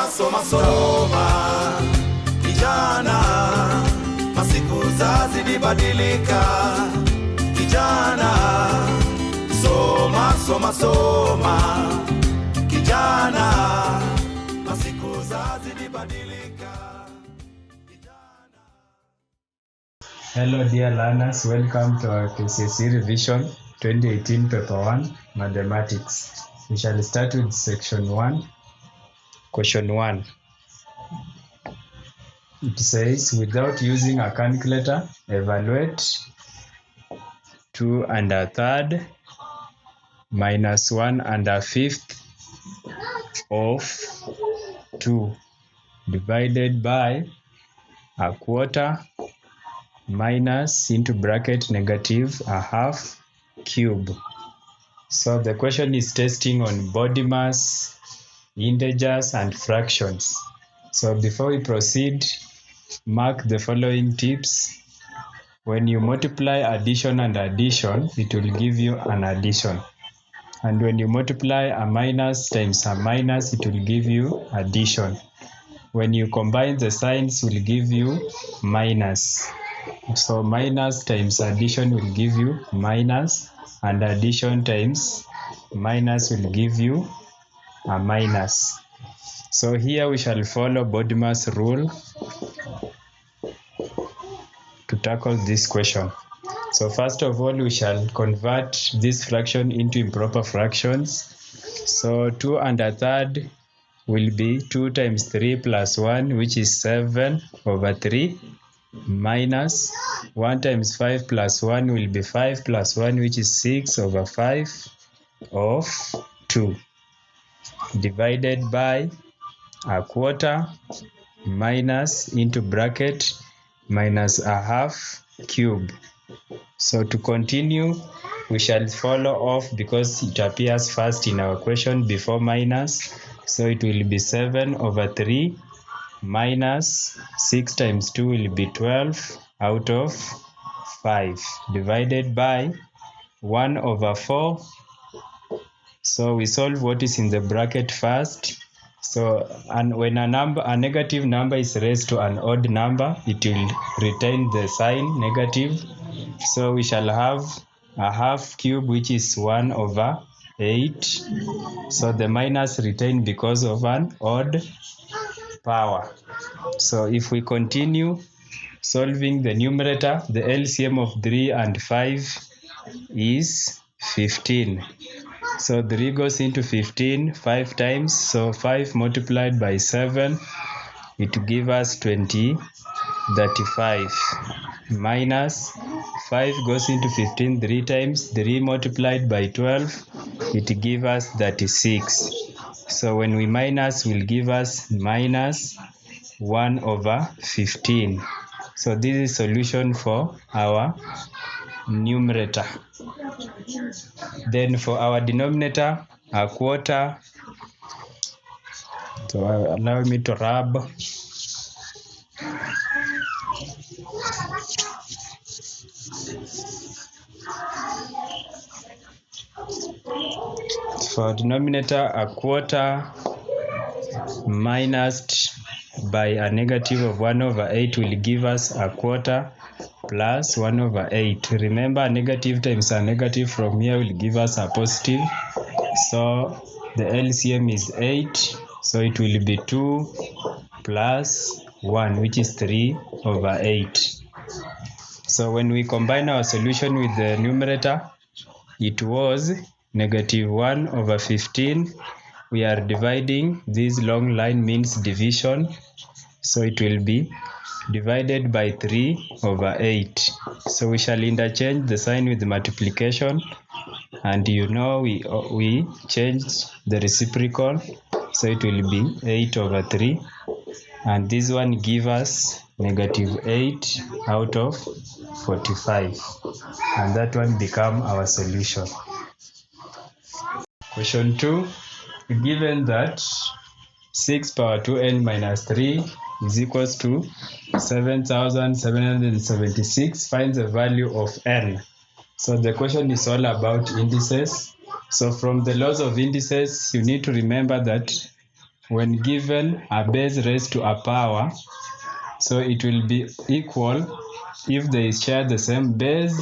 soma kijana, masiku zazidi badilika kijana, soma kijana, masiku zazidi badilika kijana. Hello dear learners, welcome to our KCSE revision 2018 paper 1 mathematics. We shall start with section 1. Question 1. It says, without using a calculator, evaluate 2 and a third minus 1 and a fifth of 2 divided by a quarter minus into bracket negative a half cube. So the question is testing on body mass, integers and fractions. So before we proceed, mark the following tips. When you multiply addition and addition, it will give you an addition. And when you multiply a minus times a minus, it will give you addition. When you combine the signs, will give you minus. So minus times addition will give you minus, and addition times minus will give you a minus. So here we shall follow body mass rule to tackle this question. So first of all, we shall convert this fraction into improper fractions. So 2 and a third will be 2 times 3 plus 1, which is 7 over 3, minus 1 times 5 plus 1 will be 5 plus 1, which is 6 over 5 of 2, divided by a quarter minus into bracket minus a half cube. So to continue, we shall follow off because it appears first in our question before minus. So it will be 7 over 3 minus 6 times 2 will be 12 out of 5, divided by 1 over 4. So we solve what is in the bracket first. So and when a negative number is raised to an odd number, it will retain the sign negative. So we shall have a half cube, which is 1 over 8. So the minus retained because of an odd power. So if we continue solving the numerator, the LCM of 3 and 5 is 15. So 3 goes into 15 5 times. So 5 multiplied by 7, it gives us 35. Minus 5 goes into 15 3 times. 3 multiplied by 12, it gives us 36. So when we minus, will give us minus 1 over 15. So this is solution for our numerator. Then for our denominator, a quarter. So allow me to rub. For denominator, a quarter minus by a negative of 1 over 8 will give us a quarter plus 1 over 8. Remember, a negative times a negative from here will give us a positive. So the LCM is 8. So it will be 2 plus 1, which is 3 over 8. So when we combine our solution with the numerator, it was negative 1 over 15. We are dividing. This long line means division. So it will be divided by 3 over 8. So we shall interchange the sign with multiplication. And you know we changed the reciprocal. So it will be 8 over 3. And this one gives us negative 8 out of 45. And that one become our solution. Question 2. Given that 6 power 2n minus 3 is equals to 7,776, find the value of n. So the question is all about indices. So from the laws of indices, you need to remember that when given a base raised to a power, so it will be equal if they share the same base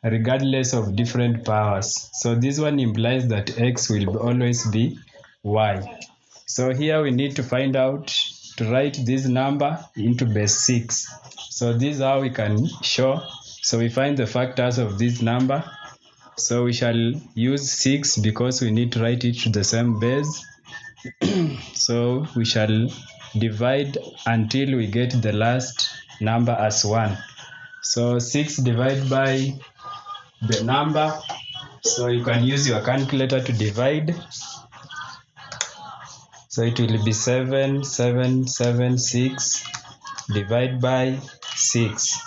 regardless of different powers. So this one implies that x will always be y. So here we need to find out to write this number into base 6. So this is how we can show. So we find the factors of this number. So we shall use 6 because we need to write it to the same base. So we shall divide until we get the last number as 1. So 6 divided by the number. So you can use your calculator to divide. So it will be 7776 divided by 6.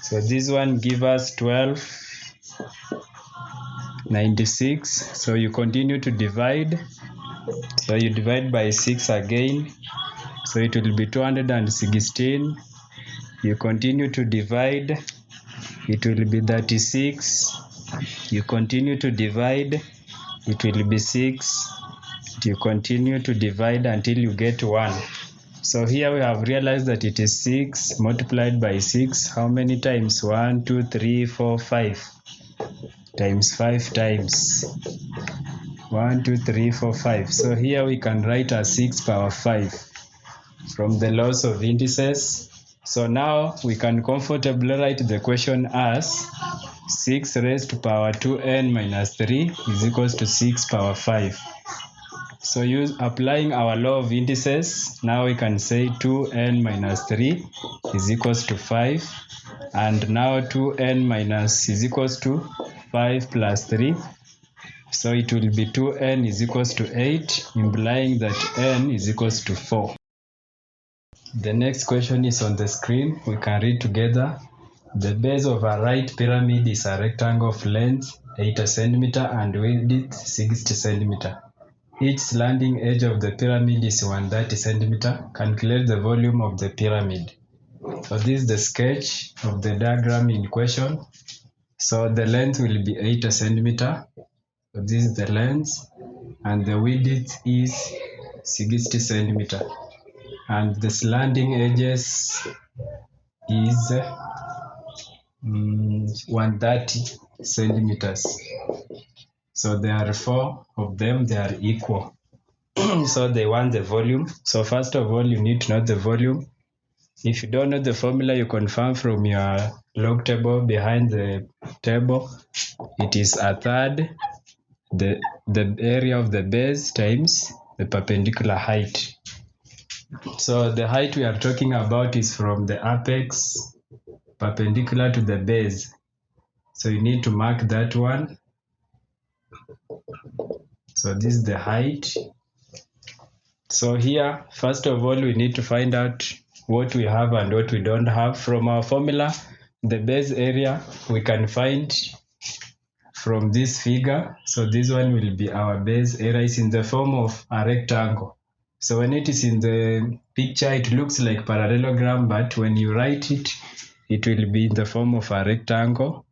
So this one gives us 1296. So you continue to divide. So you divide by 6 again. So it will be 216. You continue to divide. It will be 36. You continue to divide. It will be 6. You continue to divide until you get 1. So here we have realized that it is 6 multiplied by 6. How many times? 1, 2, 3, 4, 5. Times 5 times. 1, 2, 3, 4, 5. So here we can write as 6 power 5 from the laws of indices. So now we can comfortably write the question as 6 raised to power 2n minus 3 is equals to 6 power 5. So applying our law of indices, now we can say 2n minus 3 is equals to 5. And now 2n minus is equals to 5 plus 3. So it will be 2n is equals to 8, implying that n is equals to 4. The next question is on the screen. We can read together. The base of a right pyramid is a rectangle of length 80 cm and width 60 cm. Each slanting edge of the pyramid is 130 cm. Calculate the volume of the pyramid. So this is the sketch of the diagram in question. So the length will be 80 cm. So this is the length, and the width is 60 cm. And the slanting edges is 130 centimeters. So there are 4 of them, they are equal. So they want the volume. So first of all, you need to know the volume. If you don't know the formula, you confirm from your log table behind the table. It is a third the area of the base times the perpendicular height. So the height we are talking about is from the apex perpendicular to the base. So you need to mark that one. So this is the height. So here, first of all, we need to find out what we have and what we don't have. From our formula, the base area we can find from this figure. So this one will be our base area. Is in the form of a rectangle. So when it is in the picture, it looks like parallelogram, but when you write it, it will be in the form of a rectangle.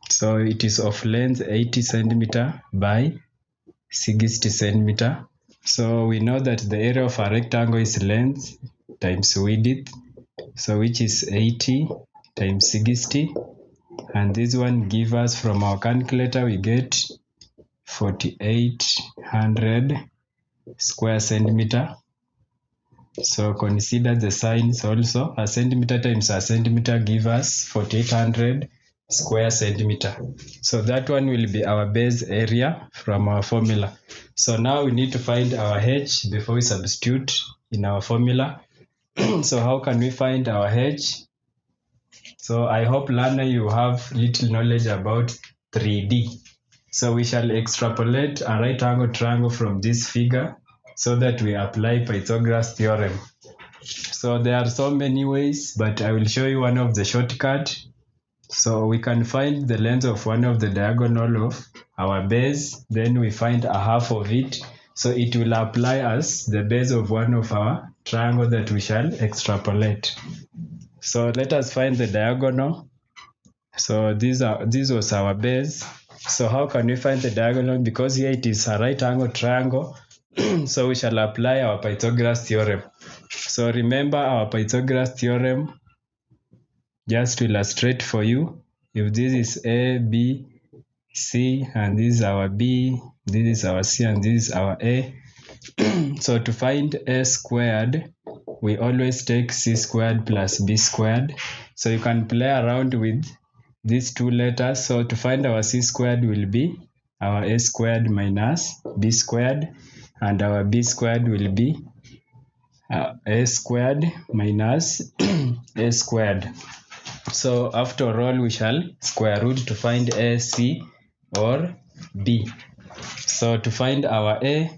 So it is of length 80 centimeter by 60 centimeter. So we know that the area of a rectangle is length times width, so which is 80 times 60, and this one gives us, from our calculator we get 4800 square centimeter. So consider the signs also. A centimeter times a centimeter give us 4800 square centimeter. So that one will be our base area from our formula. So now we need to find our h before we substitute in our formula. So how can we find our h? So I hope, learner, you have little knowledge about 3D. So we shall extrapolate a right angle triangle from this figure so that we apply Pythagoras theorem. So there are so many ways, but I will show you one of the shortcuts. So we can find the length of one of the diagonal of our base, then we find a half of it. So it will apply as the base of one of our triangle that we shall extrapolate. So let us find the diagonal. So this was our base. So how can we find the diagonal? Because here it is a right angle triangle, so we shall apply our Pythagoras theorem. So remember our Pythagoras theorem, just to illustrate for you. If this is A, B, C, and this is our B, this is our C, and this is our A. So to find A squared, we always take C squared plus B squared. So you can play around with these two letters. So to find our C squared will be our A squared minus B squared, and our B squared will be A squared minus A squared. So after all, we shall square root to find A, C, or B. So to find our A,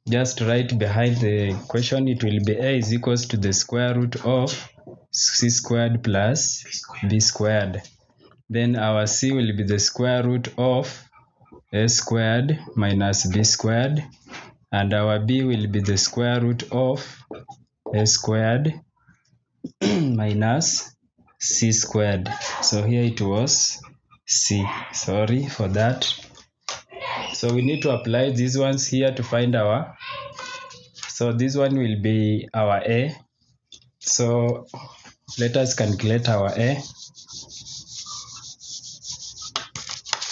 just write behind the question, it will be A is equals to the square root of C squared plus B squared. Then our C will be the square root of A squared minus B squared, and our B will be the square root of A squared minus C squared. So here it was C. Sorry for that. So we need to apply these ones here to find our, so this one will be our A. So let us calculate our A.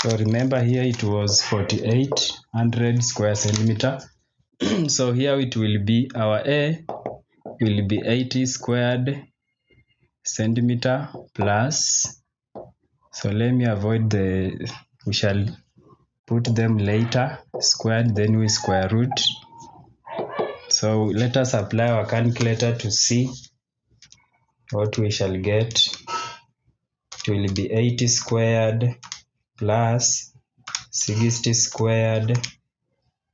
So remember here it was 4800 square centimeter. So here it will be, our A will be 80 squared centimeter plus, so let me avoid the, we shall put them later, squared, then we square root. So let us apply our calculator to see what we shall get. It will be 80 squared plus 60 squared,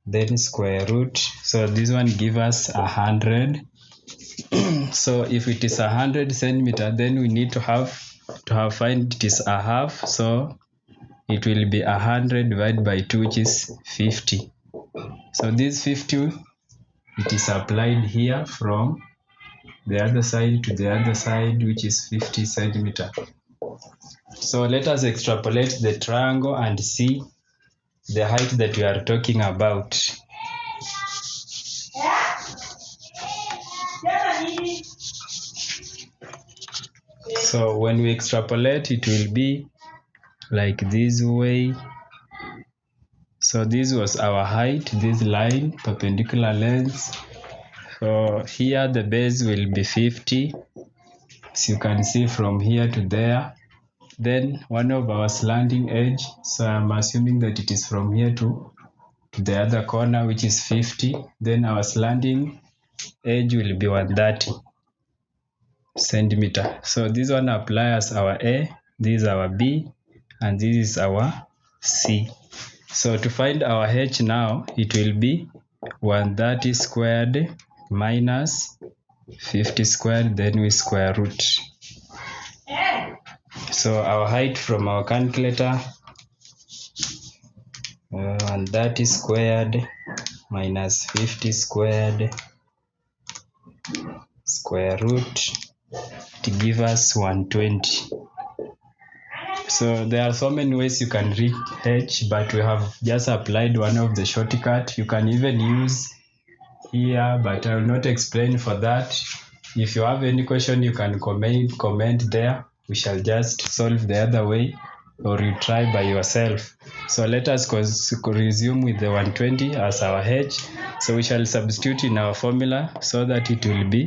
then square root. So this one give us 100. So if it is 100 centimeter, then we need to have find it is a half. So it will be 100 divided by 2, which is 50. So this 50, it is applied here from the other side to the other side, which is 50 centimeter. So let us extrapolate the triangle and see the height that we are talking about. So when we extrapolate, it will be like this way. So this was our height, this line, perpendicular length. So here the base will be 50, as you can see from here to there. Then one of our slanting edge, so I'm assuming that it is from here to the other corner, which is 50. Then our slanting edge will be 130 centimeter. So this one applies our A, this is our B, and this is our C. So to find our H now, it will be 130 squared minus 50 squared, then we square root. So our height from our calculator, 130 squared minus 50 squared square root, to give us 120. So there are so many ways you can reach H, but we have just applied one of the shortcut. You can even use here, but I will not explain for that. If you have any question, you can comment there. We shall just solve the other way, or you try by yourself. So let us resume with the 120 as our H. So we shall substitute in our formula so that it will be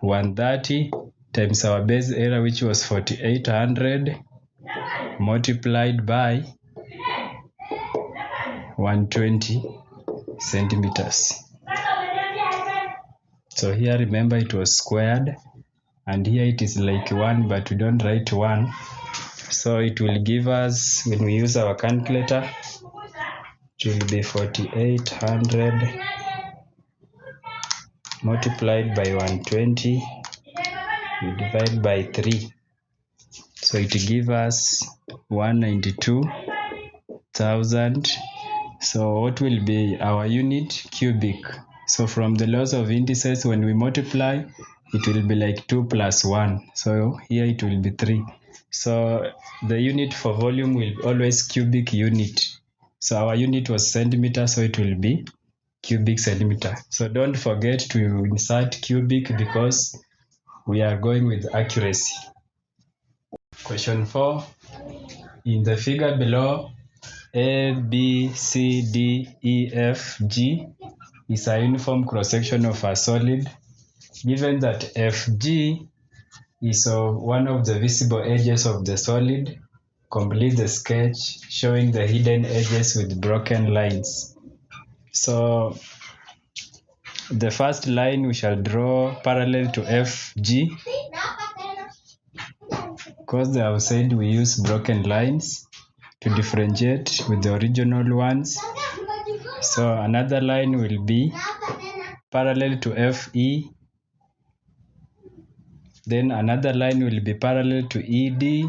130 times our base area, which was 4800, multiplied by 120 centimeters. So here remember it was squared, and here it is like 1, but we don't write 1. So it will give us, when we use our calculator, it will be 4800 multiplied by 120, we divide by 3. So it gives us 192,000. So what will be our unit? Cubic. So from the laws of indices, when we multiply, it will be like 2 plus 1. So here it will be 3. So the unit for volume will always cubic unit. So our unit was centimeter, so it will be cubic centimeter. So don't forget to insert cubic because we are going with accuracy. Question 4. In the figure below, A, B, C, D, E, F, G is a uniform cross-section of a solid. Given that FG is one of the visible edges of the solid, complete the sketch showing the hidden edges with broken lines. So the first line we shall draw parallel to FG, because they have said we use broken lines to differentiate with the original ones. So another line will be parallel to FE, then another line will be parallel to ED,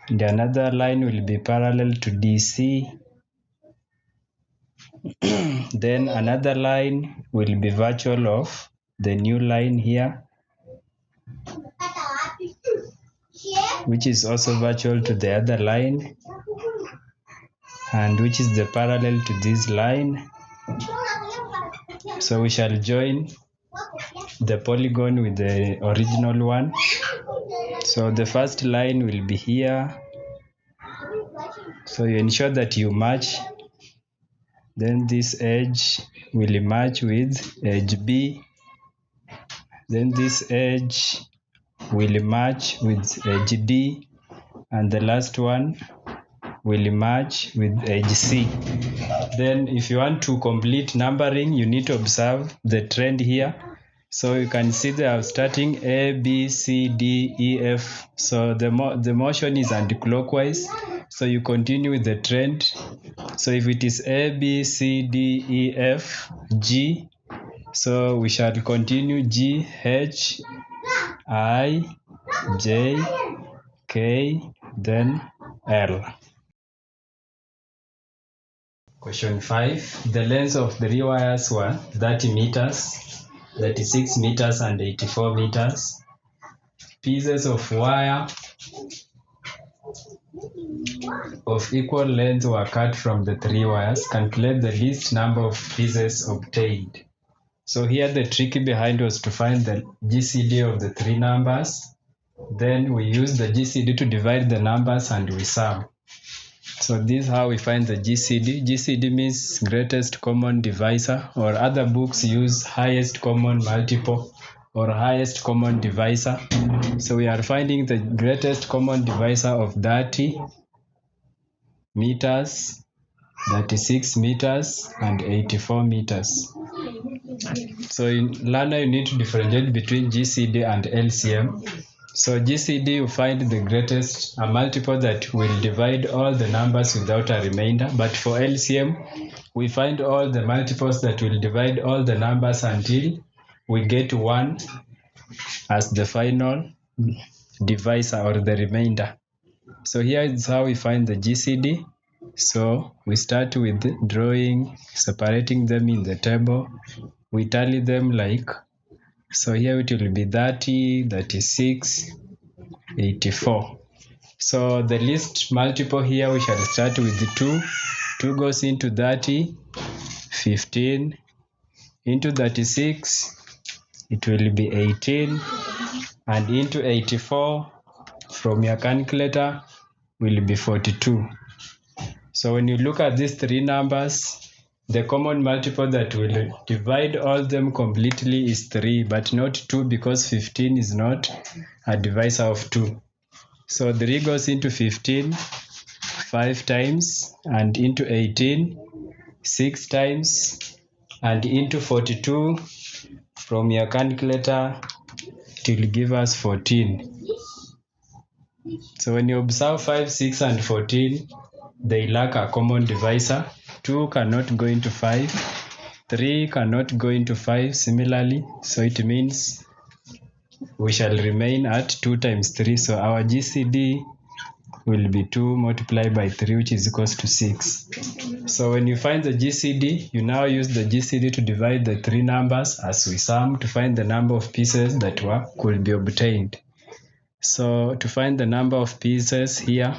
and another line will be parallel to DC. Then another line will be virtual of the new line here, which is also virtual to the other line, and which is the parallel to this line. So we shall join the polygon with the original one. So the first line will be here. So you ensure that you match. Then this edge will match with edge B. Then this edge will match with edge D. And the last one will match with edge C. Then if you want to complete numbering, you need to observe the trend here. So you can see they are starting A, B, C, D, E, F. So the motion is anti-clockwise. So you continue with the trend. So if it is A, B, C, D, E, F, G, so we shall continue G, H, I, J, K, then L. Question 5. The lengths of the rewires were 30 meters, 36 meters, and 84 meters. Pieces of wire of equal length were cut from the 3 wires. Calculate the least number of pieces obtained. So here the trick behind was to find the GCD of the 3 numbers. Then we use the GCD to divide the numbers and we sum. So this is how we find the GCD. GCD means greatest common divisor, or other books use highest common multiple or highest common divisor. So we are finding the greatest common divisor of 30 meters, 36 meters, and 84 meters. So in learner, you need to differentiate between GCD and LCM. So GCD, you find the greatest, a multiple that will divide all the numbers without a remainder. But for LCM, we find all the multiples that will divide all the numbers until we get 1 as the final divisor or the remainder. So here is how we find the GCD. So we start with drawing, separating them in the table. We tally them like, so here it will be 30, 36, 84. So the least multiple here, we shall start with 2. 2 goes into 30, 15, into 36, it will be 18, and into 84, from your calculator, will be 42. So when you look at these 3 numbers, the common multiple that will divide all them completely is 3, but not 2, because 15 is not a divisor of 2. So 3 goes into 15 5 times, and into 18 6 times, and into 42 from your calculator it will give us 14. So when you observe 5, 6, and 14, they lack a common divisor. 2 cannot go into 5, 3 cannot go into 5 similarly, so it means we shall remain at 2 times 3. So our GCD will be 2 multiplied by 3, which is equals to 6. So when you find the GCD, you now use the GCD to divide the three numbers as we sum to find the number of pieces that could be obtained. So to find the number of pieces here,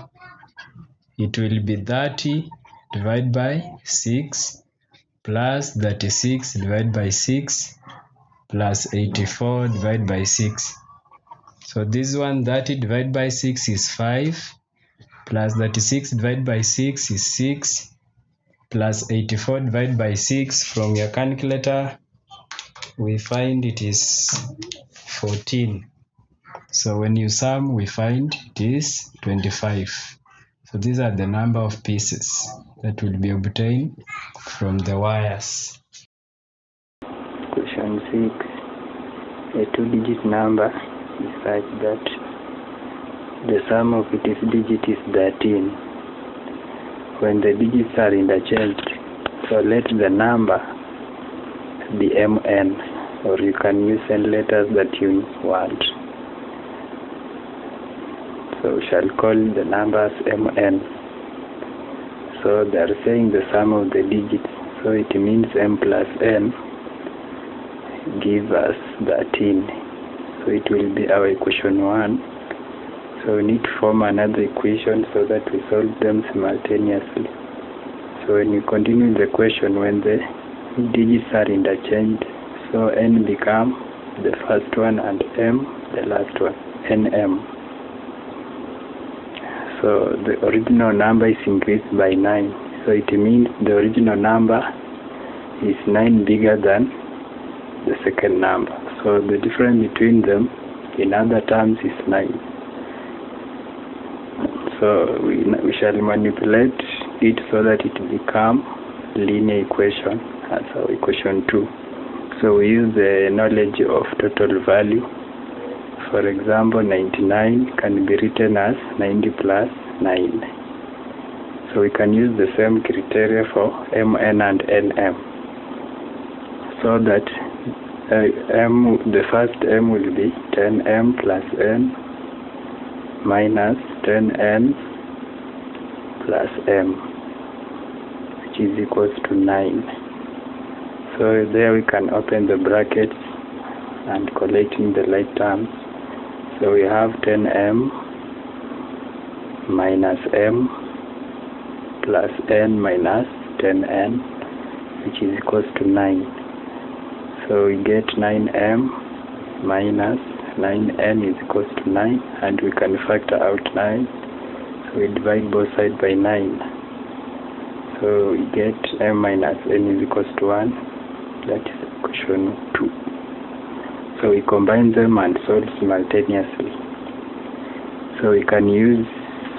it will be 30 divided by 6 plus 36 divided by 6 plus 84 divided by 6. So this one, 30 divided by 6 is 5, plus 36 divided by 6 is 6, plus 84 divided by 6. From your calculator, we find it is 14. So when you sum, we find it is 25. So these are the number of pieces that will be obtained from the wires. Question 6. A two-digit number is such that the sum of its digits is 13. When the digits are interchanged, so let the number be mn, or you can use any letters that you want. So we shall call the numbers mn. So they are saying the sum of the digits, so it means m plus n give us 13. So it will be our equation 1. So we need to form another equation so that we solve them simultaneously. So when you continue the equation, when the digits are interchanged, so n become the first one and m the last one, nm. So the original number is increased by 9. So it means the original number is 9 bigger than the second number. So the difference between them in other terms is 9. So we shall manipulate it so that it become linear equation as our equation 2. So we use the knowledge of total value. For example, 99 can be written as 90 plus 9. So we can use the same criteria for mn and nm. So that the first m will be 10m plus n minus 10n plus m, which is equals to 9. So there we can open the brackets and collecting the like terms. So we have 10m minus m plus n minus 10n, which is equals to 9. So we get 9m minus 9n is equals to 9, and we can factor out 9. So we divide both sides by 9. So we get m minus n is equals to 1. That is equation 2. So we combine them and solve simultaneously. So we can use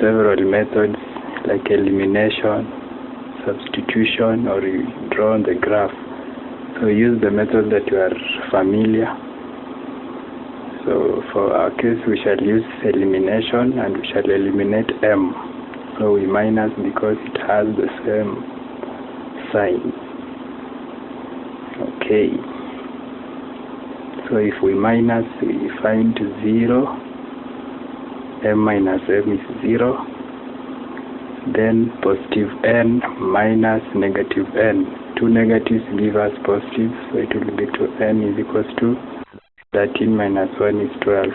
several methods like elimination, substitution, or you draw on the graph. So use the method that you are familiar. So for our case, we shall use elimination, and we shall eliminate m. So we minus because it has the same sign. Okay. So if we minus, we find 0. M minus m is 0. Then positive n minus negative n. Two negatives give us positive, so it will be 2n is equals to 13 minus 1 is 12.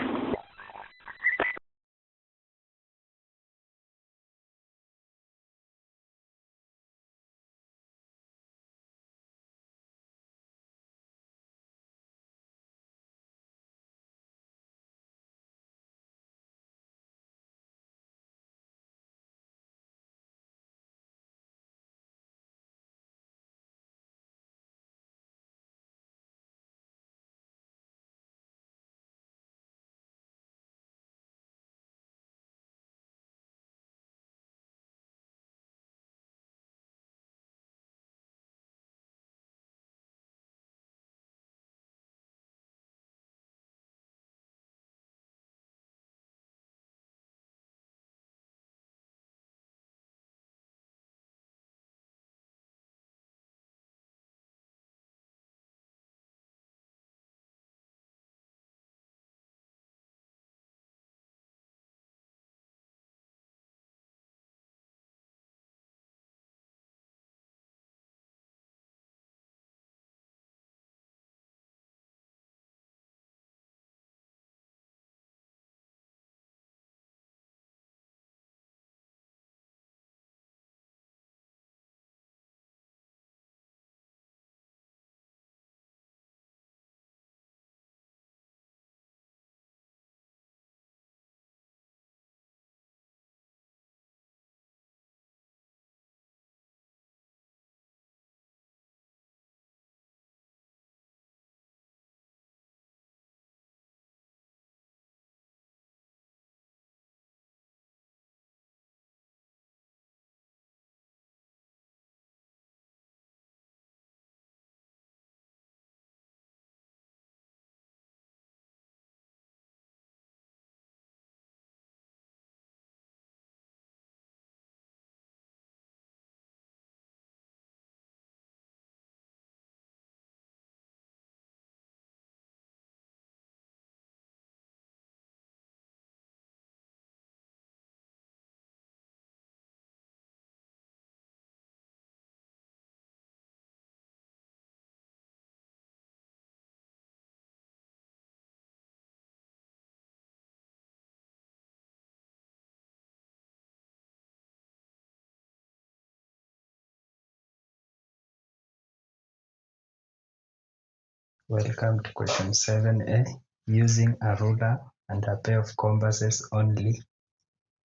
Welcome to question 7a. Using a ruler and a pair of compasses only,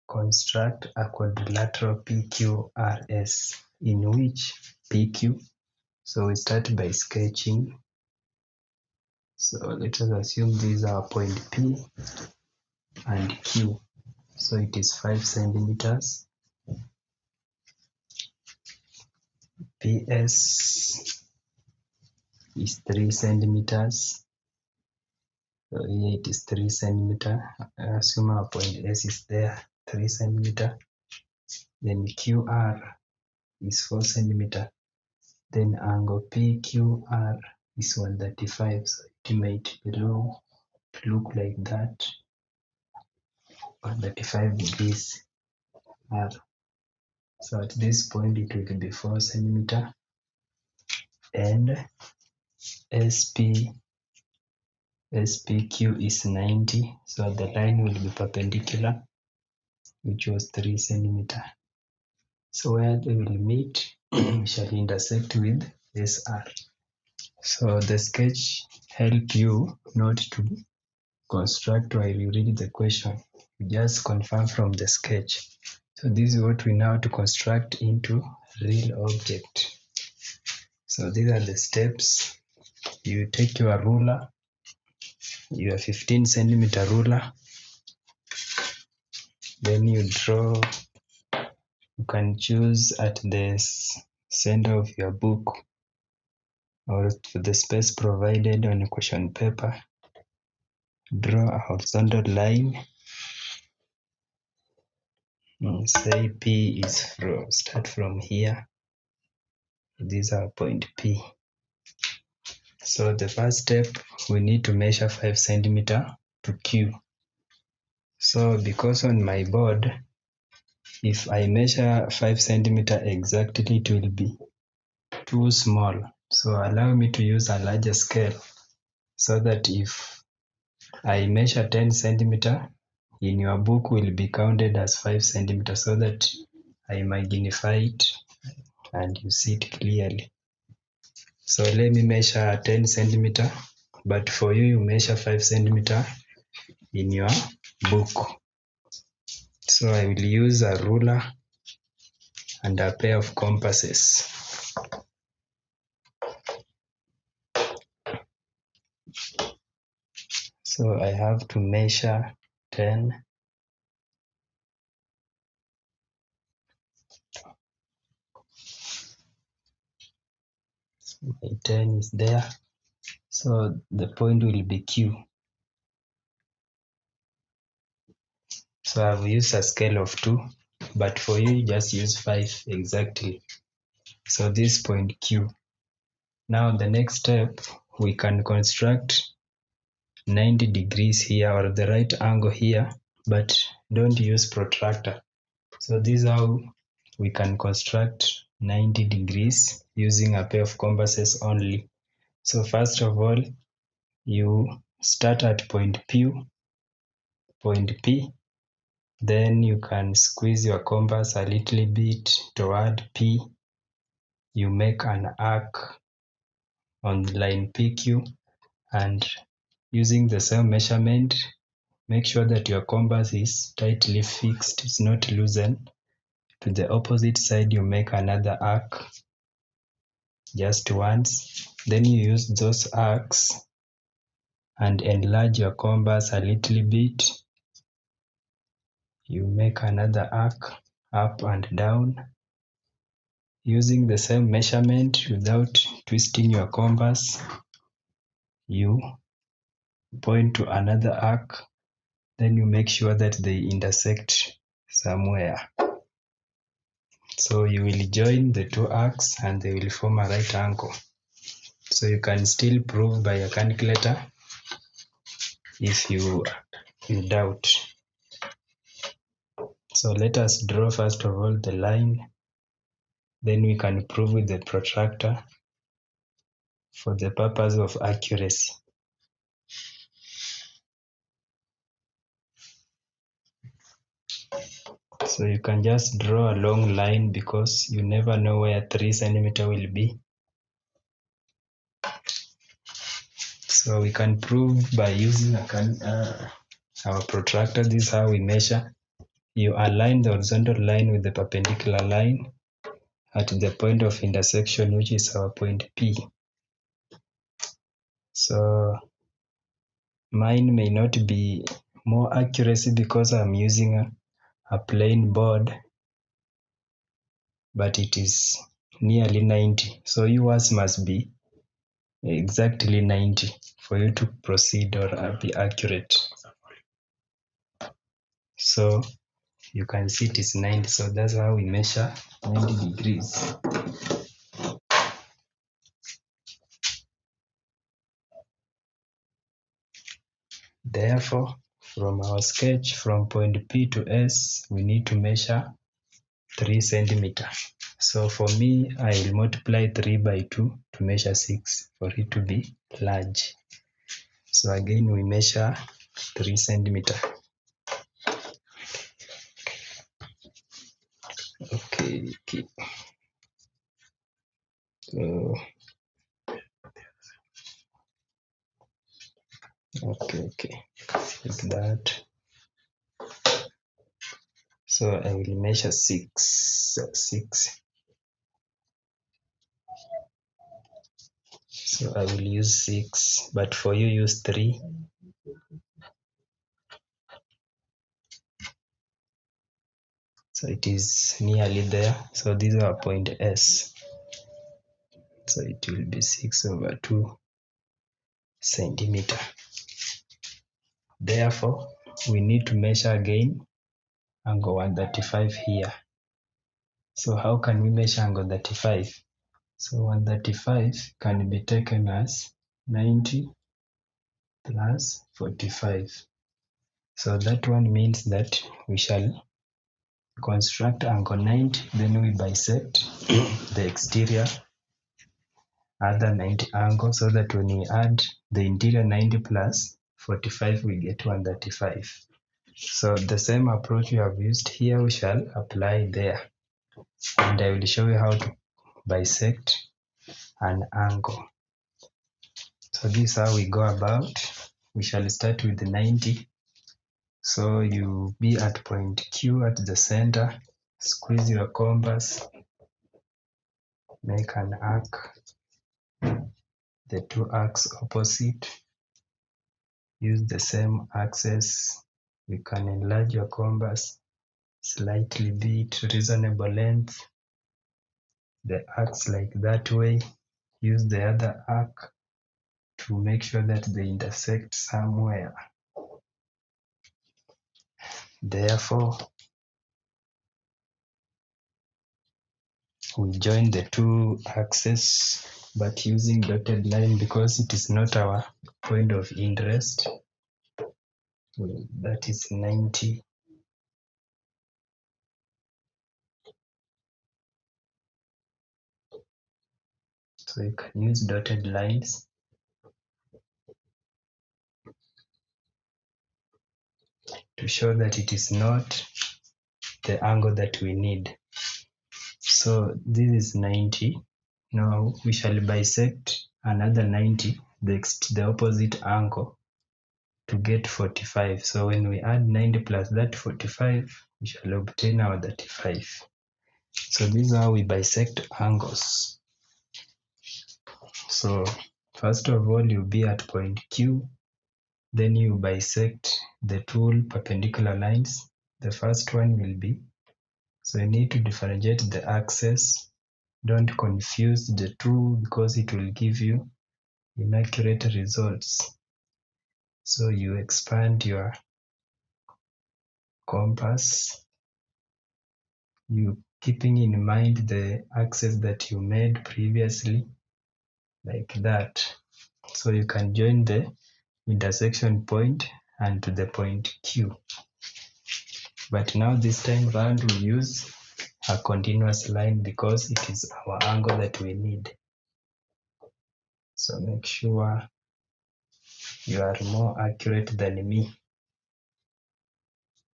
construct a quadrilateral PQRS in which PQ. So we start by sketching. So let us assume these are point P and Q. So it is 5 centimeters. PS is 3 centimeters. So here it is 3 centimeter. Assume our point S is there, 3 centimeter. Then QR is 4 centimeter. Then angle PQR is 135. So it might look like that. 135 degrees R. So at this point it will be 4 centimeter. And SPQ is 90. So the line will be perpendicular, which was 3 centimeter. So where they will meet, we shall intersect with SR. So the sketch help you not to construct while you read the question. You just confirm from the sketch. So this is what we now to construct into real object. So these are the steps. You take your ruler, your 15 centimeter ruler, then you draw. You can choose at the center of your book or the space provided on a question paper. Draw a horizontal line. Say P is start from here. These are point P. So the first step, we need to measure 5 centimeter to Q. So because on my board, if I measure 5 centimeter exactly, it will be too small. So allow me to use a larger scale so that if I measure 10 centimeter, in your book will be counted as 5 centimeter so that I magnify it and you see it clearly. So let me measure 10 centimeter, but for you, you measure 5 centimeter in your book. So I will use a ruler and a pair of compasses. So I have to measure 10. My 10 is there. So the point will be Q. So I've used a scale of 2, but for you, just use 5 exactly. So this point Q. Now the next step, we can construct 90 degrees here or the right angle here, but don't use protractor. So this is how we can construct 90 degrees using a pair of compasses only. So first of all, you start at point P, then you can squeeze your compass a little bit toward P. You make an arc on the line PQ, and using the same measurement, make sure that your compass is tightly fixed, it's not loosened. To the opposite side, you make another arc just once. Then you use those arcs and enlarge your compass a little bit. You make another arc up and down using the same measurement without twisting your compass. You point to another arc, then you make sure that they intersect somewhere. So you will join the two arcs and they will form a right angle. So you can still prove by a calculator if you doubt. So let us draw first of all the line, then we can prove with the protractor for the purpose of accuracy. So you can just draw a long line because you never know where 3 centimeter will be. So we can prove by using our protractor. This is how we measure. You align the horizontal line with the perpendicular line at the point of intersection, which is our point P. So mine may not be more accuracy because I'm using a plain board, but it is nearly 90. So yours must be exactly 90 for you to proceed or be accurate. So you can see it is 90. So that's how we measure 90 degrees. Therefore, from our sketch from point P to S, we need to measure 3 centimeters. So for me, I will multiply 3 by 2 to measure 6 for it to be large. So again, we measure 3 centimeters. Okay. So, okay. Like that. So I will measure 6. So 6. So I will use 6, but for you use 3. So it is nearly there. So this is our point S. So it will be 6/2 centimeter. Therefore, we need to measure again angle 135 here. So how can we measure angle 35? So 135 can be taken as 90 plus 45. So that one means that we shall construct angle 90, then we bisect the exterior other 90 angle, so that when we add the interior 90 plus 45, we get 135. So the same approach we have used here, we shall apply there. And I will show you how to bisect an angle. So this is how we go about. We shall start with 90. So you be at point Q at the center, squeeze your compass, make an arc, the two arcs opposite, use the same axis. You can enlarge your compass slightly, be it reasonable length, the arcs like that way. Use the other arc to make sure that they intersect somewhere. Therefore, we join the two axes, but using dotted line because it is not our point of interest. That is 90. So you can use dotted lines to show that it is not the angle that we need. So this is 90. Now we shall bisect another 90, the opposite angle, to get 45. So when we add 90 plus that 45, we shall obtain our 35. So this is how we bisect angles. So first of all, you'll be at point Q, then you bisect the two perpendicular lines. The first one will be, so you need to differentiate the axes. Don't confuse the two because it will give you inaccurate results. So you expand your compass, you keeping in mind the axis that you made previously, like that. So you can join the intersection point and to the point Q. But now this time round we use a continuous line because it is our angle that we need. So make sure you are more accurate than me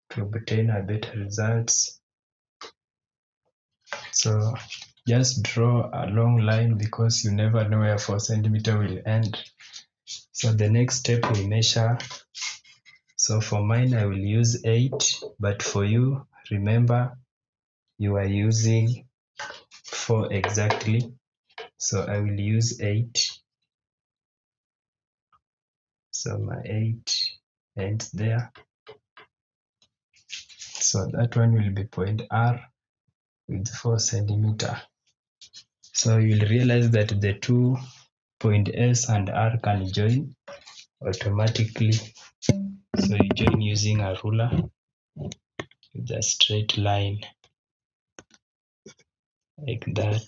to obtain a better results. So just draw a long line because you never know where 4 centimeter will end. So the next step we measure. So for mine, I will use 8, but for you, remember you are using 4 exactly. So I will use 8. So my 8 ends there. So that one will be point R with 4 centimeter. So you'll realize that the two point S and R can join automatically. So you join using a ruler with a straight line like that.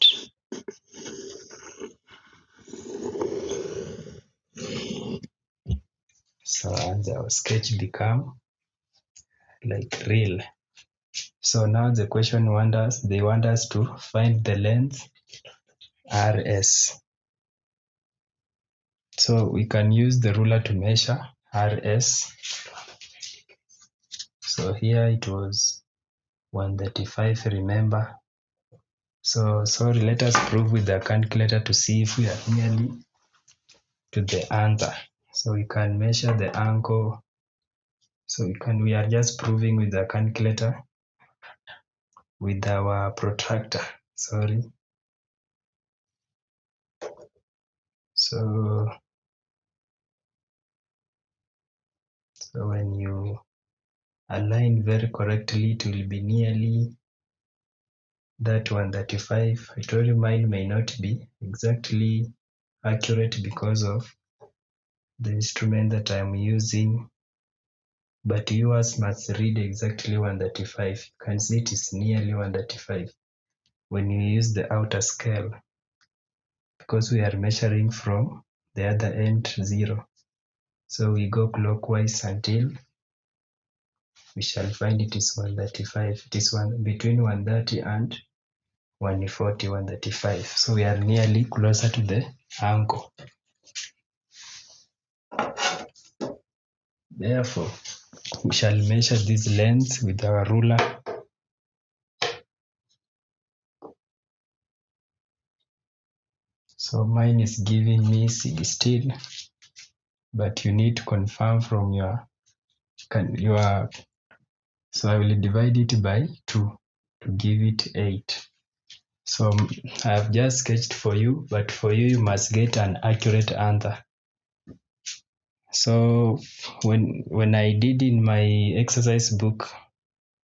So and our sketch become like real. So now the question they want us to find the length RS. So we can use the ruler to measure RS. So here it was 135, remember. So sorry, let us prove with the calculator to see if we are nearly to the answer. So we can measure the angle. So we are just proving with the calculator with our protractor. Sorry. So when you align very correctly, it will be nearly that 135. I told you mine may not be exactly accurate because of the instrument that I'm using, but yours must read exactly 135. You can see it is nearly 135 when you use the outer scale, because we are measuring from the other end 0. So we go clockwise until we shall find it is 135. It is between 130 and 140, 135. So we are nearly closer to the angle. Therefore, we shall measure this length with our ruler. So mine is giving me 16, but you need to confirm from your. So I will divide it by 2 to give it 8. So I have just sketched for you, but for you must get an accurate answer. So when I did in my exercise book,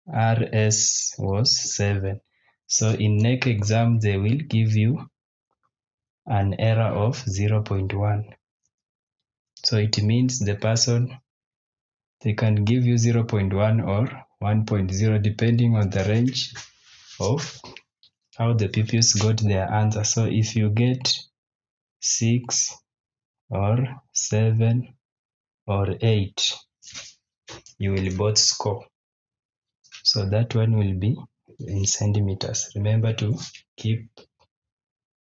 RS was 7. So in next exam, they will give you an error of 0.1. So it means the person, they can give you 0.1 or 1.0 depending on the range of how the pupils got their answer. So if you get 6 or 7 or 8, you will both score. So that one will be in centimeters. Remember to keep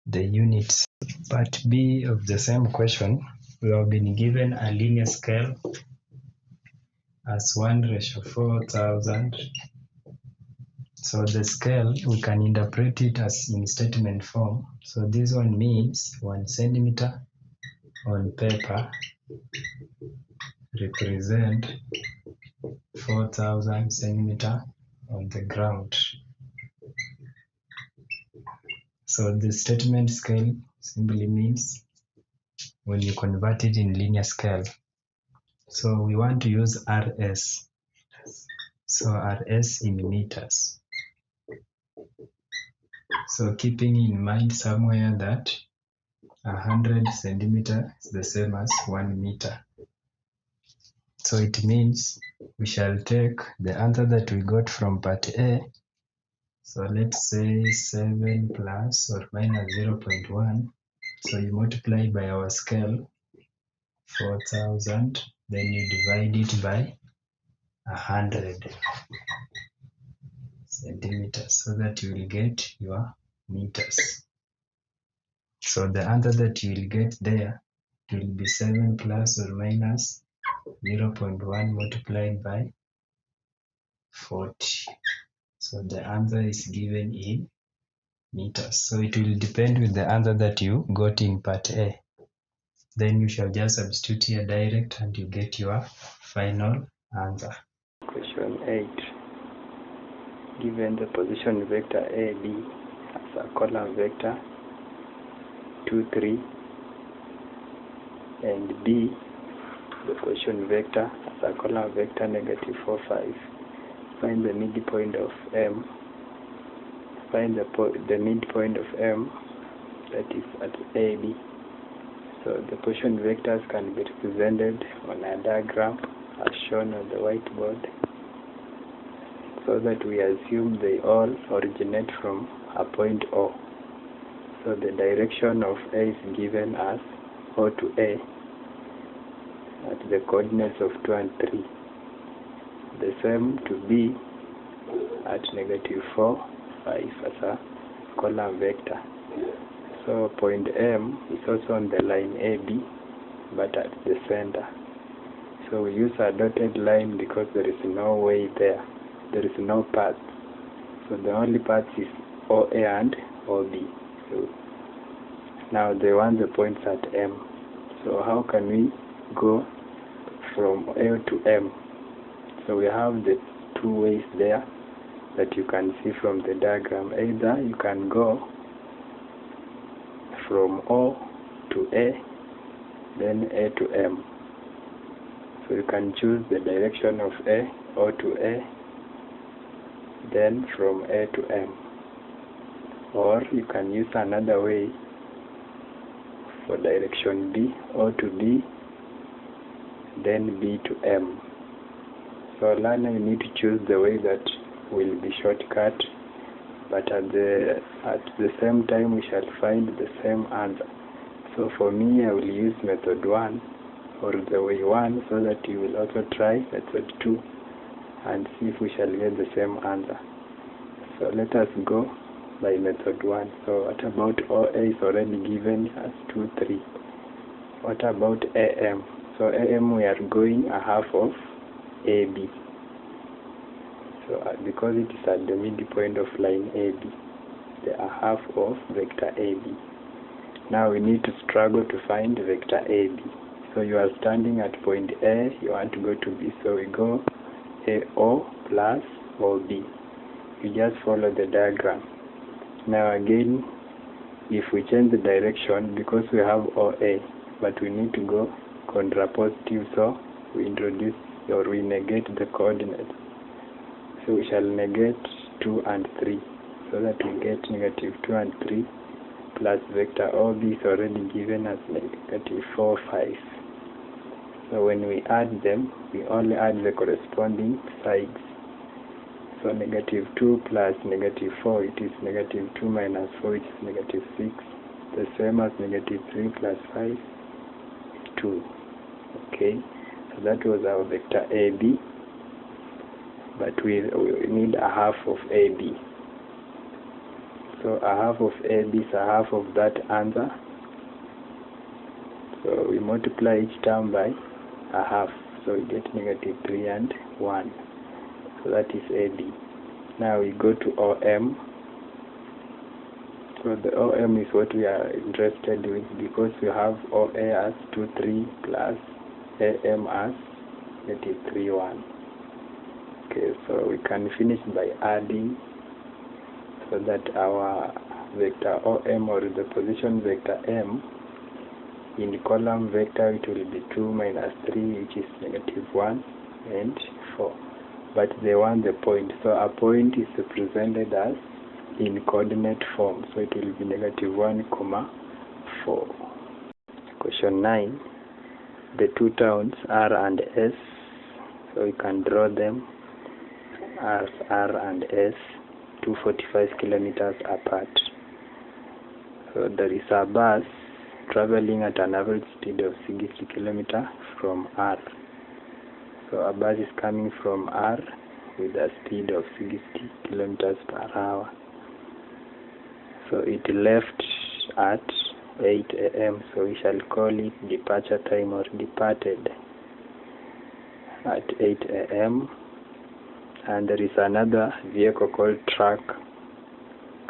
the units. Part B of the same question, we have been given a linear scale as 1:4,000. So the scale, we can interpret it as in statement form. So this one means 1 centimeter on paper represent 4,000 centimeter on the ground. So the statement scale simply means when you convert it in linear scale. So we want to use RS. So RS in meters. So keeping in mind somewhere that 100 centimeter is the same as 1 meter. So it means we shall take the answer that we got from part A. So let's say 7 plus or minus 0.1. So you multiply by our scale 4,000, then you divide it by 100 centimeters so that you will get your meters. So the answer that you will get there will be 7 plus or minus 0.1 multiplied by 40. So the answer is given in meters. So it will depend with the answer that you got in part A. Then you shall just substitute here direct and you get your final answer. Question 8. Given the position vector AB as a column vector 2, 3, and B, the position vector as a column vector negative 4, 5, find the midpoint of M. Find the midpoint of M, that is at AB. So the position vectors can be represented on a diagram as shown on the whiteboard, so that we assume they all originate from a point O. So the direction of A is given as O to A at the coordinates of 2 and 3. The same to B at negative 4, 5 as a column vector. So point M is also on the line AB, but at the center. So we use a dotted line because there is no way there. There is no path. So the only path is OA and OB. So now they want the points at M. So how can we go from A to M? So we have the two ways there that you can see from the diagram. Either you can go from O to A, then A to M. So you can choose the direction of A, O to A, then from A to M. Or you can use another way for direction B, O to B, then B to M. So learner, you need to choose the way that will be shortcut, but at the same time we shall find the same answer. So for me, I will use method 1 or the way 1, so that you will also try method 2 and see if we shall get the same answer. So let us go by method 1. So what about OA is already given as 2, 3. What about AM? So AM, we are going a half of AB. So because it is at the midpoint of line AB, they are half of vector AB. Now we need to struggle to find vector AB. So you are standing at point A, you want to go to B. So we go AO plus OB. You just follow the diagram. Now again, if we change the direction, because we have OA, but we need to go contrapositive, so we introduce or we negate the coordinates. So we shall negate 2 and 3, so that we get negative 2 and 3 plus vector OB is already given as negative 4, 5. So when we add them, we only add the corresponding sides. So negative 2 plus negative 4, it is negative 2 minus 4, it is negative 6. The same as negative 3 plus 5 is 2. Okay, so that was our vector AB, but we need a half of AB. So a half of AB is a half of that answer. So we multiply each term by a half. So we get negative 3 and 1. So that is AB. Now we go to OM. So the OM is what we are interested with, because we have OA as 2, 3 plus AM as negative 3, 1. Okay, so we can finish by adding, so that our vector OM, or the position vector M, in column vector it will be 2 minus 3, which is negative 1 and 4. But they want the point, so a point is represented as in coordinate form, so it will be negative 1, 4. Question 9. The two towns R and S, so we can draw them as R and S, 245 kilometers apart. So there is a bus traveling at an average speed of 60 kilometers from R. So a bus is coming from R with a speed of 60 kilometers per hour. So it left at 8 a.m. So we shall call it departure time, or departed at 8 a.m. And there is another vehicle called truck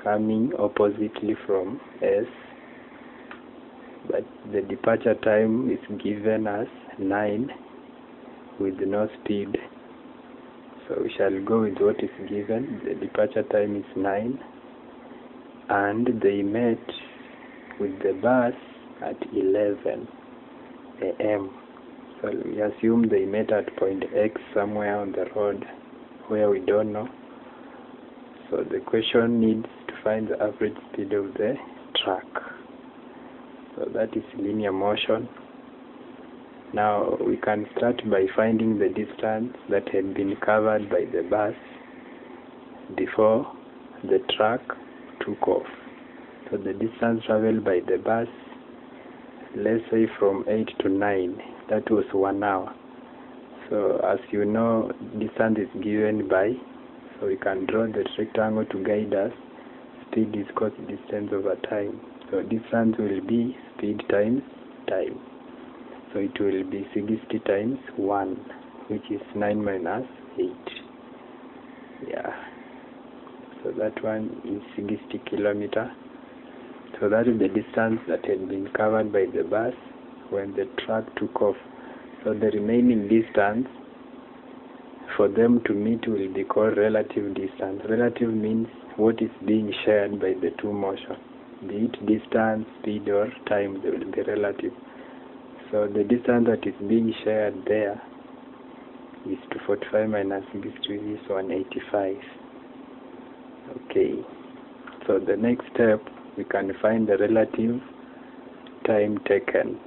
coming oppositely from S but the departure time is given as 9 with no speed. So we shall go with what is given. The departure time is 9 and they met with the bus at 11 a.m. So we assume they met at point X somewhere on the road where we don't know. So the question needs to find the average speed of the truck. So that is linear motion. Now we can start by finding the distance that had been covered by the bus before the truck took off. So the distance traveled by the bus, let's say from 8 to 9, that was 1 hour. So as you know, distance is given by, so we can draw the rectangle to guide us. Speed is equal to distance over time. So distance will be speed times time. So it will be 60 times 1, which is 9 minus 8. Yeah. So that one is 60 kilometers. So that is the distance that had been covered by the bus when the truck took off. So the remaining distance for them to meet will be called relative distance. Relative means what is being shared by the two motion. Be it distance, speed or time, they will be relative. So the distance that is being shared there is 245 minus 60 is 185. Okay. So the next step, we can find the relative time taken.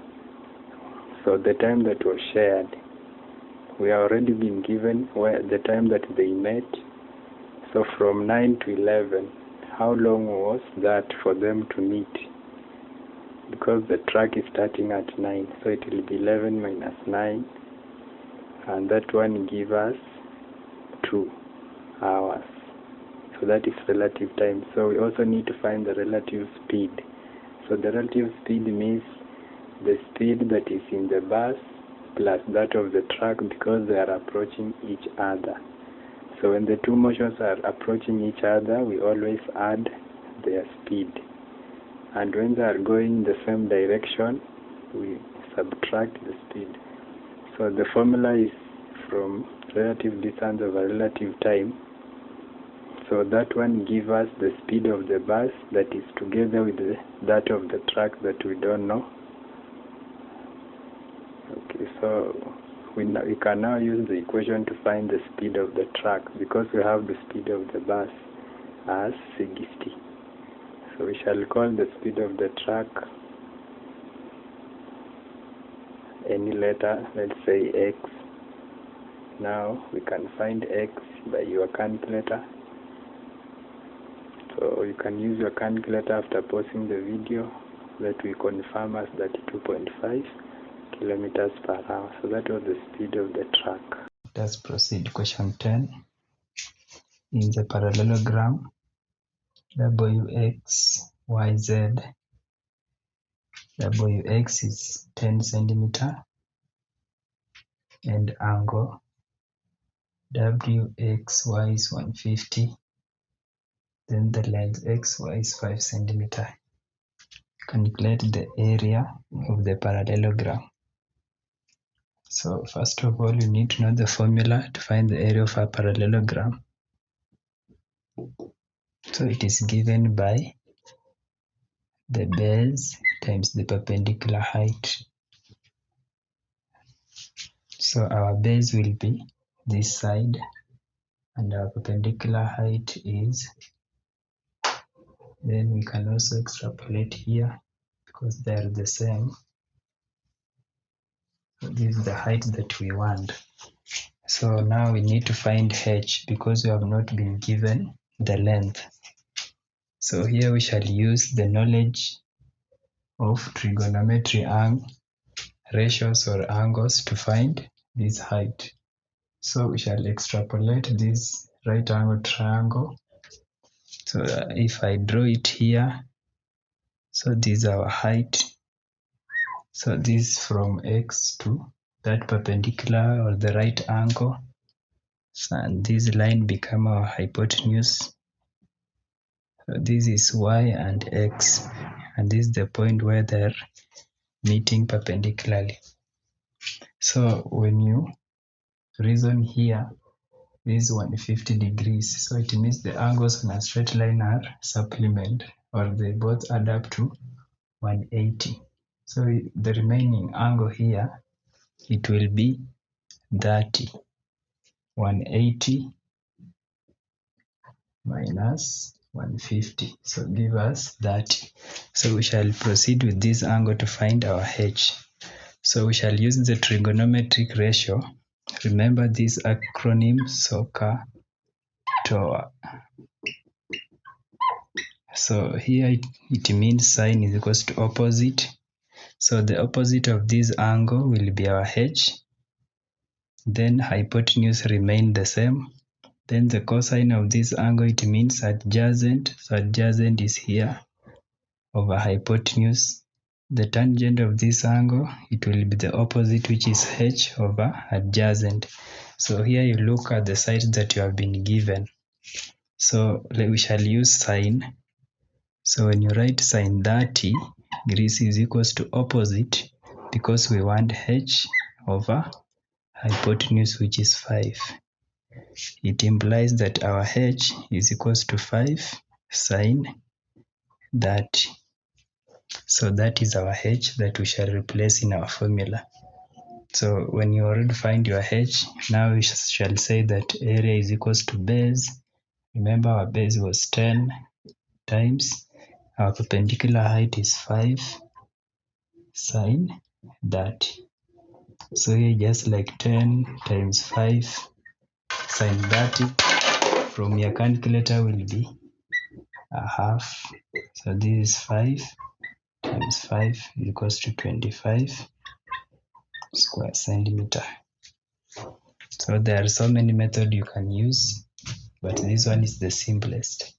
So the time that was shared, we have already been given where the time that they met. So from 9 to 11, how long was that for them to meet? Because the track is starting at 9, so it will be 11 minus 9, and that one gives us 2 hours. So that is relative time. So we also need to find the relative speed. So the relative speed means the speed that is in the bus plus that of the truck, because they are approaching each other. So when the two motions are approaching each other, we always add their speed. And when they are going in the same direction, we subtract the speed. So the formula is from relative distance over relative time. So that one gives us the speed of the bus that is together with that of the truck that we don't know. Okay, so we can now use the equation to find the speed of the truck, because we have the speed of the bus as 60. So we shall call the speed of the truck any letter, let's say X. Now we can find X by your calculator. So you can use your calculator after pausing the video. That we confirm as 32.5 kilometers per hour. So that was the speed of the truck. Let's proceed. Question 10. In the parallelogram, WX, YZ, WX is 10 centimeter and angle WXY is 150. Then the length XY is 5 centimeter. Calculate the area of the parallelogram. So first of all, you need to know the formula to find the area of a parallelogram. So it is given by the base times the perpendicular height. So our base will be this side and our perpendicular height is, then we can also extrapolate here because they are the same. So this is the height that we want. So now we need to find h because we have not been given the length. So here we shall use the knowledge of trigonometry ratios or angles to find this height. So we shall extrapolate this right angle triangle. So if I draw it here, so this is our height. So this from X to that perpendicular or the right angle. So, and this line become our hypotenuse. So this is Y and X, and this is the point where they're meeting perpendicularly. So when you reason here, this is 150 degrees. So it means the angles on a straight line are supplement, or they both add up to 180. So the remaining angle here, it will be 30. 180 minus 150. So give us 30. So we shall proceed with this angle to find our h. So we shall use the trigonometric ratio. Remember this acronym SOHCAHTOA. So here it means sine is equals to opposite. So the opposite of this angle will be our h. Then hypotenuse remain the same. Then the cosine of this angle, it means adjacent. So adjacent is here over hypotenuse. The tangent of this angle, it will be the opposite, which is h over adjacent. So here you look at the sides that you have been given. So we shall use sine. So when you write sine 30 degrees is equals to opposite, because we want h over hypotenuse, which is 5. It implies that our h is equals to 5 sine 30. So that is our h that we shall replace in our formula. So when you already find your h, now we shall say that area is equals to base. Remember our base was 10 times our perpendicular height is 5 sine 30. So here just like 10 times 5 sine 30 from your calculator will be a half. So this is 5 times 5 is equals to 25 square centimeter. So there are so many methods you can use, but this one is the simplest.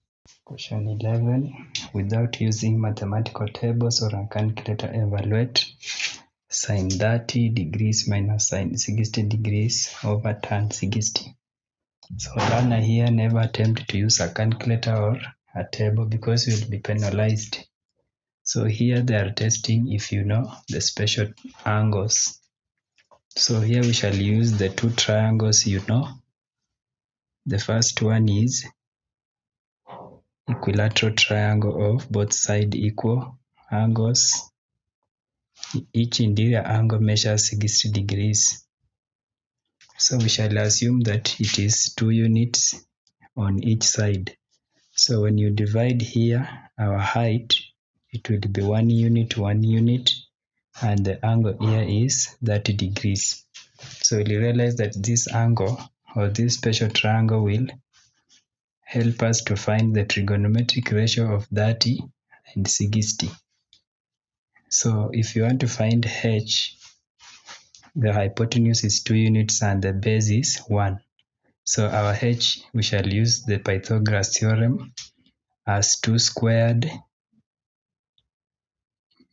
Question 11. Without using mathematical tables or a calculator, evaluate sine 30 degrees minus sine 60 degrees over tan 60. So learner here, never attempt to use a calculator or a table because you will be penalized. So here they are testing if you know the special angles. So here we shall use the two triangles you know. The first one is equilateral triangle of both sides equal angles. Each interior angle measures 60 degrees. So we shall assume that it is 2 units on each side. So when you divide here, our height, it will be 1 unit, and the angle here is 30 degrees. So you realize that this angle or this special triangle will help us to find the trigonometric ratio of 30 and 60. So if you want to find h, the hypotenuse is 2 units and the base is 1. So our h, we shall use the Pythagoras theorem as 2 squared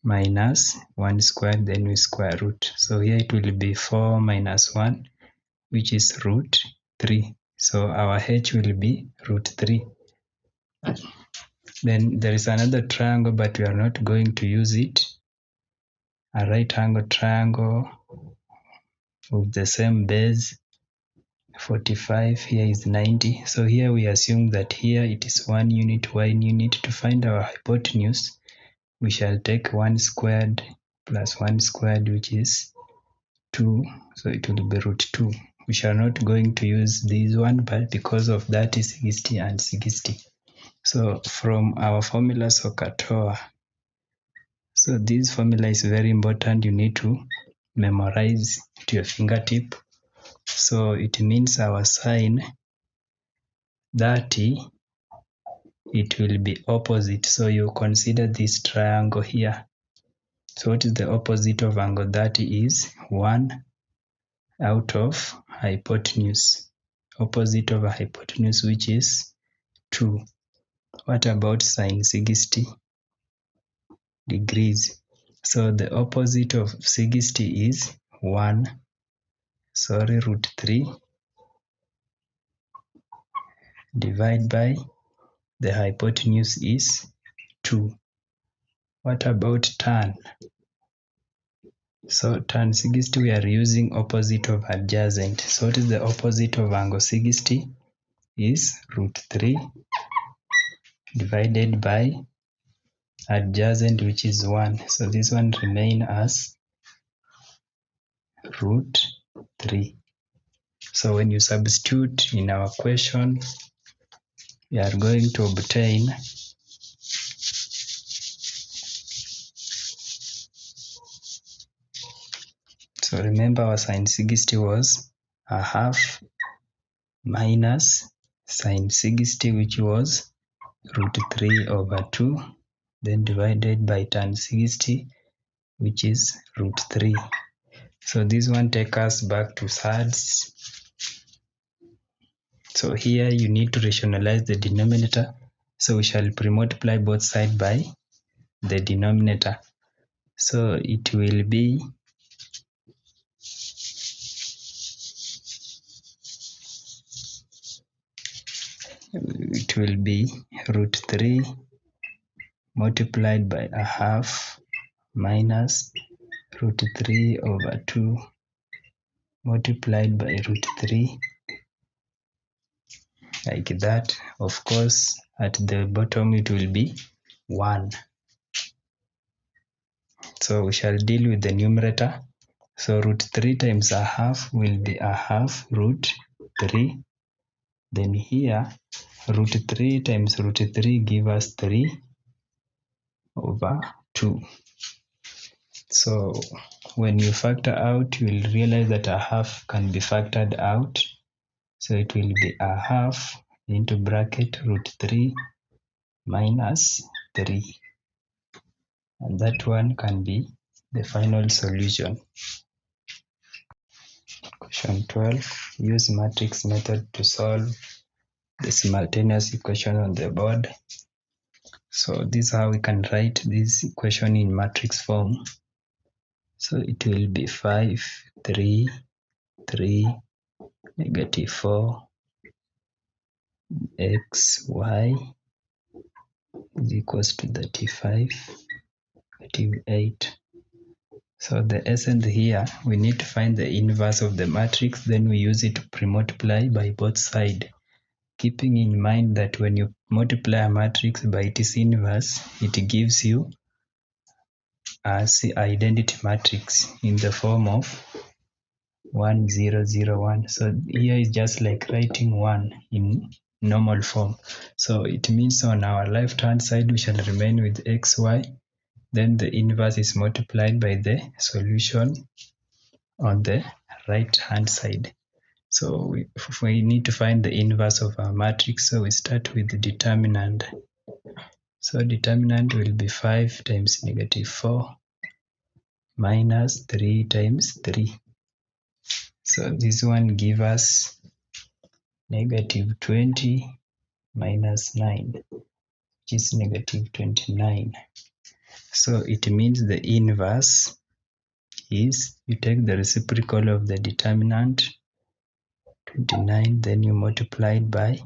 minus 1 squared, then we square root. So here it will be 4 minus 1, which is root 3. So our h will be root 3. Then there is another triangle, but we are not going to use it. A right angle triangle with the same base, 45, here is 90. So here we assume that here it is 1 unit, 1 unit. To find our hypotenuse, we shall take 1 squared plus 1 squared, which is 2. So it will be root 2. We shall not going to use this one, but because of that is 60 and 60. So from our formula SOHCAHTOA, so this formula is very important. You need to memorize to your fingertip. So it means our sine 30, it will be opposite. So you consider this triangle here. So what is the opposite of angle 30 is 1 out of hypotenuse. Opposite of a hypotenuse, which is 2. What about sine 60 degrees? So the opposite of 60 is 1, root 3, divided by the hypotenuse is 2. What about tan? So tan 60, we are using opposite of adjacent. So what is the opposite of angle 60? Is root 3 divided by adjacent, which is 1. So this one remain as root 3. So when you substitute in our question, we are going to obtain so remember our sine 60 was a half minus sine 60, which was root 3 over 2, then divided by tan 60, which is root 3. So this one take us back to thirds. So here you need to rationalize the denominator. So we shall pre-multiply both sides by the denominator. So it will be root 3 multiplied by a half minus root 3 over 2 multiplied by root 3, like that. Of course, at the bottom it will be 1. So we shall deal with the numerator. So root 3 times a half will be a half root 3. Then here root 3 times root 3 give us 3 over 2. So when you factor out, you will realize that a half can be factored out. So it will be a half into bracket root 3 minus 3. And that one can be the final solution. Question 12. Use matrix method to solve the simultaneous equation on the board. So this is how we can write this equation in matrix form. So it will be 5, 3, 3, negative 4, x, y is equals to 35, negative 8. So the essence here, we need to find the inverse of the matrix, then we use it to pre-multiply by both sides. Keeping in mind that when you multiply a matrix by its inverse, it gives you as identity matrix in the form of 1 0 0 1. So here is just like writing 1 in normal form. So it means on our left hand side we shall remain with xy, then the inverse is multiplied by the solution on the right hand side. So we need to find the inverse of our matrix, so we start with the determinant. So determinant will be 5 times negative 4 minus 3 times 3. So this one gives us negative 20 minus 9, which is negative 29. So it means the inverse is you take the reciprocal of the determinant 29, then you multiply it by,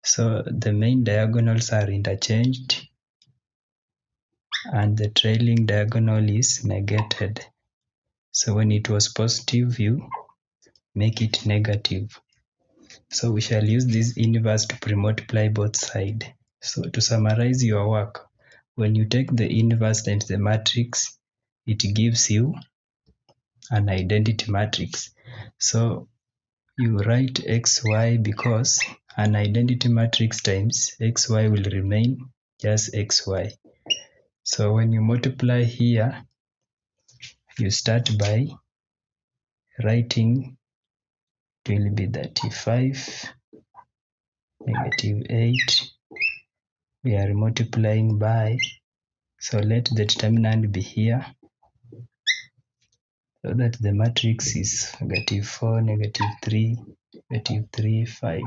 so the main diagonals are interchanged and the trailing diagonal is negated. So when it was positive, you make it negative. So we shall use this inverse to pre-multiply both sides. So to summarize your work, when you take the inverse times the matrix, it gives you an identity matrix. So you write xy because an identity matrix times xy will remain just xy. So when you multiply here, you start by writing, it will be 35, negative 8. We are multiplying by, so let the determinant be here, so that the matrix is negative 4, negative 3, negative 3, 5.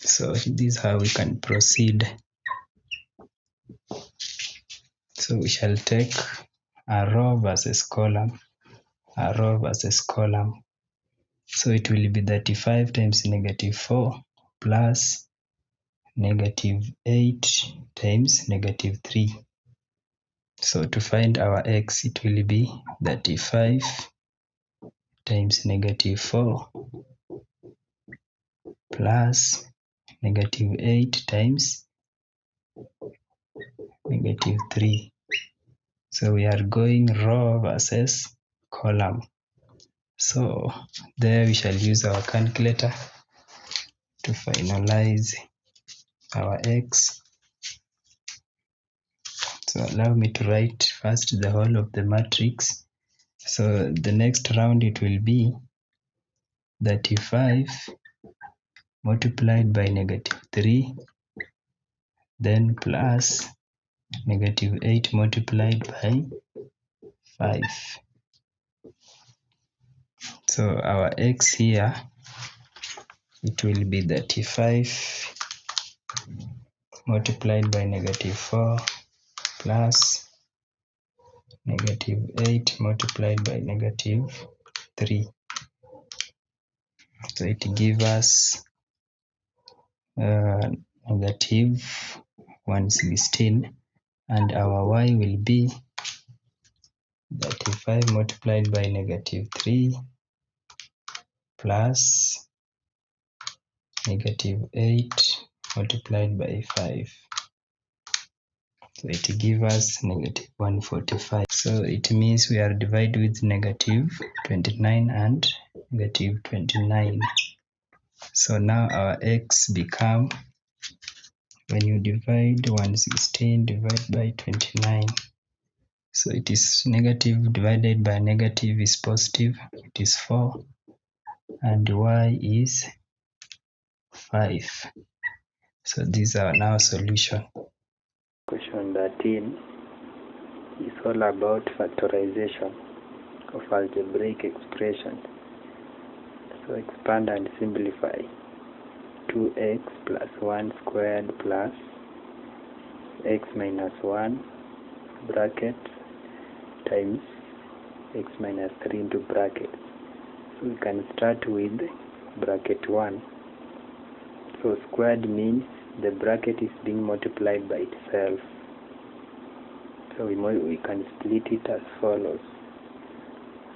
So this is how we can proceed. So we shall take a row versus column. a row versus column. So it will be 35 times negative 4 plus negative 8 times negative 3. So to find our x, it will be 35 times negative 4 plus negative 8 times negative 3. So we are going row versus column. So there we shall use our calculator to finalize our x. So allow me to write first the whole of the matrix. So the next round it will be 35 multiplied by negative 3, then plus negative 8 multiplied by 5. So our x here, it will be 35 multiplied by negative 4 plus negative 8 multiplied by negative 3. So it gives us negative 116, and our y will be 35 multiplied by negative 3 plus negative 8 multiplied by 5. So it gives us negative 145. So it means we are divided with negative 29 and negative 29. So now our x become, when you divide 116 divided by 29, so it is negative divided by negative is positive, it is 4, and y is 5. So these are now solution. Question 13 is all about factorization of algebraic expressions. So expand and simplify. 2x plus 1 squared plus x minus 1 bracket times x minus 3 into bracket. So we can start with bracket 1. So squared means the bracket is being multiplied by itself. So we can split it as follows.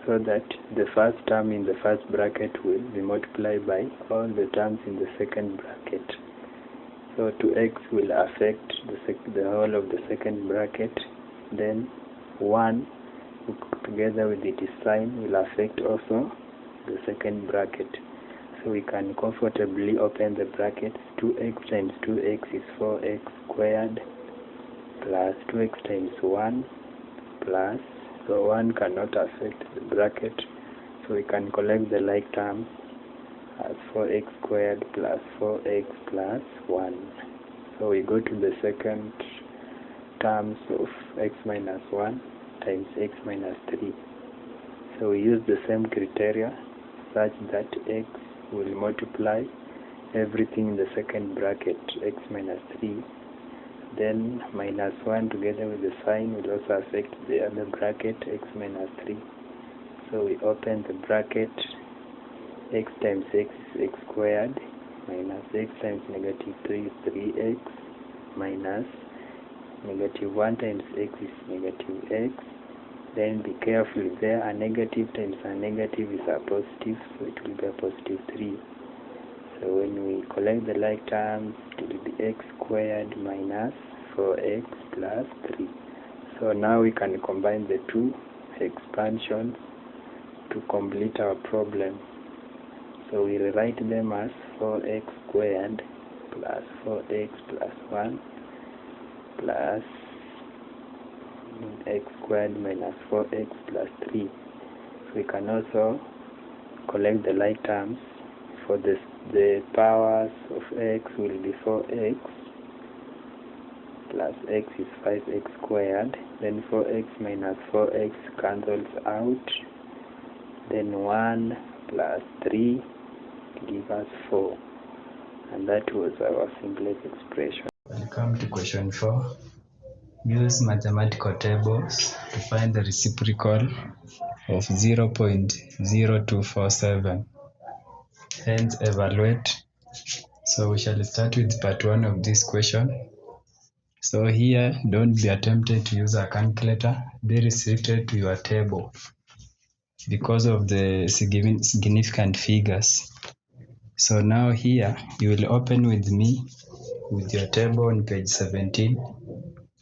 So that the first term in the first bracket will be multiplied by all the terms in the second bracket. So 2x will affect the whole of the second bracket. Then 1 together with its sign will affect also the second bracket. So we can comfortably open the brackets. 2x times 2x is 4x squared plus 2x times 1 plus, so 1 cannot affect the bracket, so we can collect the like terms as 4x squared plus 4x plus 1. So we go to the second terms of x minus 1 times x minus 3. So we use the same criteria such that x will multiply everything in the second bracket, x minus 3. Then minus 1 together with the sign will also affect the other bracket, x minus 3. So we open the bracket. X times x is x squared minus x times negative 3 is 3x minus negative 1 times x is negative x. Then be careful, there a negative times a negative is a positive, so it will be a positive 3. So when we collect the like terms, it will be x squared minus 4x plus 3. So now we can combine the two expansions to complete our problem. So we rewrite them as 4x squared plus 4x plus 1 plus x squared minus 4x plus 3. So we can also collect the like terms. For this, the powers of x will be 4x plus x is 5x squared. Then 4x minus 4x cancels out. Then 1 plus 3 give us 4. And that was our simplest expression. Welcome to question 4. use mathematical tables to find the reciprocal of 0.0247. Hence, evaluate. So we shall start with part 1 of this question. So here, don't be tempted to use a calculator. Be restricted to your table because of the significant figures. So now here, you will open with me with your table on page 17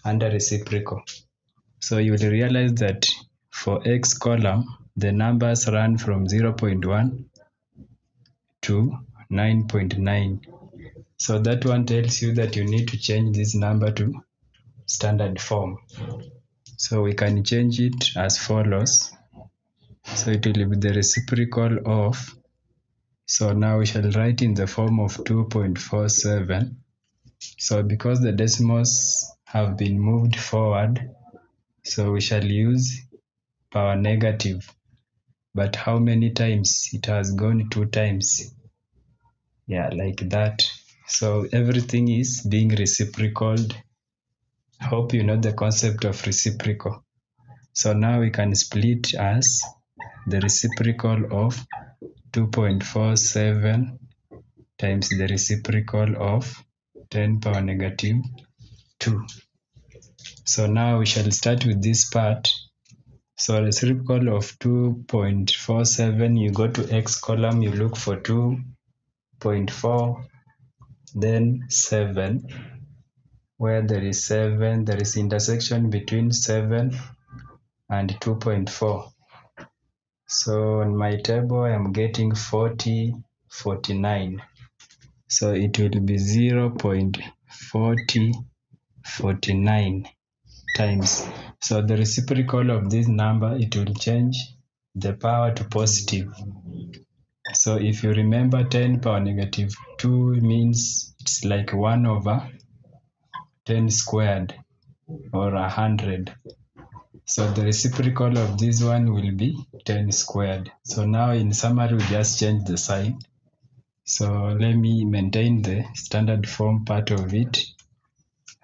under reciprocal. So you will realize that for X column, the numbers run from 0.1 to 9.9. So that one tells you that you need to change this number to standard form. So we can change it as follows. So it will be the reciprocal of, so now we shall write in the form of 2.47. So because the decimals have been moved forward, so we shall use power negative. But how many times? It has gone 2 times. Yeah, like that. So everything is being reciprocaled. Hope you know the concept of reciprocal. So now we can split as the reciprocal of 2.47 times the reciprocal of 10 power negative 2. So now we shall start with this part. So reciprocal of 2.47, you go to X column, you look for 2.4, then 7. Where there is 7, there is intersection between 7 and 2.4. So on my table, I am getting 40, 49. So it will be 0.4049 times. So the reciprocal of this number, it will change the power to positive. So if you remember 10 power negative 2 means it's like 1 over 10 squared or 100. So the reciprocal of this one will be 10 squared. So now in summary, we just change the sign. So let me maintain the standard form part of it.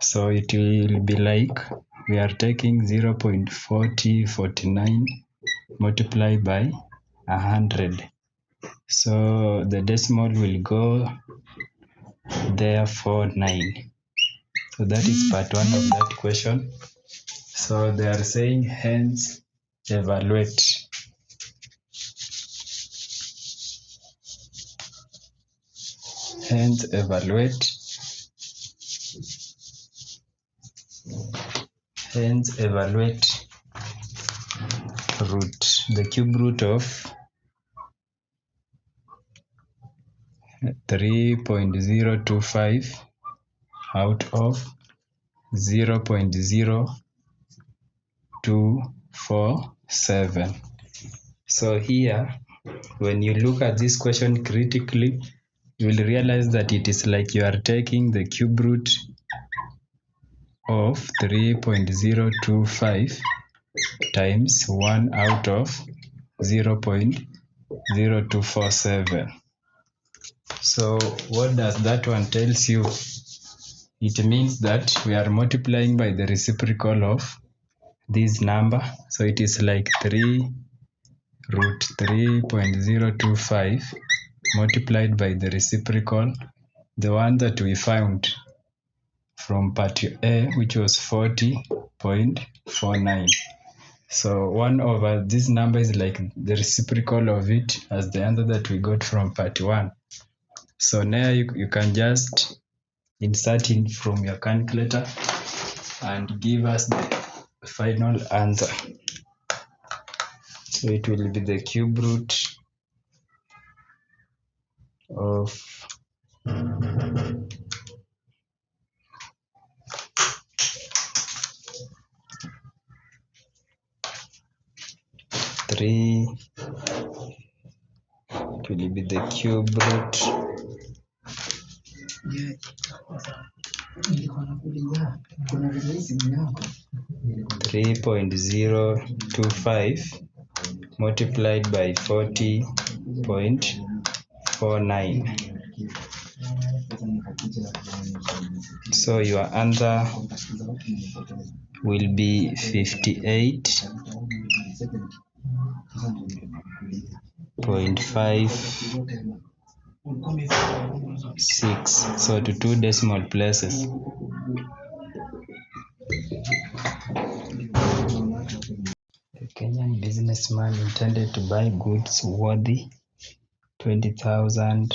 So it will be like we are taking 0.4049 multiplied by 100. So the decimal will go there for 9. So that is part 1 of that question. So they are saying hence evaluate. Hence evaluate. Hence evaluate root, the cube root of 3.025 out of 0.0247. So here, when you look at this question critically, you will realize that it is like you are taking the cube root of 3.025 times 1 out of 0.0247. So what does that one tells you? It means that we are multiplying by the reciprocal of this number. So it is like 3 root 3.025 multiplied by the reciprocal, the one that we found from part A, which was 40.49. So 1 over this number is like the reciprocal of it as the answer that we got from part 1. So now you can just insert in from your calculator and give us the final answer. So it will be the cube root of 3, it will be the cube root .025 multiplied by 40.49. So your answer will be 58.56. So to two decimal places. A Kenyan businessman intended to buy goods worthy 20,000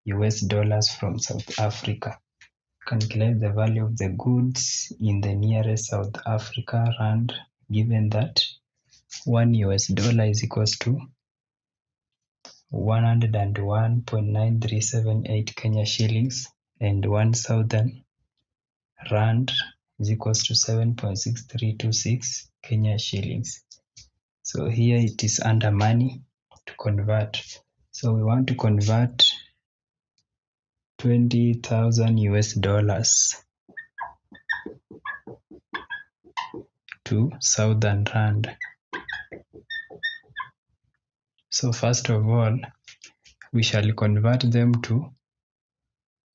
US dollars from South Africa. Calculate the value of the goods in the nearest South Africa rand, given that 1 US dollar is equals to 101.9378 Kenya shillings and 1 Southern rand is equals to 7.6326 Kenya shillings. So here it is under money to convert. So we want to convert 20,000 US dollars to Southern rand. So first of all, we shall convert them to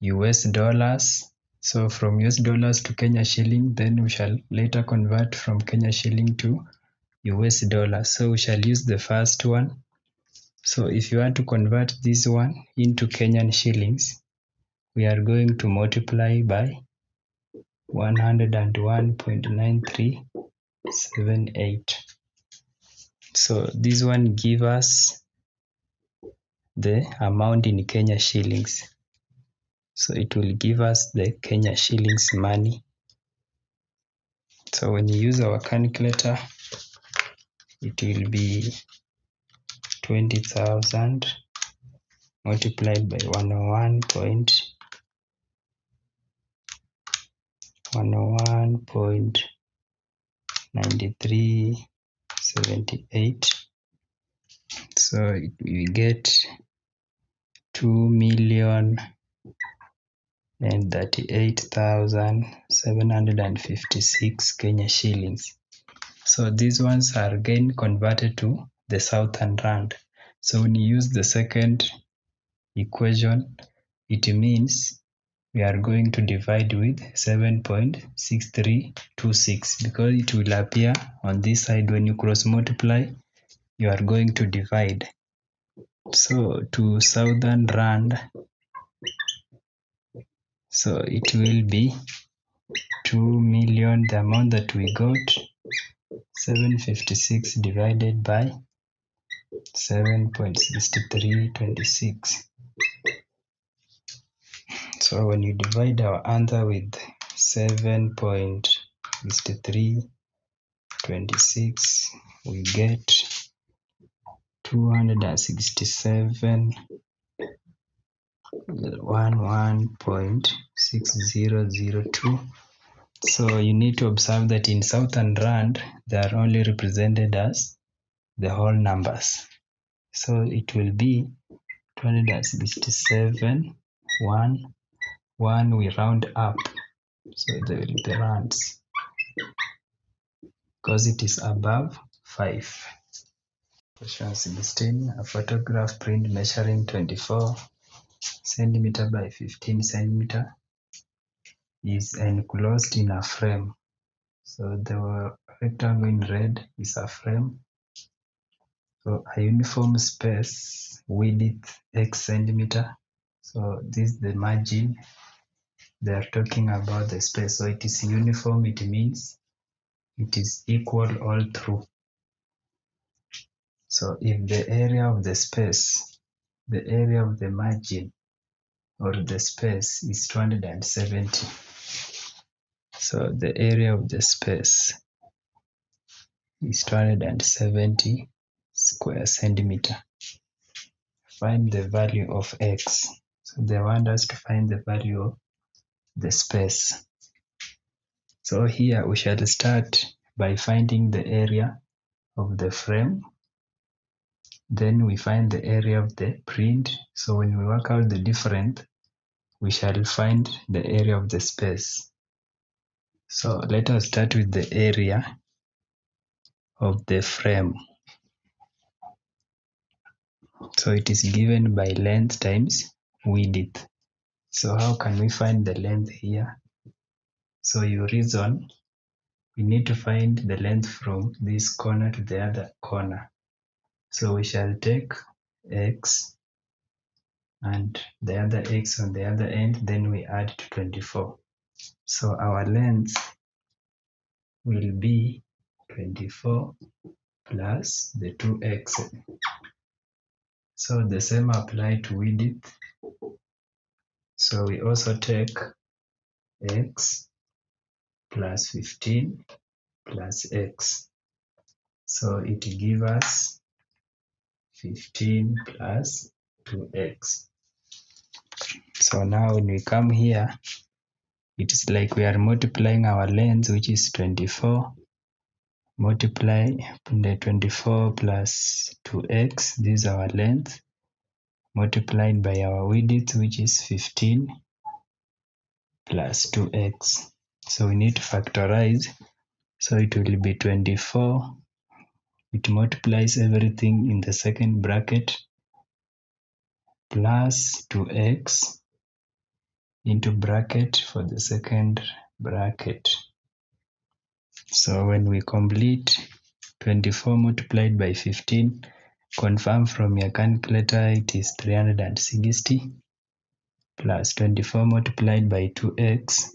US dollars. So from US dollars to Kenya shilling, then we shall later convert from Kenya shilling to US dollars. So we shall use the first one. So if you want to convert this one into Kenyan shillings, we are going to multiply by 101.9378. So this one gives us the amount in Kenya shillings. So it will give us the Kenya shillings money. So when you use our calculator, it will be 20,000 multiplied by 101.9378. So we get 2,038,756 Kenya shillings. So these ones are again converted to the Southern rand. So when you use the second equation, it means we are going to divide with 7.6326 because it will appear on this side. When you cross multiply, you are going to divide. So to Southern rand, so it will be 2 million, the amount that we got, 756 divided by 7.6326. So when you divide our answer with 7.6326, we get 267.11.6002. So you need to observe that in Southern rand, they are only represented as the whole numbers. So it will be 267, 1, we round up. So there will be rands because it is above 5. Question 16. A photograph print measuring 24 centimeter by 15 centimeter is enclosed in a frame. So the rectangle in red is a frame. So a uniform space width x centimeter. So this is the margin. They are talking about the space. So it is uniform. It means it is equal all through. So if the area of the space, the area of the margin or the space is 270. So the area of the space is 270 square centimeter. Find the value of x. So they want us to find the value of the space. So here we shall start by finding the area of the frame. Then we find the area of the print. So when we work out the difference, we shall find the area of the space. So let us start with the area of the frame. So it is given by length times width. So how can we find the length here? So you reason we need to find the length from this corner to the other corner. So we shall take x and the other x on the other end, then we add to 24. So our length will be 24 plus the 2x. So the same apply to width. So we also take x plus 15 plus x. So it gives us 15 plus 2x. So now when we come here, it is like we are multiplying our length, which is 24, multiply the 24 plus 2x, this is our length, multiplied by our width, which is 15 plus 2x. So we need to factorize. So it will be 24. It multiplies everything in the second bracket plus 2x into bracket for the second bracket. So when we complete 24 multiplied by 15, confirm from your calculator, it is 360 plus 24 multiplied by 2x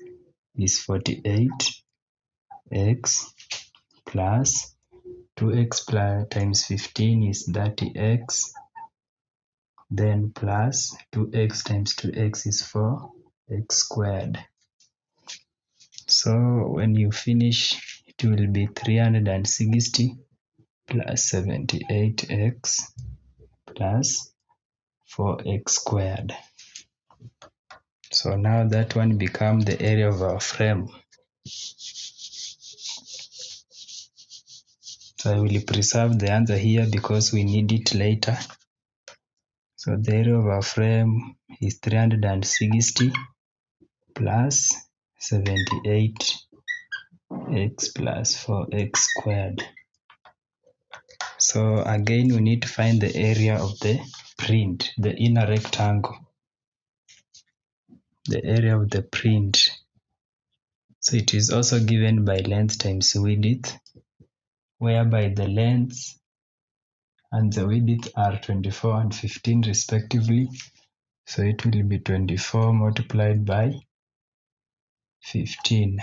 is 48x plus 2x plus times 15 is 30x, then plus 2x times 2x is 4x squared. So when you finish, it will be 360 plus 78x plus 4x squared. So now that one becomes the area of our frame. So I will preserve the answer here because we need it later. So the area of our frame is 360 plus 78x plus 4x squared. So again, we need to find the area of the print, the inner rectangle, the area of the print. So it is also given by length times width, whereby the length and the width are 24 and 15 respectively. So it will be 24 multiplied by 15.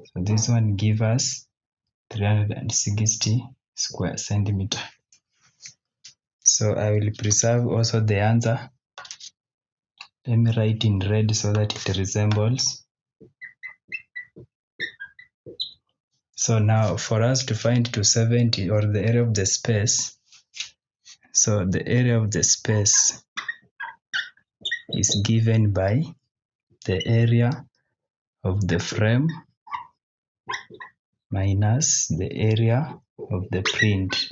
So this one gives us 360 square centimeter. So I will preserve also the answer. Let me write in red so that it resembles. So now for us to find 270 or the area of the space, so the area of the space is given by the area of the frame minus the area of the print.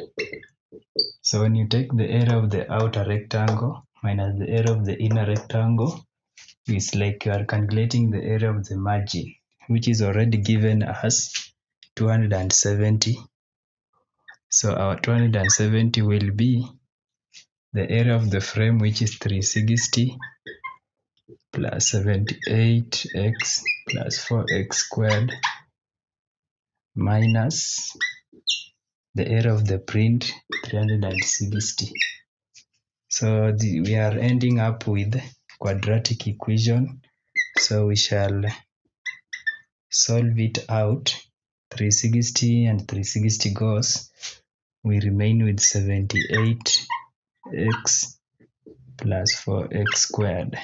So when you take the area of the outer rectangle minus the area of the inner rectangle, it's like you are calculating the area of the margin, which is already given as 270. So our 270 will be the area of the frame, which is 360 plus 78x plus 4x squared minus the area of the print, 360. So we are ending up with quadratic equation. So we shall solve it out. 360 and 360 goes. We remain with 78x plus 4x squared.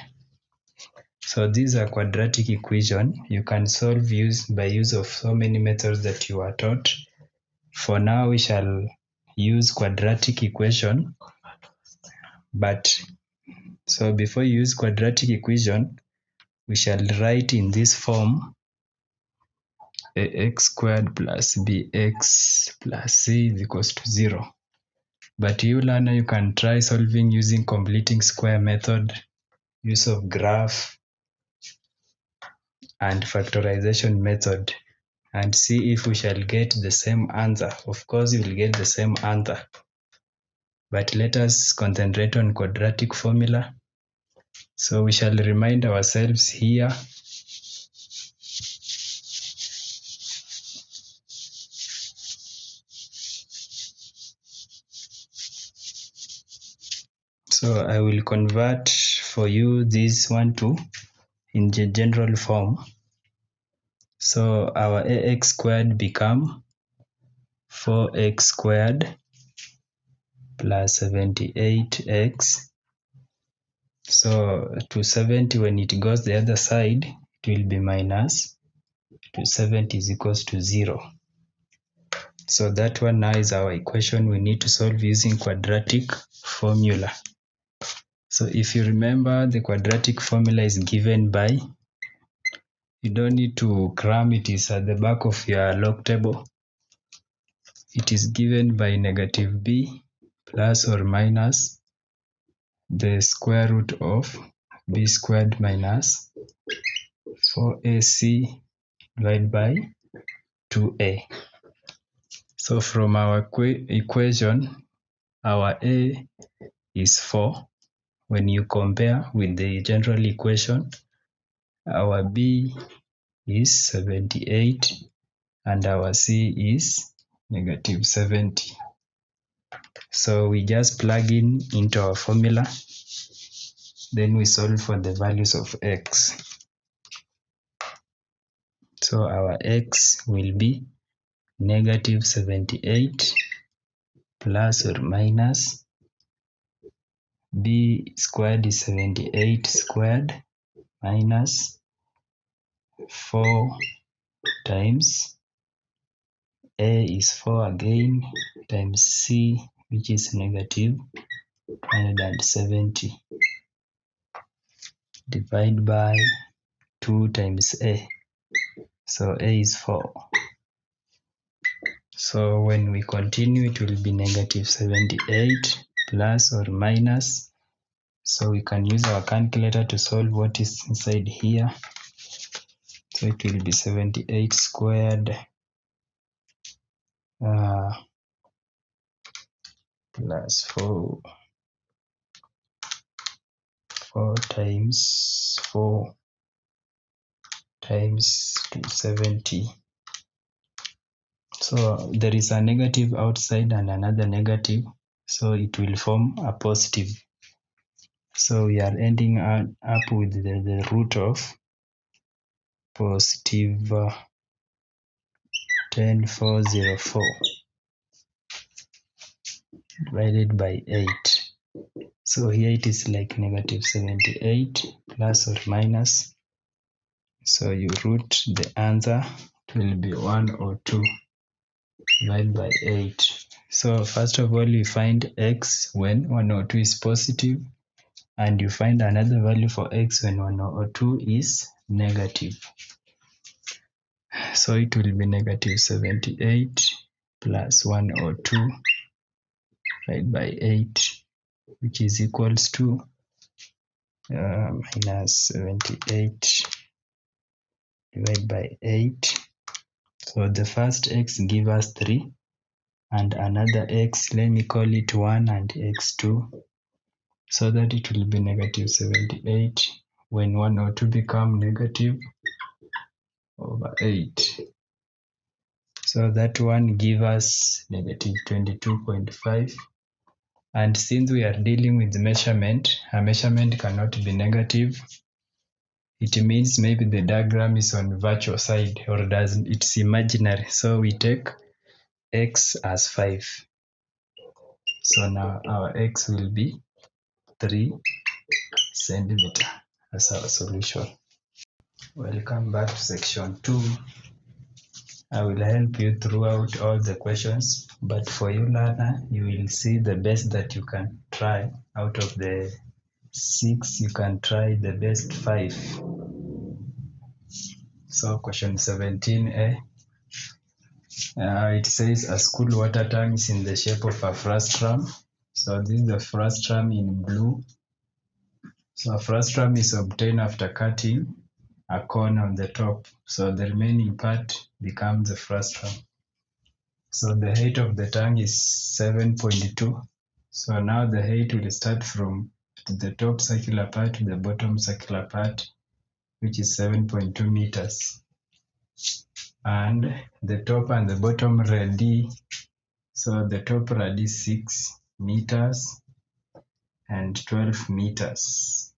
So these are quadratic equation. You can solve by use of so many methods that you are taught. For now, we shall use quadratic equation. But so before you use quadratic equation, we shall write in this form: ax squared plus bx plus c is equals to 0. But you learner, you can try solving using completing square method, use of graph, and factorization method, and see if we shall get the same answer. Of course, you will get the same answer. But let us concentrate on quadratic formula. So we shall remind ourselves here. So I will convert for you this one to in the general form. So our ax squared become 4x squared plus 78x. So 270, when it goes the other side, it will be minus 270 is equals to 0. So that one now is our equation we need to solve using quadratic formula. So if you remember, the quadratic formula is given by, you don't need to cram, it is at the back of your log table. It is given by negative b plus or minus the square root of b squared minus 4ac divided by 2a. So from our equation, our a is 4. When you compare with the general equation, our b is 78 and our c is negative 70. So we just plug in into our formula, then we solve for the values of x. So our x will be negative 78 plus or minus b squared is 78 squared minus 4 times a is 4 again times c, which is negative 170, divide by 2 times a. So a is 4. So when we continue, it will be negative 78 plus or minus. So we can use our calculator to solve what is inside here. So it will be 78 squared plus 4 times 4 times 270. So there is a negative outside and another negative, so it will form a positive. So we are ending up with the root of positive 10404 divided by 8. So here it is like negative 78 plus or minus. So you root the answer, it will be 102 divided by 8. So first of all, you find x when 102 is positive, and you find another value for x when 102 is negative. So it will be negative 78 plus 102 divided by 8, which is equals to minus 78 divided by 8. So the first x give us 3, and another x, let me call it 1 and x2, so that it will be negative 78 when 102 become negative over 8. So that one give us negative 22.5. And since we are dealing with measurement, a measurement cannot be negative. It means maybe the diagram is on virtual side or doesn't, it's imaginary. So we take x as 5. So now our x will be 3 centimeter as our solution. Welcome back to section 2. I will help you throughout all the questions, but for you learner, you will see the best that you can try. Out of the 6, you can try the best 5. So question 17a, it says a school water tank is in the shape of a frustrum. So this is the frustrum in blue. So a frustrum is obtained after cutting a cone on the top. So the remaining part becomes the frustrum. So the height of the tank is 7.2. So now the height will start from the top circular part to the bottom circular part, which is 7.2 meters. And the top and the bottom radii, so the top radii is 6 meters and 12 meters,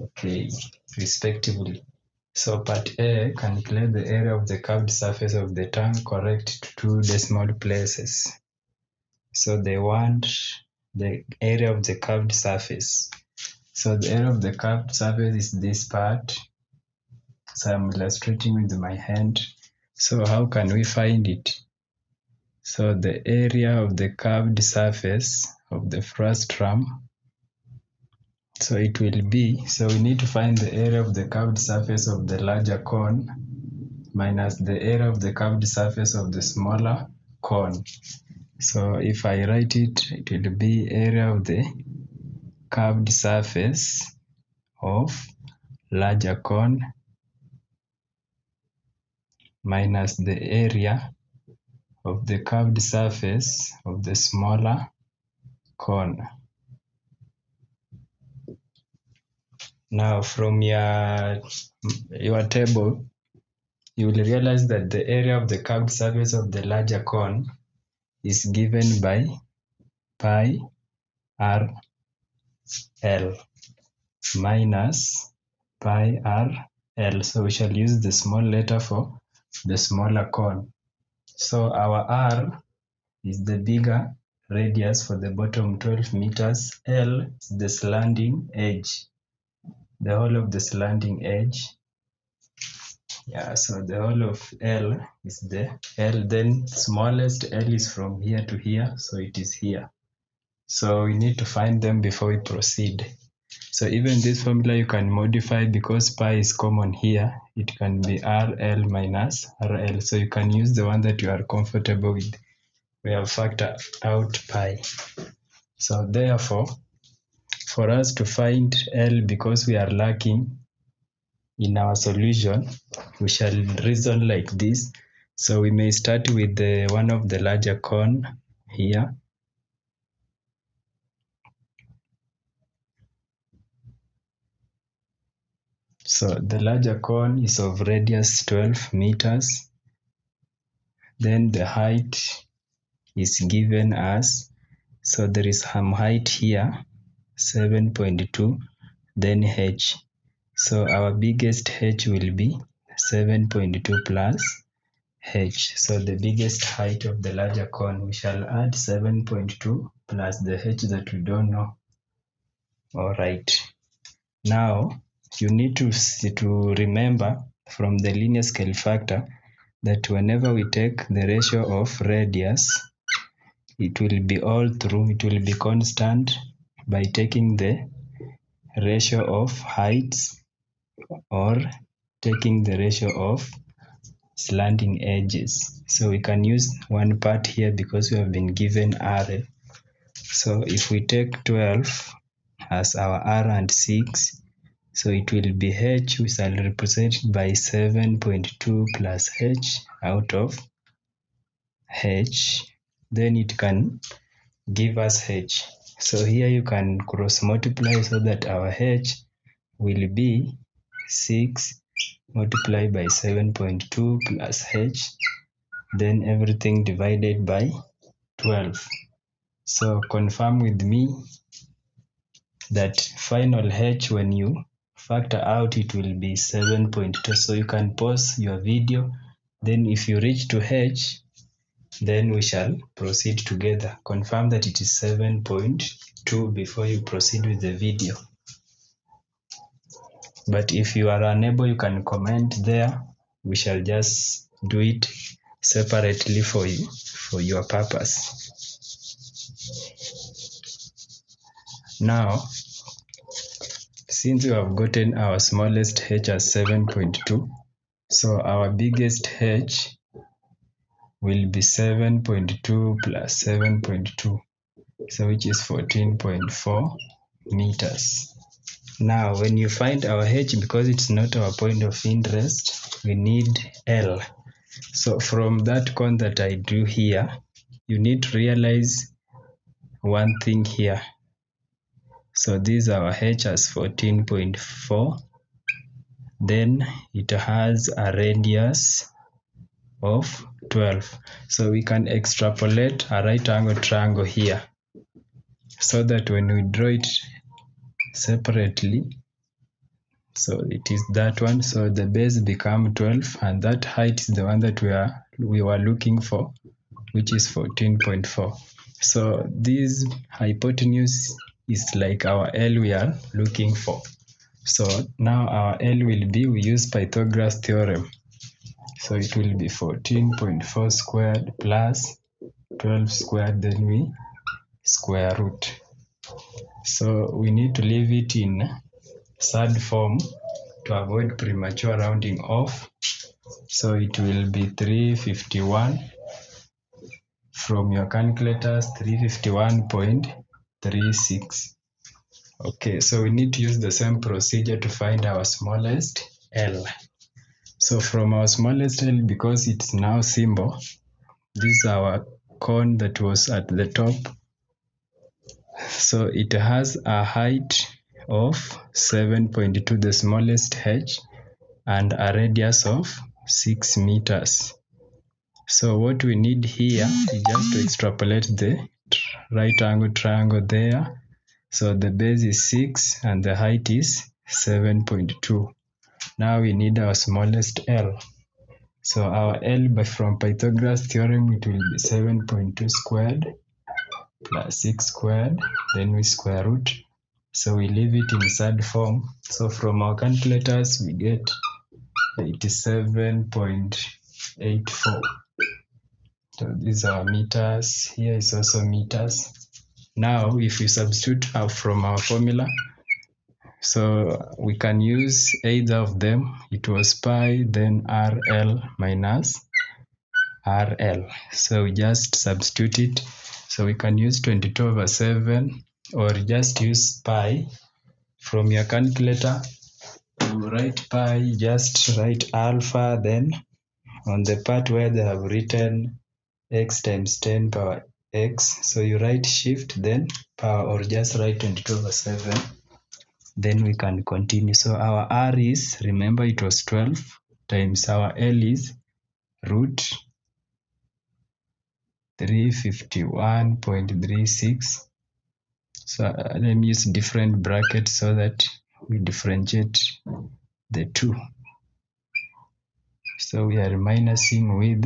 okay, respectively. So part A, calculate the area of the curved surface of the tongue correct to 2 decimal places. So they want the area of the curved surface. So the area of the curved surface is this part. So I'm illustrating with my hand. So how can we find it? So the area of the curved surface of the frustrum, so it will be, so we need to find the area of the curved surface of the larger cone minus the area of the curved surface of the smaller cone. So if I write it, it will be area of the curved surface of larger cone minus the area of the curved surface of the smaller cone. Now from your table, you will realize that the area of the curved surface of the larger cone is given by pi r l minus pi r l. So we shall use the small letter for the smaller cone. So our r is the bigger radius for the bottom 12 meters. L is the slanting edge, the whole of the slanting edge. Yeah, so the whole of L is the L, then smallest L is from here to here, so it is here. So we need to find them before we proceed. So even this formula you can modify because pi is common here. It can be RL minus RL. So you can use the one that you are comfortable with. We have factored out pi. So therefore, for us to find L, because we are lacking in our solution, we shall reason like this. So we may start with the one of the larger cone here. So the larger cone is of radius 12 meters. Then the height is given as, so there is some height here, 7.2, then h. So our biggest h will be 7.2 plus h. So the biggest height of the larger cone, we shall add 7.2 plus the h that we don't know. All right. Now you need to remember from the linear scale factor that whenever we take the ratio of radius, it will be all through, it will be constant by taking the ratio of heights or taking the ratio of slanting edges. So we can use one part here because we have been given R. So if we take 12 as our R and 6, so it will be H, we shall represent by 7.2 plus H out of H. Then it can give us H. So here you can cross multiply so that our H will be 6 multiplied by 7.2 plus H, then everything divided by 12. So confirm with me that final H, when you factor out, it will be 7.2. So you can pause your video, then if you reach to H, then we shall proceed together. Confirm that it is 7.2 before you proceed with the video. But if you are unable, you can comment there. We shall just do it separately for you, for your purpose. Now, since we have gotten our smallest h as 7.2, so our biggest h will be 7.2 plus 7.2, so which is 14.4 meters. Now, when you find our h, because it's not our point of interest, we need L. So from that cone that I drew here, you need to realize one thing here. So this is our h as 14.4. Then it has a radius of 12. So we can extrapolate a right angle triangle here. so that when we draw it separately, so it is that one, so the base become 12, and that height is the one that we were looking for, which is 14.4. So this hypotenuse is like our L we are looking for. So now our L will be, we use Pythagoras theorem. So it will be 14.4 squared plus 12 squared, then we square root. So we need to leave it in third form to avoid premature rounding off. So it will be 351 from your calculators, 351.36. Okay, so we need to use the same procedure to find our smallest L. So from our smallest L, because it's now symbol, this is our cone that was at the top. So it has a height of 7.2, the smallest h, and a radius of 6 meters. So what we need here is just to extrapolate the right angle triangle there. So the base is 6 and the height is 7.2. Now we need our smallest L. So our L from Pythagoras theorem, it will be 7.2 squared plus 6 squared, then we square root. So we leave it in third form. So from our calculators, we get 87.84. So these are meters. Here is also meters. Now, if we substitute from our formula, so we can use either of them. It was pi, then RL minus RL. So we just substitute it. So we can use 22/7 or just use pi. From your calculator, you write pi, just write alpha, then on the part where they have written x times 10 power x, so you write shift, then power, or just write 22/7. Then we can continue. So our R is, remember it was 12, times our L is root 351.36. So let me use different brackets so that we differentiate the two. So we are minusing with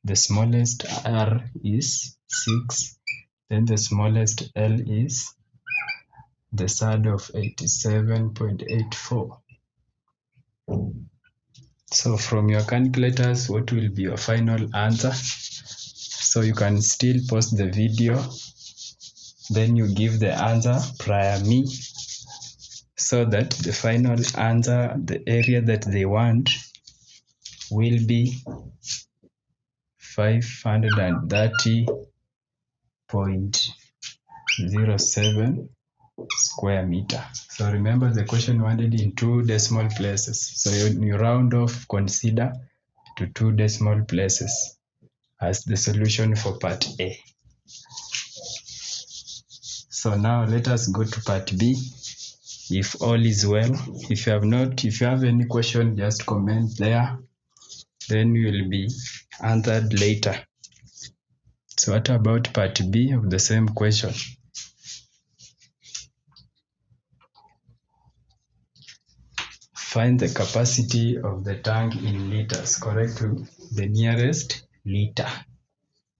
the smallest R is 6, then the smallest L is the third of 87.84. So from your calculators, what will be your final answer? So you can still pause the video, then you give the answer prior me, so that the final answer, the area that they want, will be 530.07 square meter. So remember, the question wanted in 2 decimal places. So you round off, consider to 2 decimal places as the solution for part A. So now let us go to part B. If all is well, if you have any question, just comment there. Then you will be answered later. So what about part B of the same question? Find the capacity of the tank in liters, correct to the nearest liter.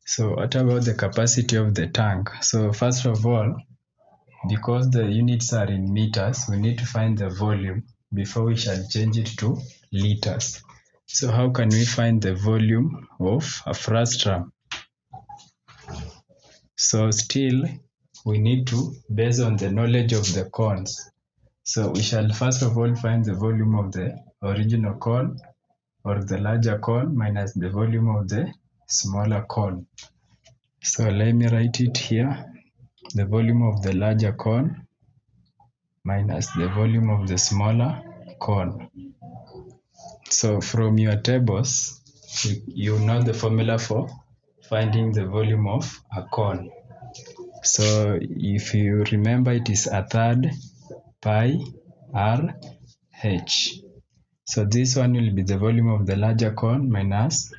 So what about the capacity of the tank? So first of all, because the units are in meters, we need to find the volume before we shall change it to liters. So how can we find the volume of a frustrum? So still, we need to, based on the knowledge of the cones. So we shall first of all find the volume of the original cone, or the larger cone, minus the volume of the smaller cone. So let me write it here. The volume of the larger cone minus the volume of the smaller cone. So from your tables, you know the formula for finding the volume of a cone. So if you remember, it is a third pi r h. So this one will be the volume of the larger cone minus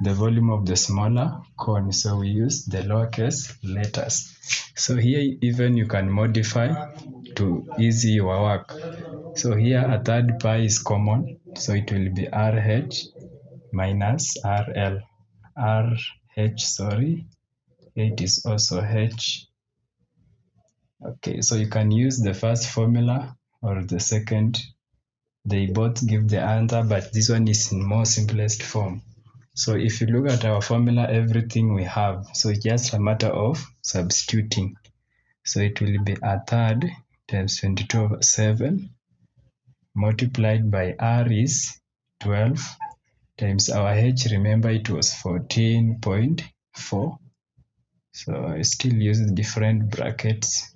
the volume of the smaller cone, so we use the lowercase letters. So here even you can modify to easy your work. So here a third pi is common, so it will be RH minus RL. RH, sorry, it is also H. Okay, so you can use the first formula or the second. They both give the answer, but this one is in more simplest form. So if you look at our formula, everything we have, so it's just a matter of substituting. So it will be a third times 22 over 7 multiplied by R is 12 times our H, remember it was 14.4. So I still use different brackets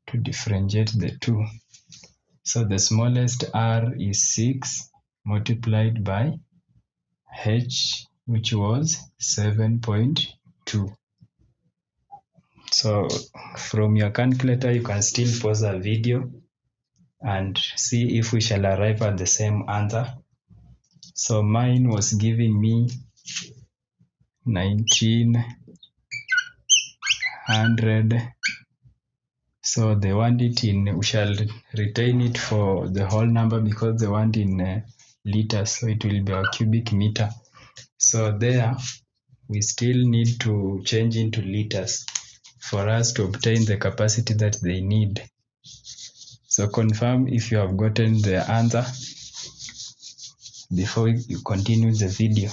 to differentiate the two. So the smallest R is 6 multiplied by H, which was 7.2. So from your calculator, you can still pause a video and see if we shall arrive at the same answer. So mine was giving me 1900. So they want it in, we shall retain it for the whole number because they want in liters, so it will be a cubic meter. So there we still need to change into liters for us to obtain the capacity that they need. So confirm if you have gotten the answer before you continue the video.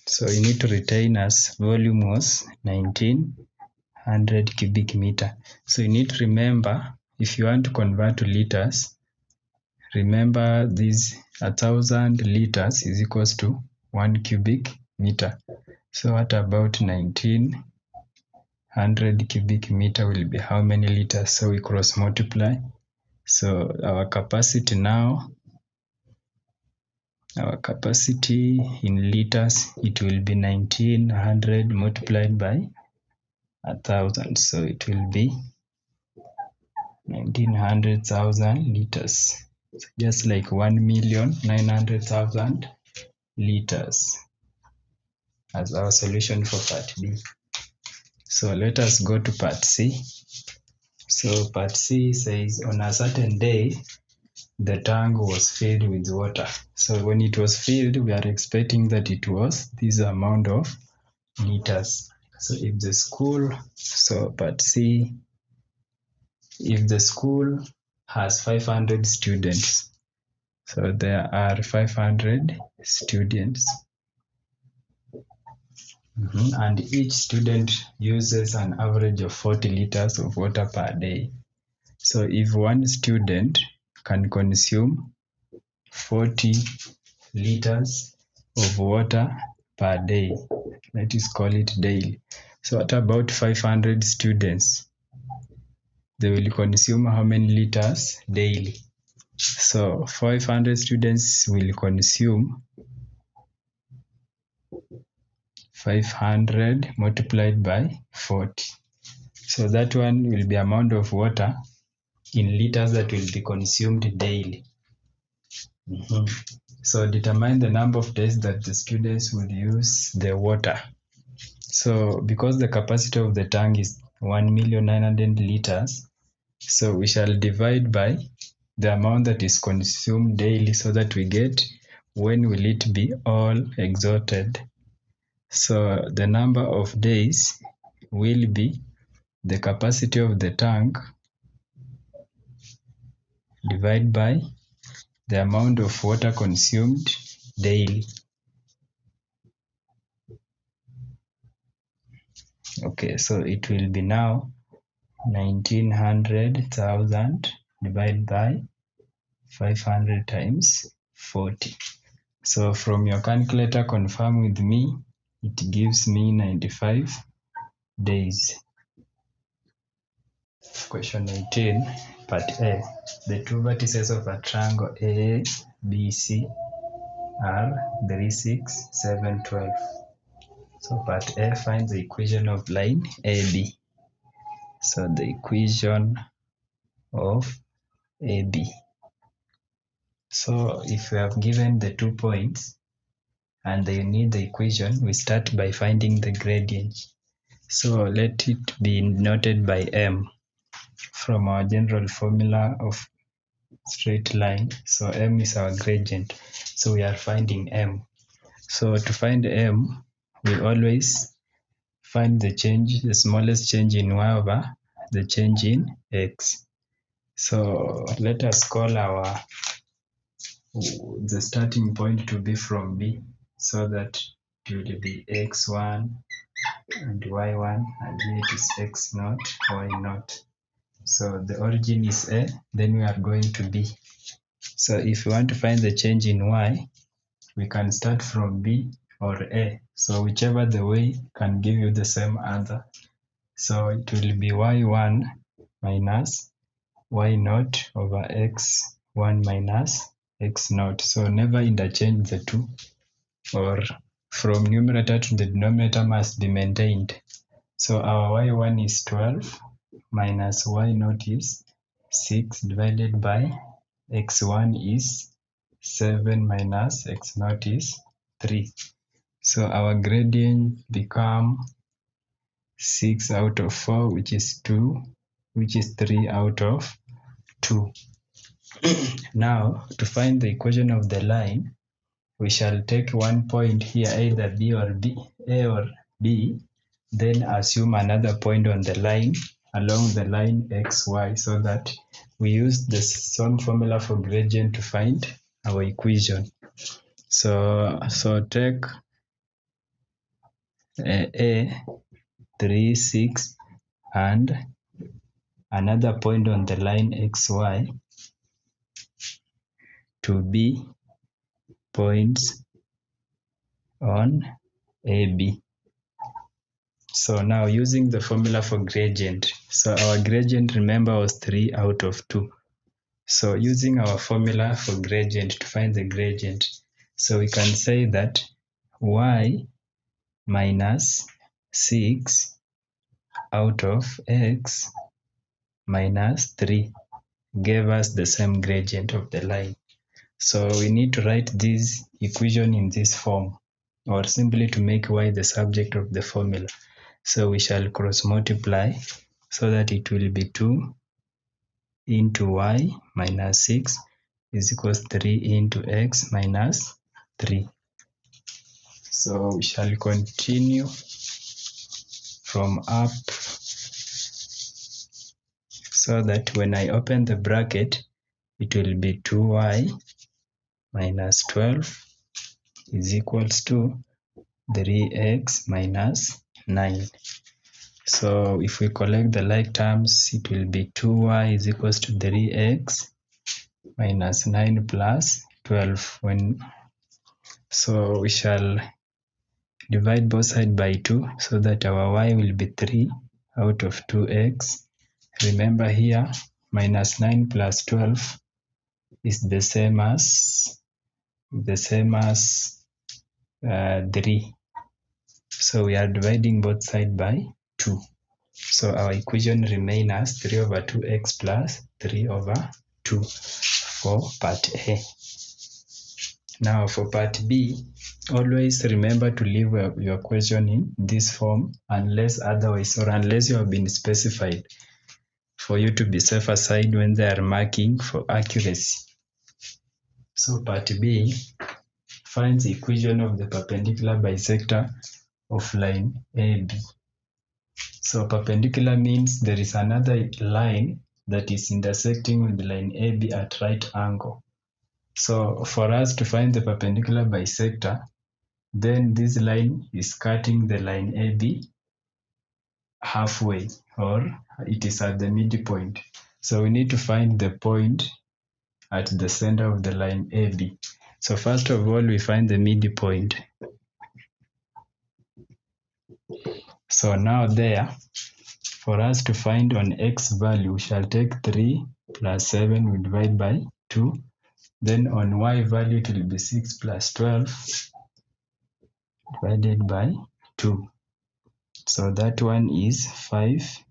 So you need to retain as volume was 1900 cubic meter. So you need to remember, if you want to convert to liters, remember this 1000 liters is equals to 1 cubic meter. So what about 1900 cubic meter will be how many liters? So we cross multiply. So our capacity now, our capacity in liters, it will be 1900 multiplied by 1000. So it will be 1900,000 liters. So just like 1,900,000 liters as our solution for part B. So let us go to part C. So part C says on a certain day, the tank was filled with water. So when it was filled, we are expecting that it was this amount of liters. So if the school, so part C, if the school has 500 students, so there are 500 students, and each student uses an average of 40 liters of water per day. So if one student can consume 40 liters of water per day, let us call it daily. So what about 500 students? They will consume how many liters daily? So 500 students will consume 500 multiplied by 40. So that one will be amount of water in liters that will be consumed daily. So determine the number of days that the students will use the water. So because the capacity of the tank is 1,900,000 liters, so we shall divide by the amount that is consumed daily so that we get when will it be all exhausted. So the number of days will be the capacity of the tank divided by the amount of water consumed daily. Okay, so it will be now 1900,000 divided by 500 times 40. So from your calculator, confirm with me, it gives me 95 days. Question 18, part A. The two vertices of a triangle ABC are 3, 6, 7, 12. So part A, find the equation of line AB. So the equation of AB. So if we have given the 2 points and they need the equation, we start by finding the gradient. So let it be noted by M from our general formula of straight line. So M is our gradient. So we are finding M. So to find M, we always find the change, the smallest change in y over the change in x. So let us call our the starting point to be from B, so that it will be x1 and y1, and here it is x0, y0. So the origin is A, then we are going to B. So if we want to find the change in y, we can start from B or A. So whichever the way can give you the same answer. So it will be y1 minus y0 over x1 minus x0. So never interchange the two, or from numerator to the denominator must be maintained. So our y1 is 12 minus y0 is 6 divided by x1 is 7 minus x0 is 3. So our gradient become 6 out of 4, which is 2, which is 3 out of 2. Now, to find the equation of the line, we shall take one point here, either B or B, A or B, then assume another point on the line along the line xy, so that we use the same formula for gradient to find our equation. So take A 3, 6, and another point on the line xy to be points on AB. So now using the formula for gradient. So our gradient, remember, was 3 out of 2. So using our formula for gradient to find the gradient, so we can say that y minus 6 out of x minus 3 gave us the same gradient of the line. So we need to write this equation in this form, or simply to make y the subject of the formula. So we shall cross multiply, so that it will be 2 into y minus 6 is equals 3 into x minus 3. So we shall continue from up, so that when I open the bracket, it will be 2y minus 12 is equals to 3x minus 9. So if we collect the like terms, it will be 2y is equals to 3x minus 9 plus 12. So we shall divide both sides by 2, so that our y will be 3 out of 2x. Remember here, minus 9 plus 12 is the same as 3. So we are dividing both sides by 2. So our equation remains as 3 over 2x plus 3 over 2 for part A. Now for part B, always remember to leave your question in this form, unless otherwise, or unless you have been specified, for you to be safer side when they are marking for accuracy. So part B finds the equation of the perpendicular bisector of line AB. So perpendicular means there is another line that is intersecting with line AB at right angle. So for us to find the perpendicular bisector, then this line is cutting the line AB halfway, or it is at the midpoint. So we need to find the point at the center of the line AB. So first of all, we find the midpoint. So now there, for us to find on x value, we shall take 3 plus 7, we divide by 2. Then on y value, it will be 6 plus 12 divided by 2. So that one is 5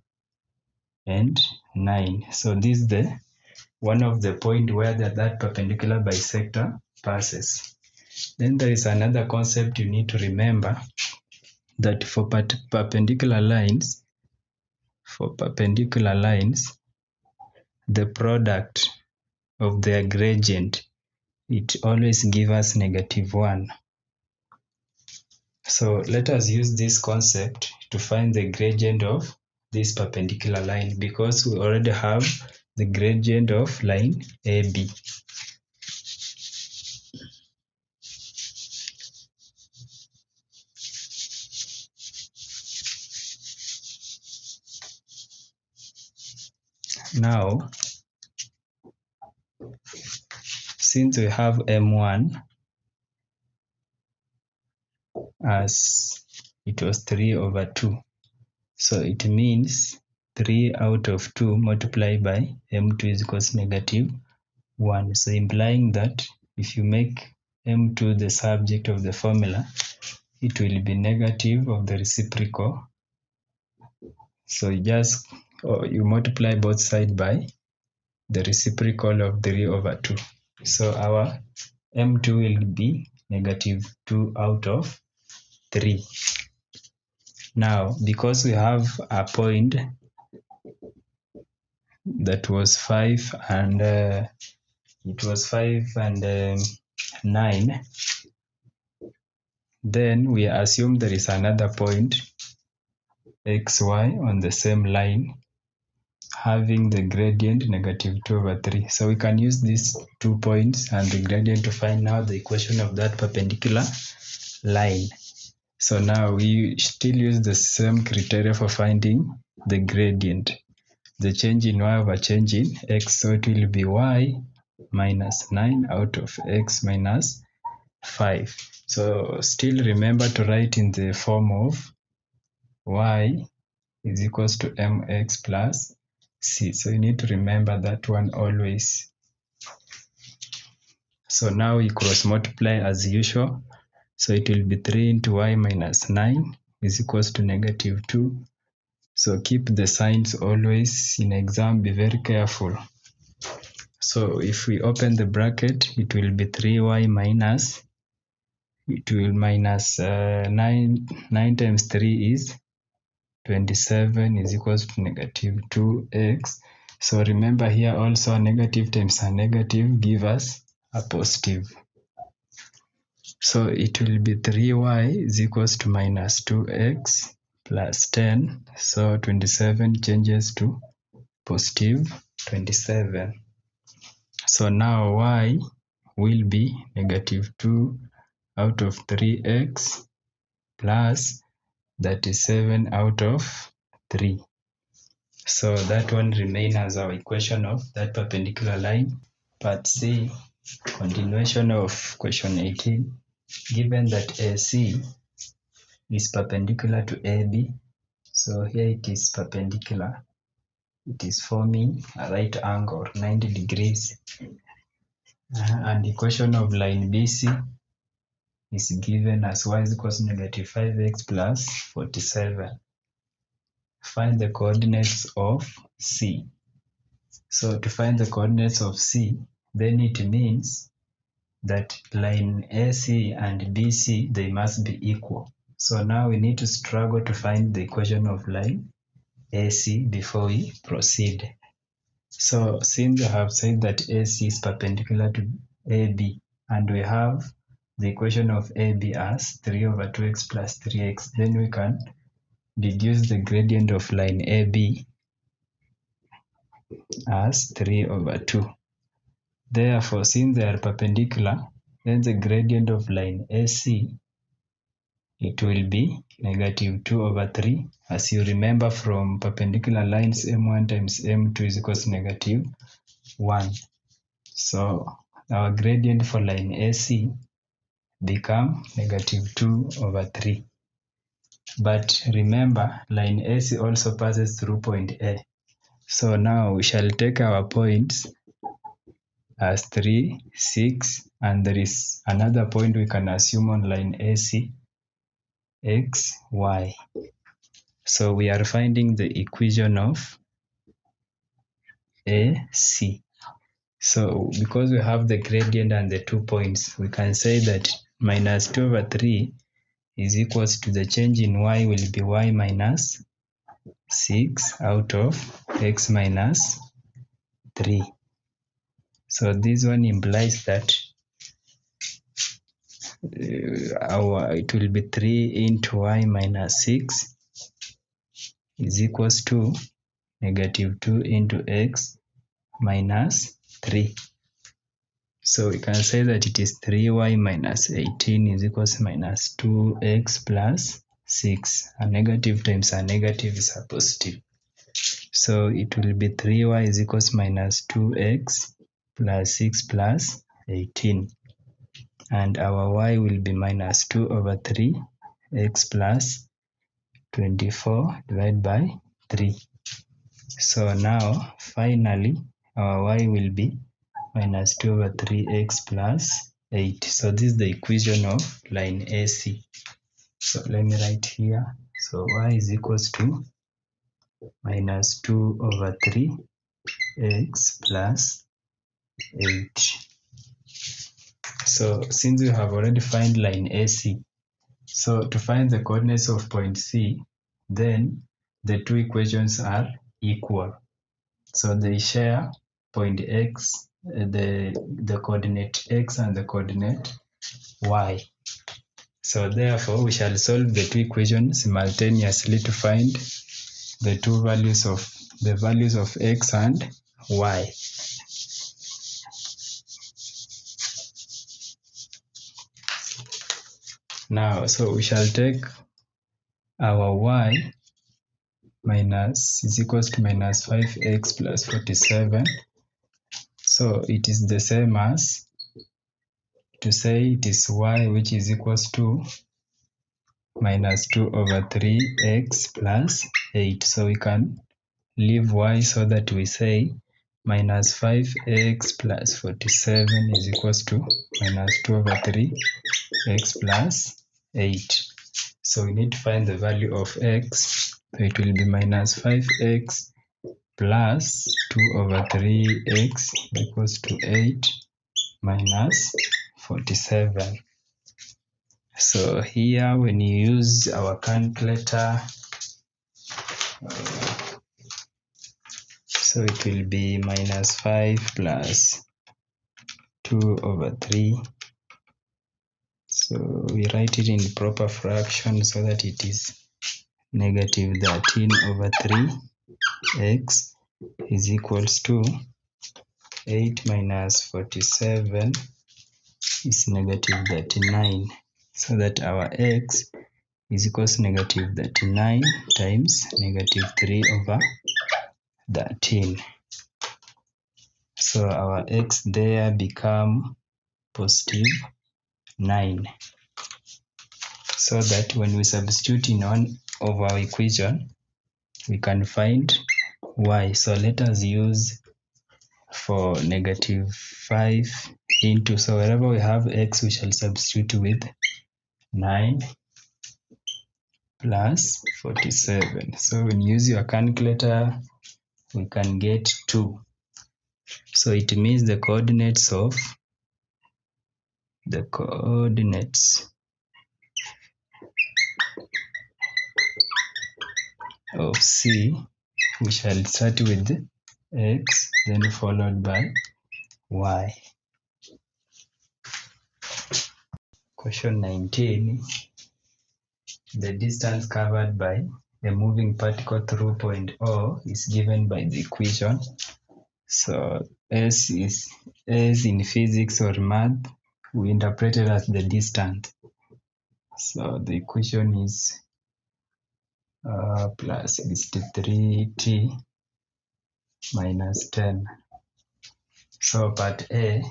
and 9. So this is the one of the point where that perpendicular bisector passes. Then there is another concept you need to remember, that for perpendicular lines, the product of their gradient, it always gives us -1. So let us use this concept to find the gradient of this perpendicular line, because we already have the gradient of line AB. Now, since we have M1 as it was 3/2, so it means 3 out of 2 multiplied by M2 is equals to -1. So implying that if you make M2 the subject of the formula, it will be negative of the reciprocal. So you multiply both sides by the reciprocal of 3/2. So our M2 will be -2 out of 3. Now, because we have a point that was 5 and 9, then we assume there is another point xy on the same line having the gradient -2/3. So we can use these 2 points and the gradient to find now the equation of that perpendicular line. So now we still use the same criteria for finding the gradient. The change in y over change in x, so it will be y minus 9 out of x minus 5. So still remember to write in the form of y is equals to mx plus c. So you need to remember that one always. So now we cross multiply as usual. So it will be 3 into y minus 9 is equals to -2. So keep the signs always in exam, be very careful. So if we open the bracket, it will be 3y minus, it will minus 9 times 3 is 27 is equals to -2x. So remember here also negative times a negative give us a positive. So it will be 3y is equals to -2x plus 10. So 27 changes to positive 27. So now y will be -2 out of 3x plus 37 out of 3. So that one remains as our equation of that perpendicular line. Part C, continuation of question 18. Given that AC is perpendicular to AB, so here it is perpendicular. It is forming a right angle, 90 degrees. And the equation of line BC is given as y is equals to -5x plus 47. Find the coordinates of C. So to find the coordinates of C, then it means that line AC and BC, they must be equal. So now we need to struggle to find the equation of line AC before we proceed. So since I have said that AC is perpendicular to AB and we have the equation of AB as 3/2x plus 3x, then we can deduce the gradient of line AB as 3/2. Therefore, since they are perpendicular, then the gradient of line AC, it will be -2/3. As you remember from perpendicular lines, M1 times M2 is equals to -1. So our gradient for line AC become -2/3. But remember, line AC also passes through point A. So now we shall take our points as 3, 6, and there is another point we can assume on line AC, x, y. So we are finding the equation of AC. So because we have the gradient and the 2 points, we can say that minus 2 over 3 is equals to the change in y will be y minus 6 out of x minus 3. So this one implies that it will be 3 into y minus 6 is equals to negative 2 into x minus 3. So we can say that it is 3y minus 18 is equals to minus 2x plus 6. A negative times a negative is a positive. So it will be 3y is equals to minus 2x plus 6 plus 18. And our y will be minus 2 over 3 x plus 24 divided by 3. So now finally our y will be minus 2 over 3x plus 8. So this is the equation of line AC. So let me write here. So y is equals to minus 2 over 3x plus 8. So since we have already found line AC, so to find the coordinates of point C, then the two equations are equal. So they share point X, the coordinate X and the coordinate Y. So therefore we shall solve the two equations simultaneously to find the values of X and Y. Now, so we shall take our y minus is equals to minus 5x plus 47. So it is the same as to say it is y which is equals to minus 2 over 3x plus 8. So we can leave y so that we say minus 5x plus 47 is equals to minus 2 over 3x plus 8. So we need to find the value of x. So it will be minus 5x plus 2 over 3x equals to 8 minus 47. So here when you use our calculator, so it will be minus 5 plus 2 over 3. So we write it in proper fraction so that it is negative 13 over 3x is equals to 8 minus 47 is negative 39. So that our x is equals to negative 39 times negative 3 over 13. So our x there become positive 9. So that when we substitute in one of our equation, we can find y. So let us use for negative 5 into, so wherever we have x, we shall substitute with 9 plus 47. So when you use your calculator, we can get 2. So it means the coordinates of C, we shall start with x, then followed by y. Question 19. The distance covered by a moving particle through point O is given by the equation. So S in physics or math, we interpret it as the distance. So the equation is plus 63t minus 10. So part A,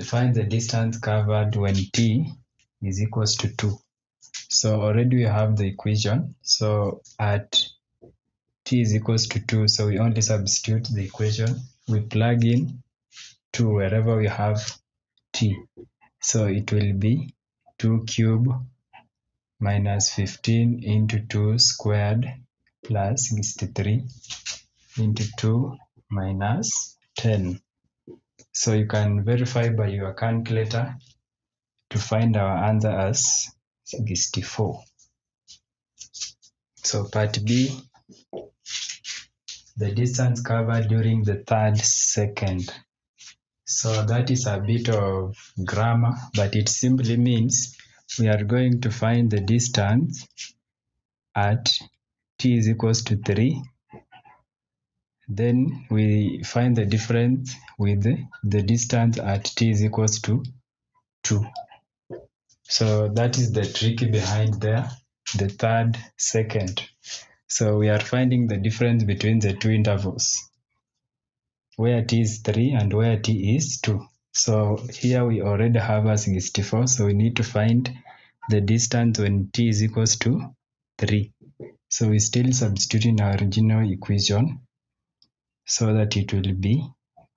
find the distance covered when t is equals to 2. So already we have the equation. So at t is equals to 2, so we only substitute the equation. We plug in 2 wherever we have t. So it will be 2 cube minus 15 into 2 squared plus 63 into 2 minus 10. So you can verify by your calculator to find our answer as 64. So part B, the distance covered during the 3rd second. So that is a bit of grammar, but it simply means we are going to find the distance at t is equals to 3. Then we find the difference with the distance at t is equals to 2. So that is the trick behind there, the 3rd second. So we are finding the difference between the two intervals, where t is 3 and where t is 2. So here we already have a 64, so we need to find the distance when t is equals to 3. So we still substitute in our original equation so that it will be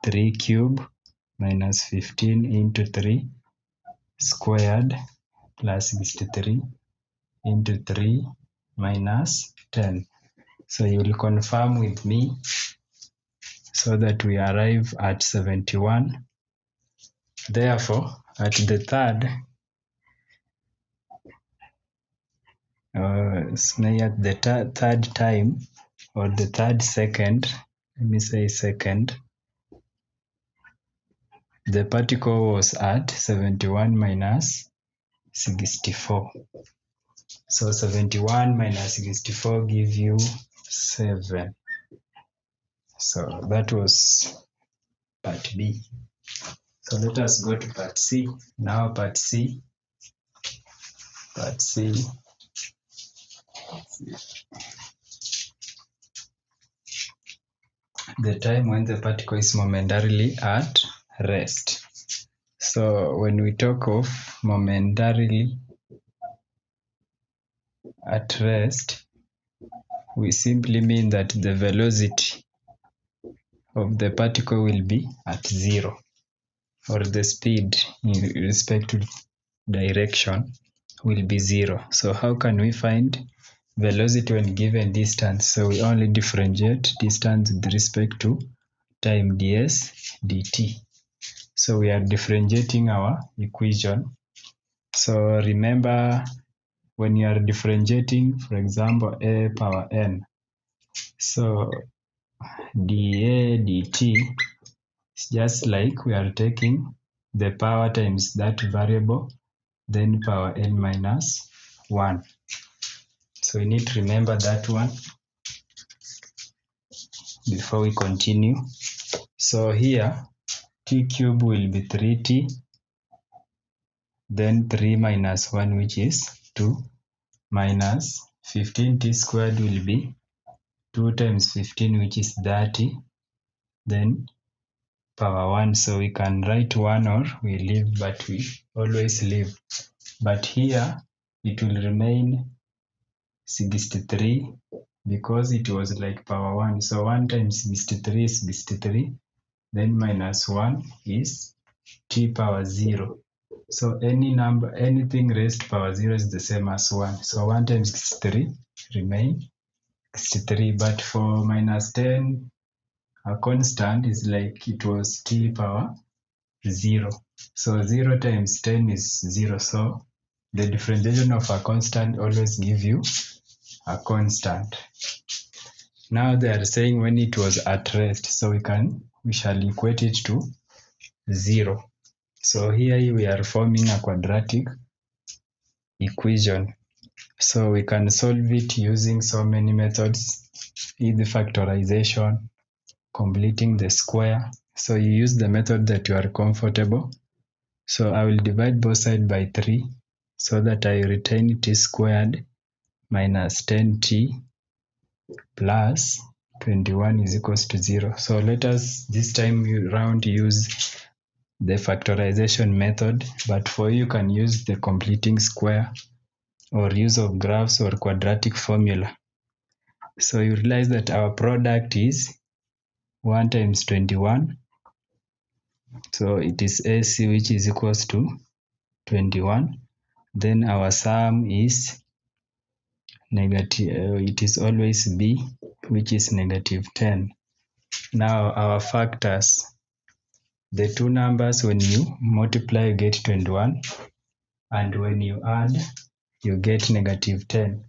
3 cubed minus 15 into 3 squared plus 63 into 3 minus 10. So you will confirm with me so that we arrive at 71. Therefore, at the third time or the 3rd second, let me say second, the particle was at 71 minus 64. So 71 minus 64 give you 7. So that was part B. So let us go to part C. Now part C. The time when the particle is momentarily at rest. So when we talk of momentarily at rest, we simply mean that the velocity of the particle will be at 0, or the speed in respect to direction will be 0. So how can we find velocity when given distance? So we only differentiate distance with respect to time, ds dt. So we are differentiating our equation. So remember, when you are differentiating, for example, a power n, so dA dt is just like we are taking the power times that variable, then power n minus 1. So we need to remember that one before we continue. So here, t cube will be 3t, then 3 minus 1, which is 2, minus 15t squared will be 2 times 15, which is 30, then power 1. So we can write 1 or we leave, but we always leave. But here it will remain 63 because it was like power 1. So 1 times 63 is 63, then minus 1 is t power 0. So any number, anything raised to power 0 is the same as 1. So 1 times 63 remain 63. But for minus 10, a constant is like it was t power 0. So 0 times 10 is 0. So the differentiation of a constant always give you a constant. Now they are saying when it was at rest, so we shall equate it to 0. So here we are forming a quadratic equation. So we can solve it using so many methods, either factorization, completing the square. So you use the method that you are comfortable. So I will divide both sides by 3 so that I retain t squared minus 10t plus 21 is equals to 0. So let us this time round use the factorization method, but for you can use the completing square or use of graphs or quadratic formula. So you realize that our product is 1 times 21. So it is AC, which is equals to 21. Then our sum is negative, it is always B, which is negative 10. Now our factors, the two numbers, when you multiply you get 21, and when you add you get negative 10.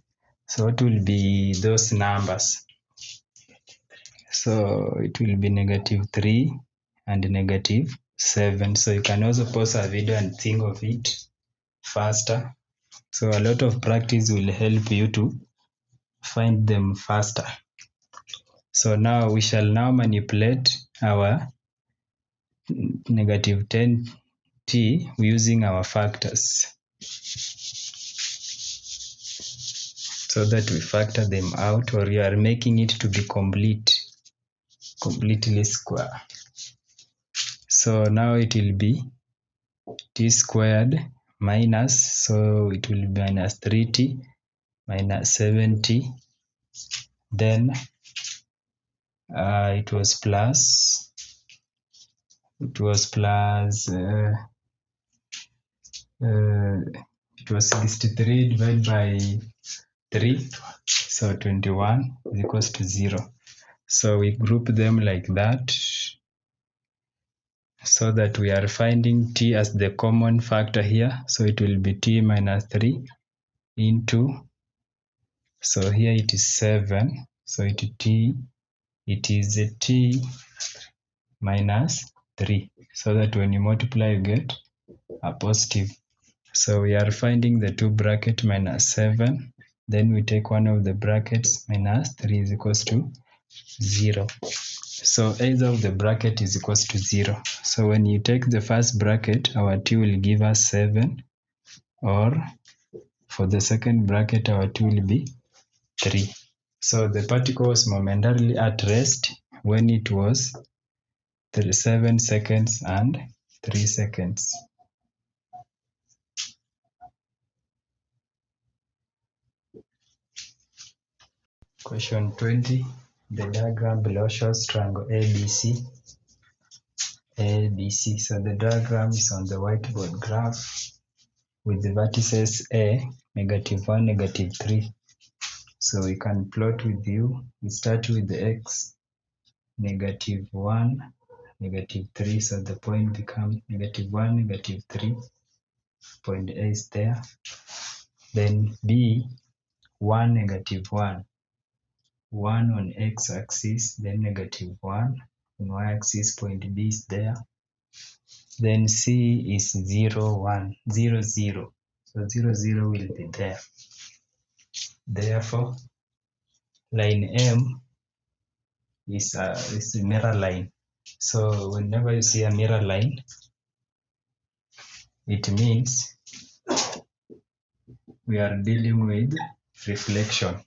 So what will be those numbers? So it will be negative 3 and negative 7. So you can also pause a video and think of it faster. So a lot of practice will help you to find them faster. So now we shall now manipulate our negative 10t using our factors, so that we factor them out, or you are making it to be completely square. So now it will be t squared minus, so it will be minus 3t minus 7t, then it was plus it was 63 divided by 3, so 21 is equals to 0. So we group them like that, so that we are finding t as the common factor here. So it will be t minus 3 into, so here it is 7, so it is a t minus 3, so that when you multiply you get a positive. So we are finding the two bracket minus 7, then we take one of the brackets, minus 3 is equals to 0. So either of the bracket is equals to 0. So when you take the first bracket, our t will give us 7, or for the second bracket our t will be 3. So the particle was momentarily at rest when it was 7 seconds and 3 seconds. Question 20. The diagram below shows triangle ABC. ABC. So the diagram is on the whiteboard graph with the vertices A, -1, -3. So we can plot with you. We start with the X, -1, -3. So the point becomes -1, -3. Point A is there. Then B, 1, -1. 1 on x-axis, then -1 on y-axis, point B is there. Then C is 0, 1, 0, 0. So 0, 0 will be there. Therefore, line M is a mirror line. So whenever you see a mirror line, it means we are dealing with reflection.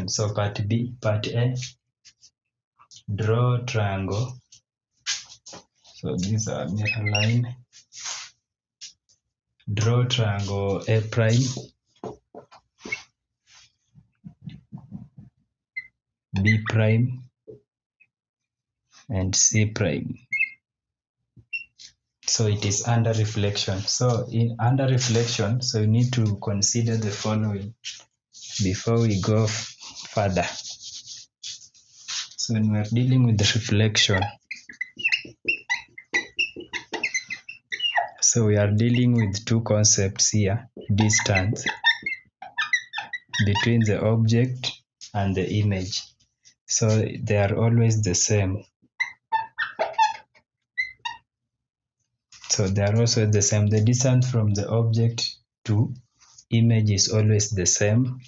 So part A, draw triangle. So these are mirror line. Draw triangle A prime, B prime, and C prime. So it is under reflection. So under reflection, so you need to consider the following before we go further. So when we are dealing with the reflection, so we are dealing with two concepts here: distance between the object and the image. So they are always the same. So they are also the same. The distance from the object to image is always the same.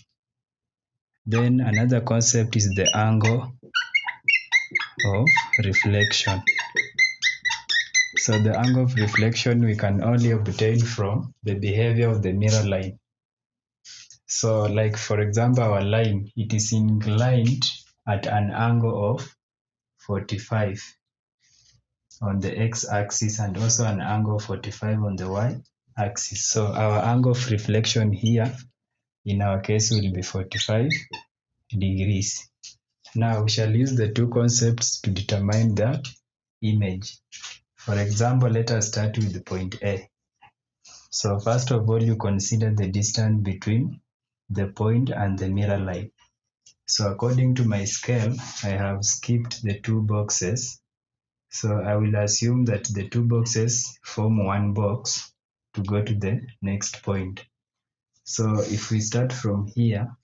Then another concept is the angle of reflection. So the angle of reflection we can only obtain from the behavior of the mirror line. So like for example, our line, it is inclined at an angle of 45 on the x-axis and also an angle of 45 on the y-axis. So our angle of reflection here in our case will be 45 degrees. Now we shall use the two concepts to determine the image. For example, let us start with the point A. So first of all, you consider the distance between the point and the mirror line. So according to my scale, I have skipped the 2 boxes. So I will assume that the 2 boxes form one box to go to the next point. So if we start from here,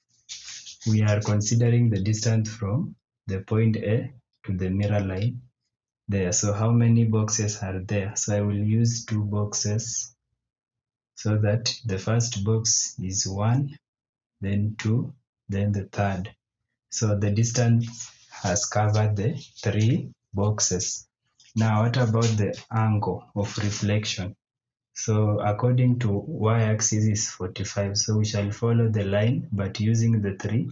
we are considering the distance from the point A to the mirror line there. So how many boxes are there? So I will use 2 boxes, so that the first box is 1, then 2, then the third. So the distance has covered the 3 boxes. Now what about the angle of reflection? So according to y-axis is 45. So we shall follow the line but using the 3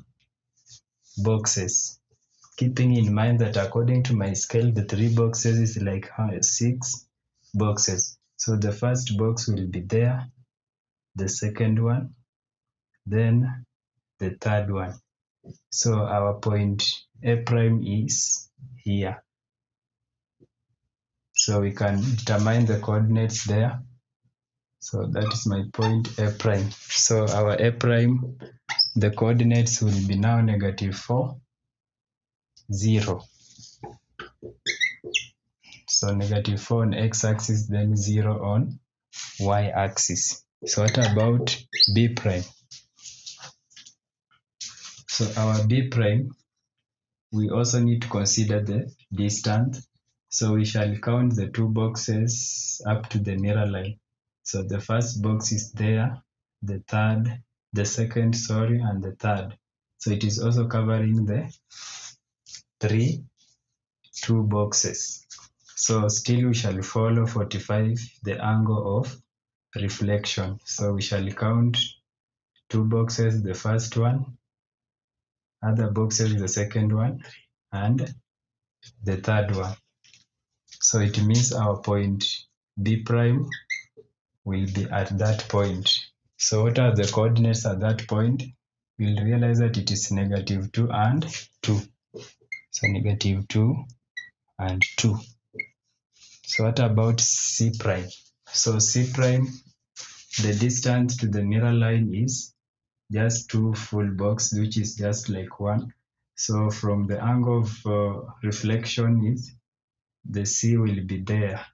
boxes. Keeping in mind that according to my scale, the 3 boxes is like 6 boxes. So the first box will be there, the second one, then the third one. So our point A prime is here. So we can determine the coordinates there. So that is my point A prime. So our A prime, the coordinates will be now -4, 0. So -4 on x-axis, then 0 on y-axis. So what about B prime? So our B prime, we also need to consider the distance. So we shall count the 2 boxes up to the mirror line. So the first box is there, the second, and the third. So it is also covering the 2 boxes. So still we shall follow 45, the angle of reflection. So we shall count 2 boxes, the first one, other boxes, the second one, and the third one. So it means our point B prime will be at that point. So what are the coordinates at that point? We'll realize that it is -2 and 2. So -2 and 2. So what about C prime? So C prime, the distance to the mirror line is just 2 full box, which is just like 1. So from the angle of reflection is the C will be there,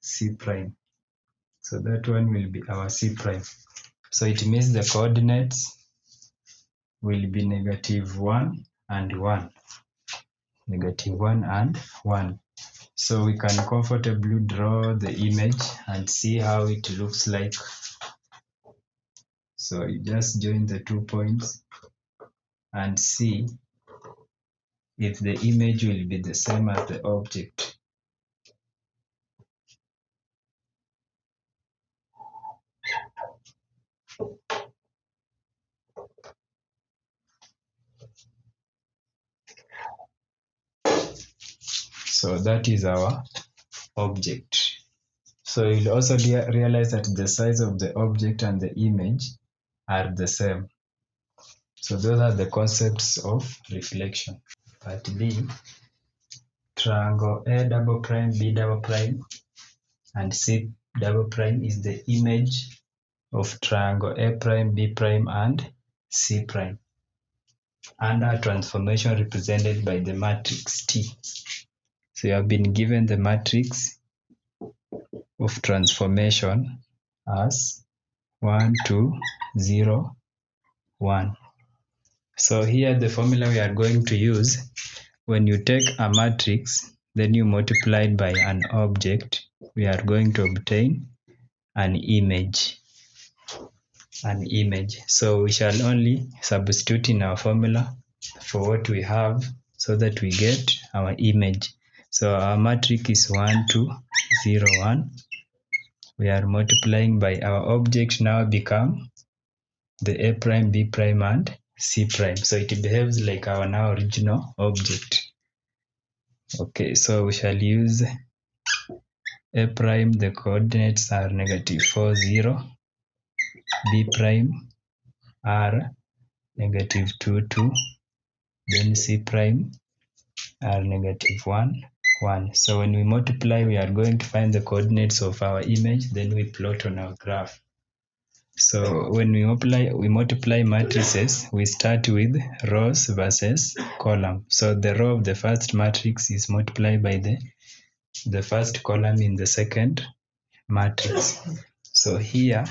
C prime. So that one will be our C prime. So it means the coordinates will be -1 and 1. -1 and 1. So we can comfortably draw the image and see how it looks like. So you just join the 2 points and see if the image will be the same as the object. So that is our object. So you'll also realize that the size of the object and the image are the same. So those are the concepts of reflection. Part B, triangle A double prime, B double prime, and C double prime is the image of triangle A prime, B prime, and C prime under transformation represented by the matrix T. So you have been given the matrix of transformation as 1, 2, 0, 1. So here the formula we are going to use, when you take a matrix, then you multiply it by an object, we are going to obtain an image. So we shall only substitute in our formula for what we have so that we get our image. So our matrix is 1, 2, 0, 1. We are multiplying by our object now become the A prime, B prime, and C prime. So it behaves like our now original object. Okay, so we shall use A prime, the coordinates are -4, 0. B prime are -2, 2. Then C prime are -1, 1. So when we multiply, we are going to find the coordinates of our image, then we plot on our graph. So when we multiply matrices, we start with rows versus column. So the row of the first matrix is multiplied by the first column in the second matrix. So here,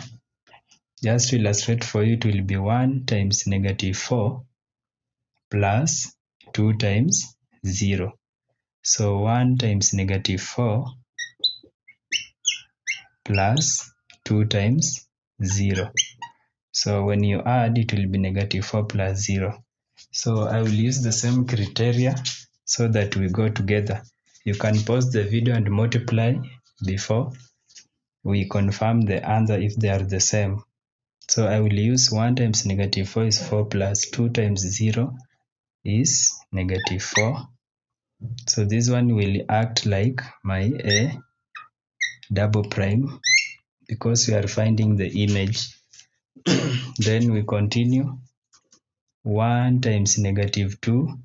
just to illustrate for you, it will be 1 times -4 plus 2 times 0. So 1 times -4 plus 2 times 0. So when you add, it will be -4 plus 0. So I will use the same criteria so that we go together. You can pause the video and multiply before we confirm the answer if they are the same. So I will use 1 times -4 is 4 plus 2 times 0 is -4. So this one will act like my A double prime because we are finding the image. Then we continue. 1 times -2,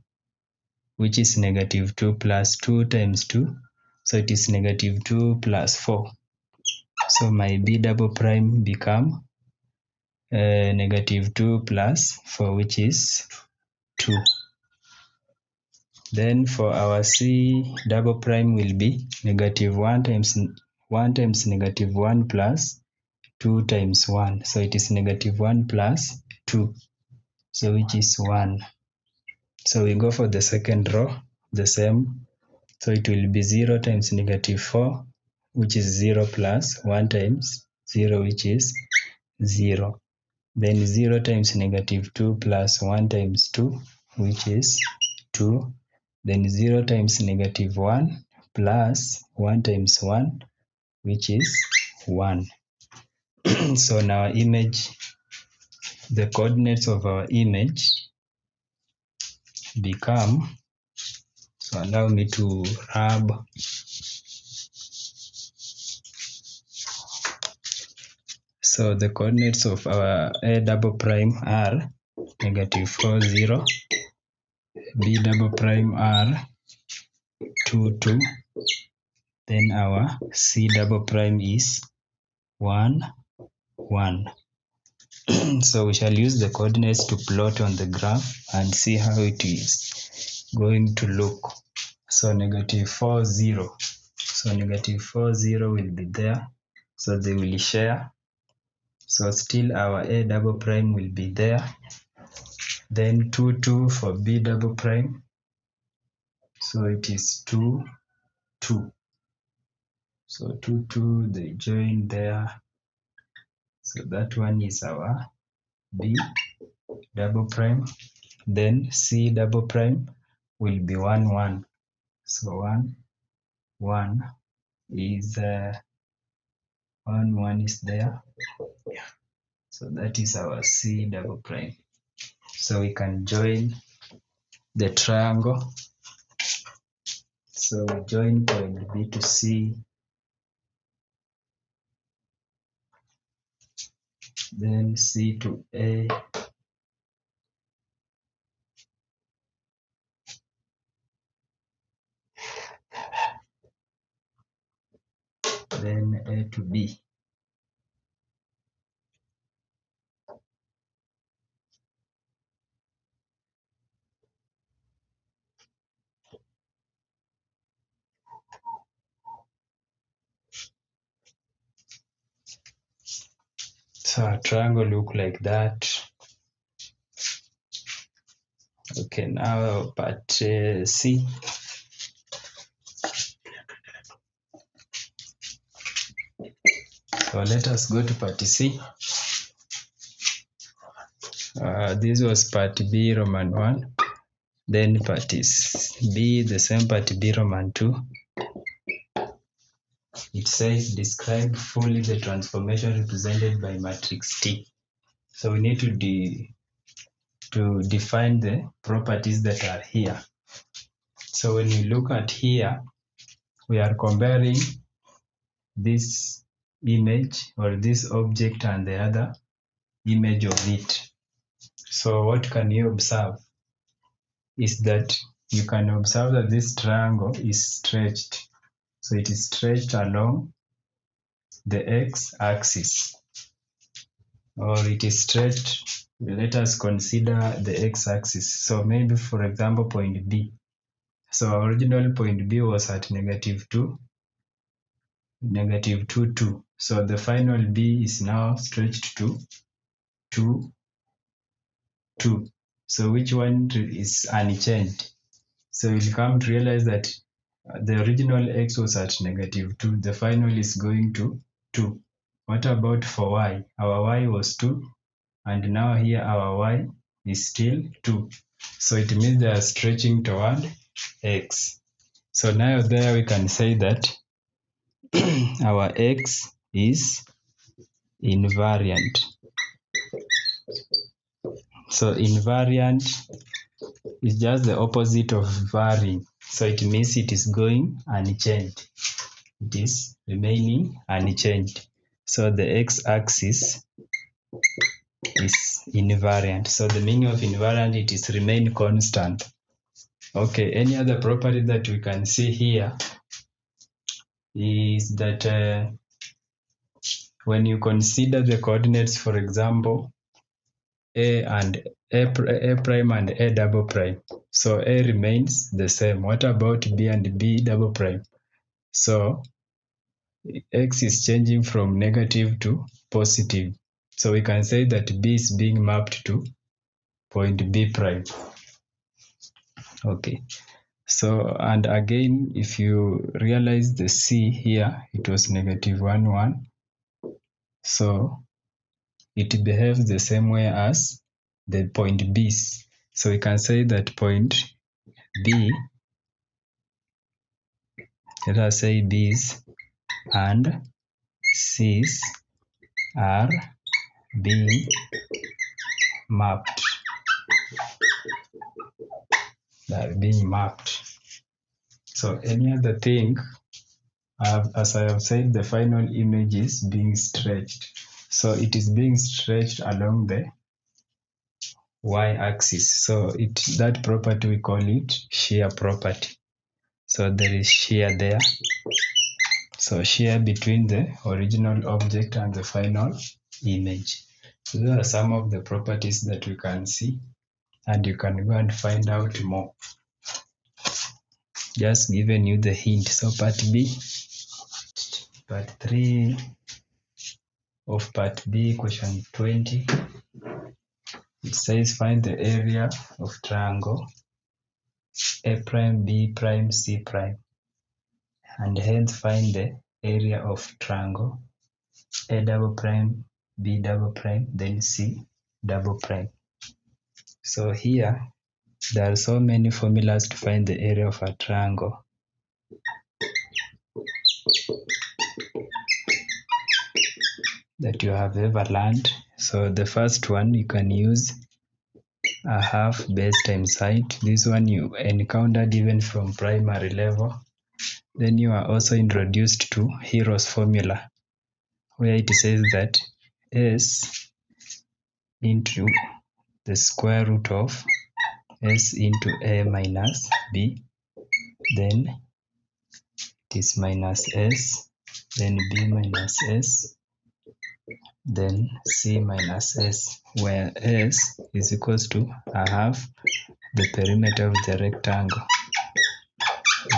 which is -2 plus 2 times 2. So it is -2 plus 4. So my B double prime become -2 plus 4, which is 2. Then for our C double prime will be -1 times -1 plus 2 times 1. So it is -1 plus 2. So which is 1. So we go for the second row, the same. So it will be 0 times -4, which is 0 plus 1 times 0, which is 0. Then 0 times -2 plus 1 times 2, which is 2. Then 0 times -1 plus 1 times 1, which is 1. So now our image, the coordinates of our image become, so allow me to rub. So the coordinates of our A double prime are -4, 0. B double prime are 2, 2. Then our C double prime is 1, 1. So we shall use the coordinates to plot on the graph and see how it is going to look. So -4, 0. So -4, 0 will be there. So they will share. So still our A double prime will be there. Then 2, 2 for B double prime. So it is 2, 2. So 2, 2, they join there. So that one is our B double prime. Then C double prime will be 1, 1. So 1, 1 is 1, 1 is there. So that is our C double prime. So we can join the triangle. So we join point B to C. Then C to A. Then A to B. So a triangle look like that. Okay, now part C. So let us go to part C. This was part B, Roman 1. Then part B, the same part B, Roman 2. It says describe fully the transformation represented by matrix T. So we need to define the properties that are here. So when we look at here, we are comparing this image or this object and the other image of it. So what can you observe is that you can observe that this triangle is stretched. So it is stretched along the x-axis. or it is stretched, let us consider the x-axis. So maybe, for example, point B. So our original point B was at -2, -2, 2. So the final B is now stretched to 2, 2. So which one is unchanged? So you'll come to realize that the original x was at -2. The final is going to 2. What about for y? Our y was 2, and now here our y is still 2. So it means they are stretching toward x. So now there we can say that our x is invariant. So invariant is just the opposite of varying. So it means it is going unchanged. It is remaining unchanged. So the x-axis is invariant. So the meaning of invariant, it is remain constant. Okay, any other property that we can see here is that when you consider the coordinates, for example, a prime and a double prime, so a remains the same. What about b and b double prime? So x is changing from negative to positive. So we can say that b is being mapped to point b prime. Okay. So, and again, if you realize the c here, it was -1, 1. So it behaves the same way as the point b's. So we can say that point b, let us say b's and c's are being mapped. They are being mapped. So any other thing, as I have said, the final image is being stretched. So it is being stretched along the y-axis. So that property, we call it shear property. So there is shear there. So shear between the original object and the final image. So those are some of the properties that we can see, and you can go and find out more. Just giving you the hint. So part B, part 3 of part B, question 20. It says find the area of triangle A prime, B prime, C prime, and hence find the area of triangle A double prime, B double prime, then C double prime. So here, there are so many formulas to find the area of a triangle. That you have ever learned. So the first one, you can use a half base times height. This one you encountered even from primary level. Then you are also introduced to Hero's formula, where it says that S into the square root of S into A minus B, then it is minus S, then B minus S, then C minus S, where S is equals to a half the perimeter of the rectangle,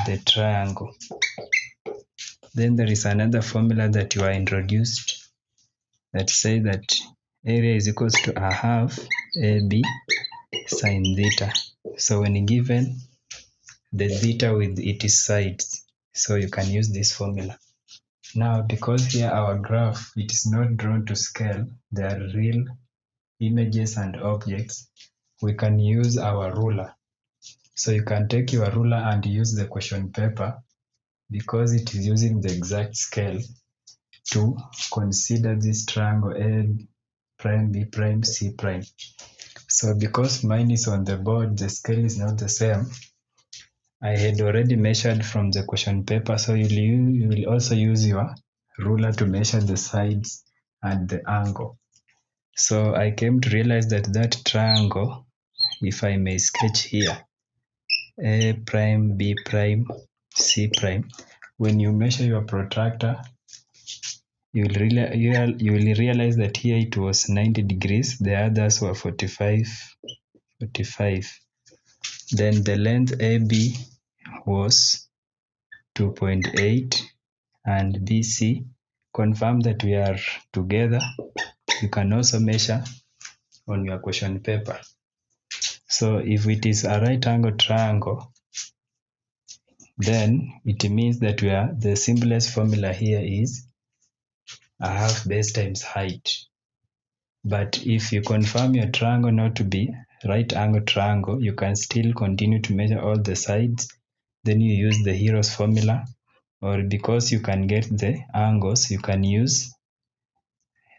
the triangle. Then there is another formula that you are introduced that say that area is equals to a half AB sine theta. So when given the theta with its sides, so you can use this formula. Now, because here our graph, it is not drawn to scale, they are real images and objects, we can use our ruler. So you can take your ruler and use the question paper, because it is using the exact scale, to consider this triangle A prime, B prime, C prime. So because mine is on the board, the scale is not the same. I had already measured from the question paper, so you will also use your ruler to measure the sides and the angle. So I came to realize that that triangle, if I may sketch here, A prime, B prime, C prime, when you measure your protractor, you will realize that here it was 90 degrees, the others were 45. Then the length AB was 2.8 and BC. Confirm that we are together. You can also measure on your question paper. So if it is a right angle triangle, then it means that the simplest formula here is a half base times height. But if you confirm your triangle not to be right angle triangle, you can still continue to measure all the sides. Then you use the hero's formula, or because you can get the angles, you can use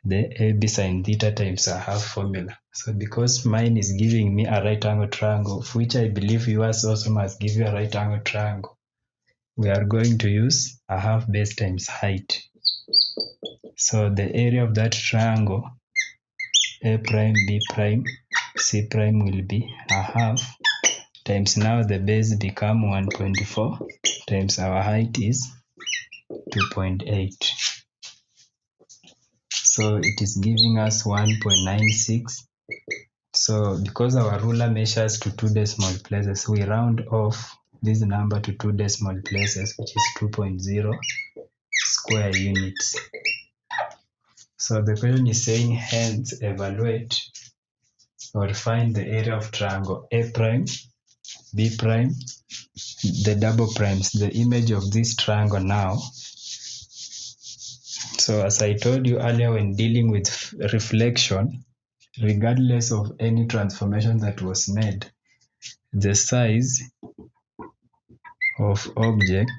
the AB sine theta times a half formula. So because mine is giving me a right angle triangle, which I believe yours also must give you a right angle triangle, we are going to use a half base times height. So the area of that triangle, A prime, B prime, C prime, will be a half times, now the base become 1.4 times our height is 2.8. So it is giving us 1.96. So because our ruler measures to 2 decimal places, we round off this number to 2 decimal places, which is 2.0 square units. So the question is saying, hence evaluate or find the area of triangle A prime, B prime, the double primes, the image of this triangle now. So as I told you earlier, when dealing with reflection, regardless of any transformation that was made, the size of object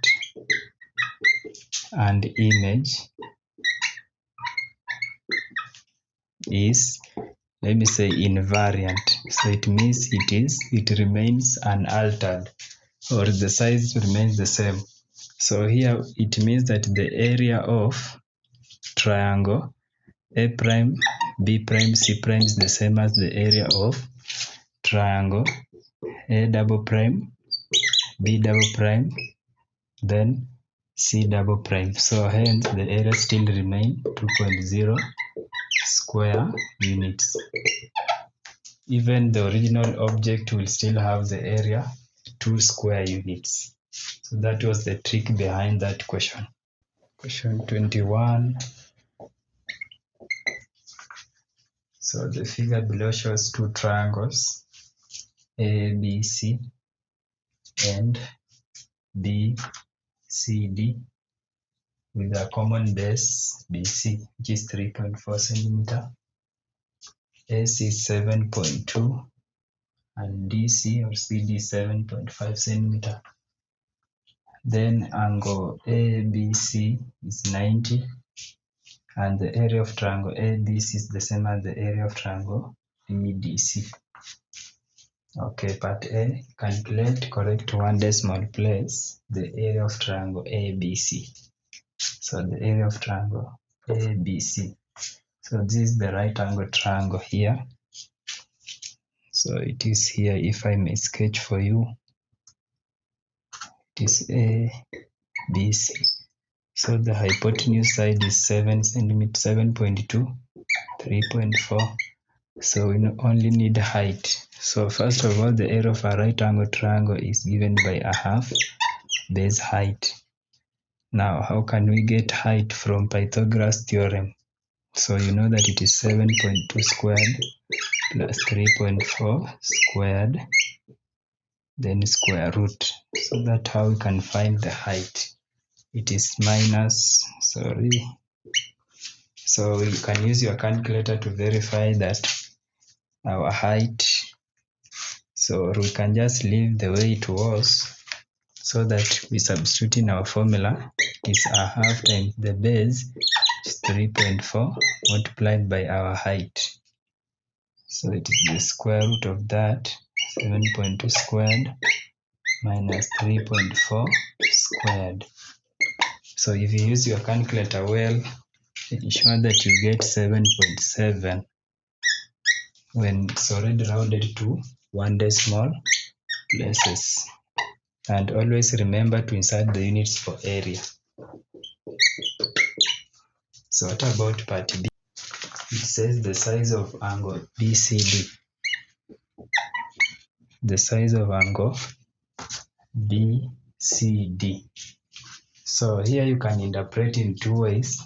and image is, let me say, invariant. So it means it remains unaltered, or the size remains the same. So here it means that the area of triangle A prime, B prime, C prime is the same as the area of triangle A double prime, B double prime, then C double prime. So hence the area still remain 2.0 square units. Even the original object will still have the area 2 square units. So that was the trick behind that question. Question 21. So the figure below shows two triangles, ABC and BCD, with a common base BC, which is 3.4 centimeter, AC 7.2, and DC or CD 7.5 centimeter. Then angle ABC is 90, and the area of triangle ABC is the same as the area of triangle BDC. Okay, part A, calculate correct 1 decimal place the area of triangle ABC. So the area of triangle ABC. So this is the right angle triangle here. So it is here, if I may sketch for you. It is ABC. So the hypotenuse side is 7 centimeters, 7.2, 3.4. So we only need height. So first of all, the area of a right angle triangle is given by a half base height. Now, how can we get height from Pythagoras theorem? So you know that it is 7.2 squared plus 3.4 squared, then square root. So that's how we can find the height. It is minus, so you can use your calculator to verify that our height. So we can just leave the way it was, so that we substitute in our formula. It is a half times the base, which is 3.4, multiplied by our height. So it is the square root of that, 7.2 squared minus 3.4 squared. So if you use your calculator well, ensure that you get 7.7 when it's already rounded to 1 decimal places. And always remember to insert the units for area. So what about part B? It says the size of angle BCD. The size of angle BCD. So here you can interpret in two ways.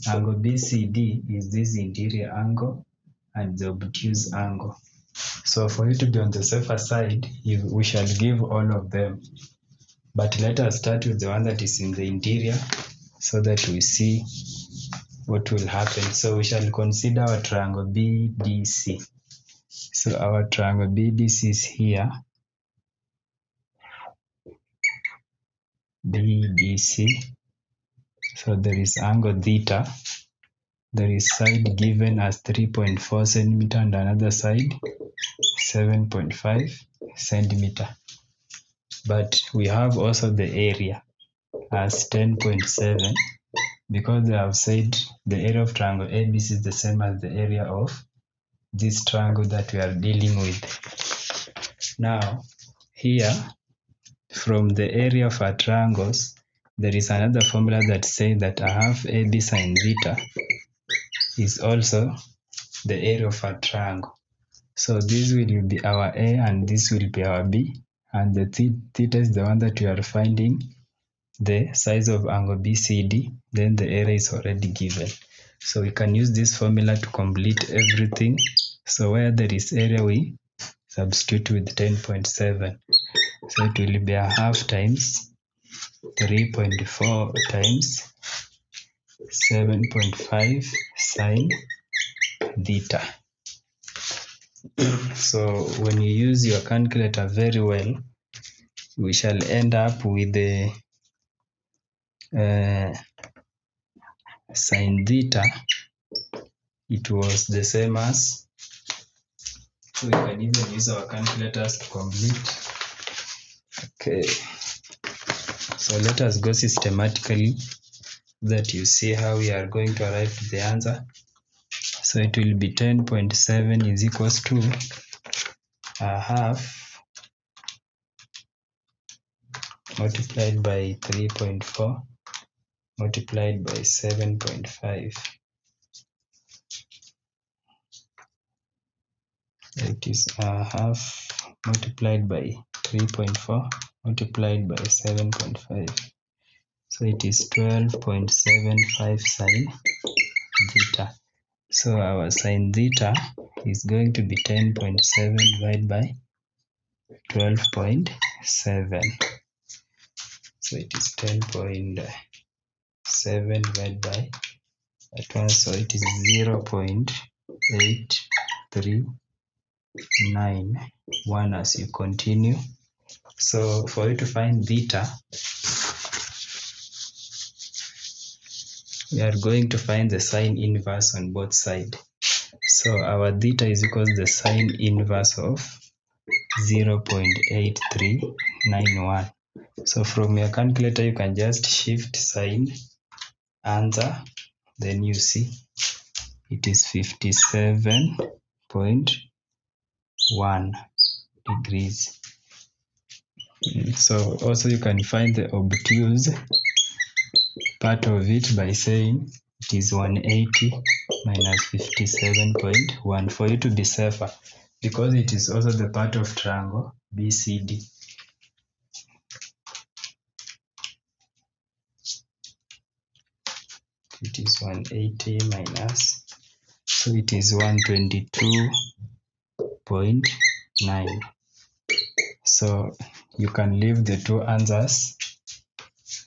Angle BCD is this interior angle and the obtuse angle. So for you to be on the safer side, we shall give all of them. But let us start with the one that is in the interior so that we see what will happen. So we shall consider our triangle BDC. So our triangle BDC is here. BDC. So there is angle theta. There is side given as 3.4 centimeter and another side 7.5 centimeter. But we have also the area as 10.7 because they have said the area of triangle ABC is the same as the area of this triangle that we are dealing with. Now here from the area of our triangles, there is another formula that says that a half AB sine theta is also the area of our triangle. So this will be our A and this will be our B, and the theta is the one that we are finding the size of angle BCD, then the area is already given. So we can use this formula to complete everything. So where there is area, we substitute with 10.7. So it will be a half times 3.4 times 7.5 sine theta. So when you use your calculator very well, we shall end up with the sine theta. It was the same as, so we can even use our calculators to complete. Okay, so let us go systematically so that you see how we are going to arrive to the answer. So it will be 10.7 is equals to a half multiplied by 3.4 multiplied by 7.5. It is a half multiplied by 3.4 multiplied by 7.5. So it is 12.75 sine theta. So our sine theta is going to be 10.7 divided by 12.7. So it is 10.7 divided by that one. So it is 0.8391 as you continue. So for you to find theta, we are going to find the sine inverse on both sides. So our theta is equal to the sine inverse of 0.8391. So from your calculator, you can just shift sine, answer, then you see it is 57.1 degrees. So also you can find the obtuse part of it by saying it is 180 minus 57.1 for you to be safer, because it is also the part of triangle BCD. It is 180 minus, so it is 122.9. So you can leave the two answers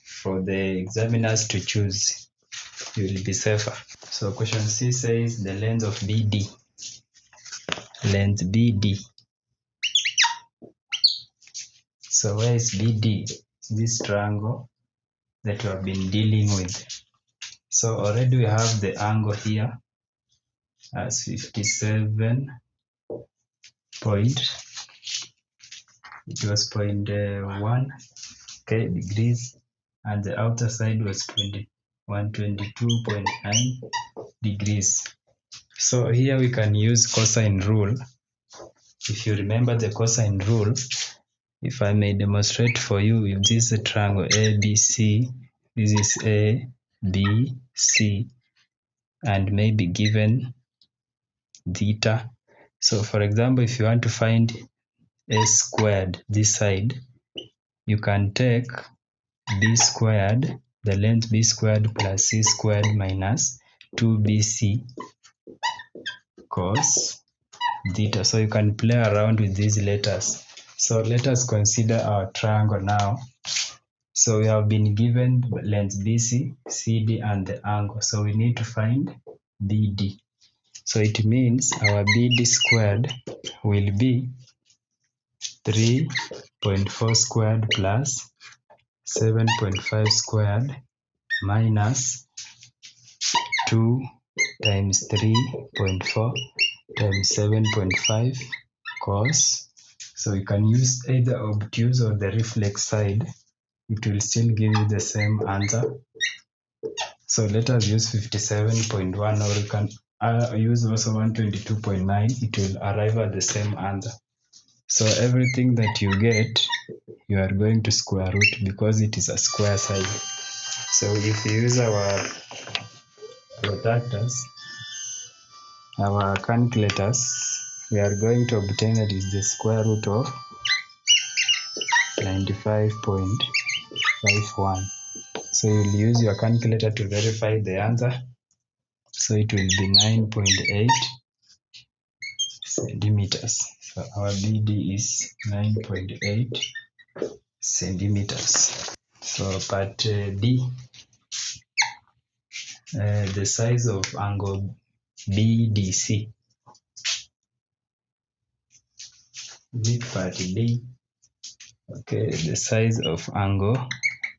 for the examiners to choose. You will be safer. So question C says the length of BD. Length BD. So where is BD? This triangle that we have been dealing with. So already we have the angle here as 57 point. It was 0.1 degrees, and the outer side was 122.9 degrees. So here we can use cosine rule. If you remember the cosine rule, if I may demonstrate for you, if this is a triangle ABC, this is A, B, C, and maybe given theta. So for example, if you want to find a squared this side, you can take b squared, the length b squared plus c squared minus 2bc cos theta. So you can play around with these letters. So let us consider our triangle now. So we have been given length BC, CD, and the angle. So we need to find BD. So it means our BD squared will be 3.4 squared plus 7.5 squared minus 2 times 3.4 times 7.5 cos. So you can use either obtuse or the reflex side. It will still give you the same answer. So let us use 57.1, or you can use also 122.9. It will arrive at the same answer. So everything that you get, you are going to square root because it is a square side. So if you use our protractors, our calculators, we are going to obtain that is the square root of 95.51. So you'll use your calculator to verify the answer. So it will be 9.8 centimeters. So our BD is 9.8 centimeters. So part D, the size of angle BDC. Part D, okay, the size of angle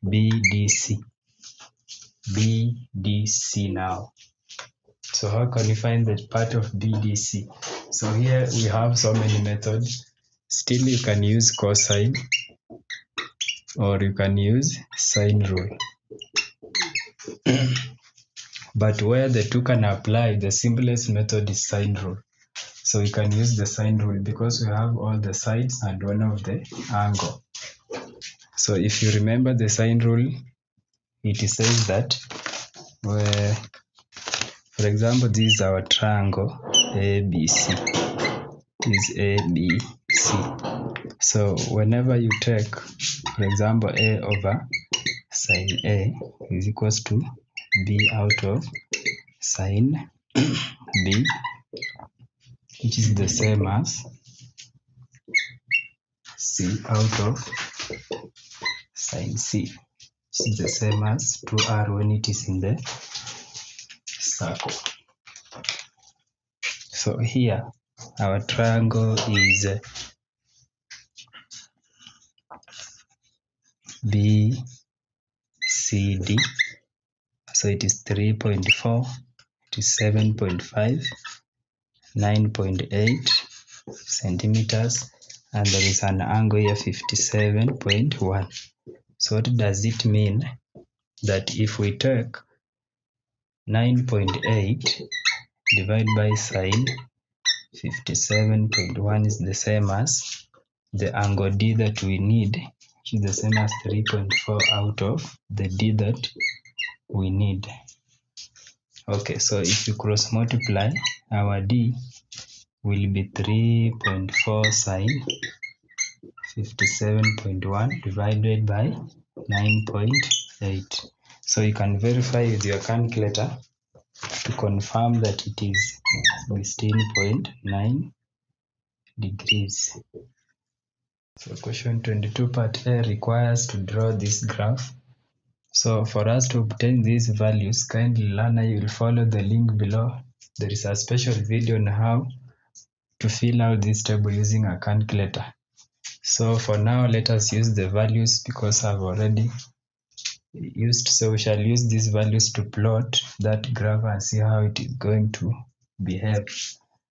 BDC. BDC now. So how can you find the part of BDC? So here we have so many methods. Still you can use cosine or you can use sine rule. But where the two can apply, the simplest method is sine rule. So you can use the sine rule because we have all the sides and one of the angle. So if you remember the sine rule, it says that where, for example, this is our triangle ABC. Is ABC. So whenever you take, for example, A over sine A is equals to B out of sine B, which is the same as C out of sine C, which is the same as 2R when it is in the circle. So here our triangle is BCD. So it is 3.4, it is 7.5, 9.8 centimeters, and there is an angle here 57.1. So what does it mean? That if we take 9.8 divided by sine 57.1 is the same as the angle D that we need, which is the same as 3.4 out of the D that we need. Okay, so if you cross multiply, our D will be 3.4 sine 57.1 divided by 9.8. So you can verify with your calculator to confirm that it is 16.9 degrees. So question 22 part A requires to draw this graph. So for us to obtain these values, kindly learner, you will follow the link below. There is a special video on how to fill out this table using a calculator. So for now, let us use the values because I've already used. So we shall use these values to plot that graph and see how it is going to behave.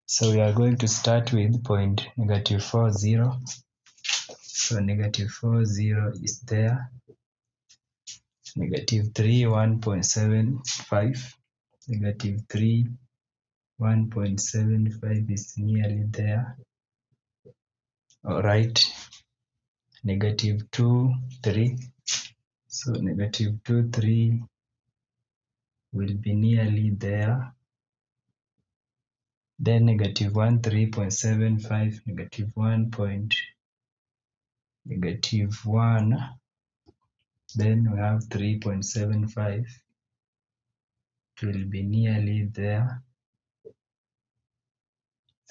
So we are going to start with point -40. So -40 is there. -3, 1.75. -3, 1.75 is nearly there. All right. -2, 3. So -2, 3 will be nearly there. then -1 3.75, -1, then we have 3.75. It will be nearly there.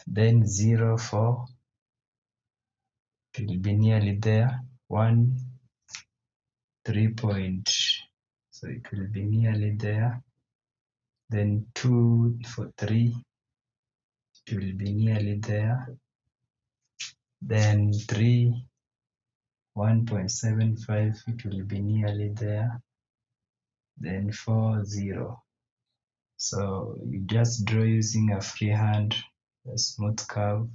Then 0 4, it will be nearly there. 1 3 point, so it will be nearly there. Then 2 for 3, it will be nearly there. Then 3 1.75, it will be nearly there. Then 4 0. So you just draw using a freehand, a smooth curve.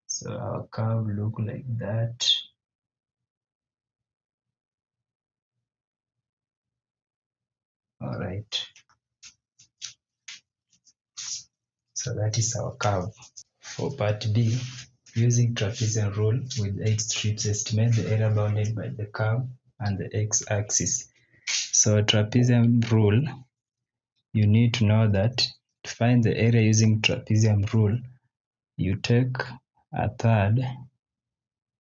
So our curve look like that. All right. So that is our curve. For part B, using trapezium rule with 8 strips, estimate the area bounded by the curve and the x-axis. So trapezium rule, you need to know that to find the area using trapezium rule, you take a third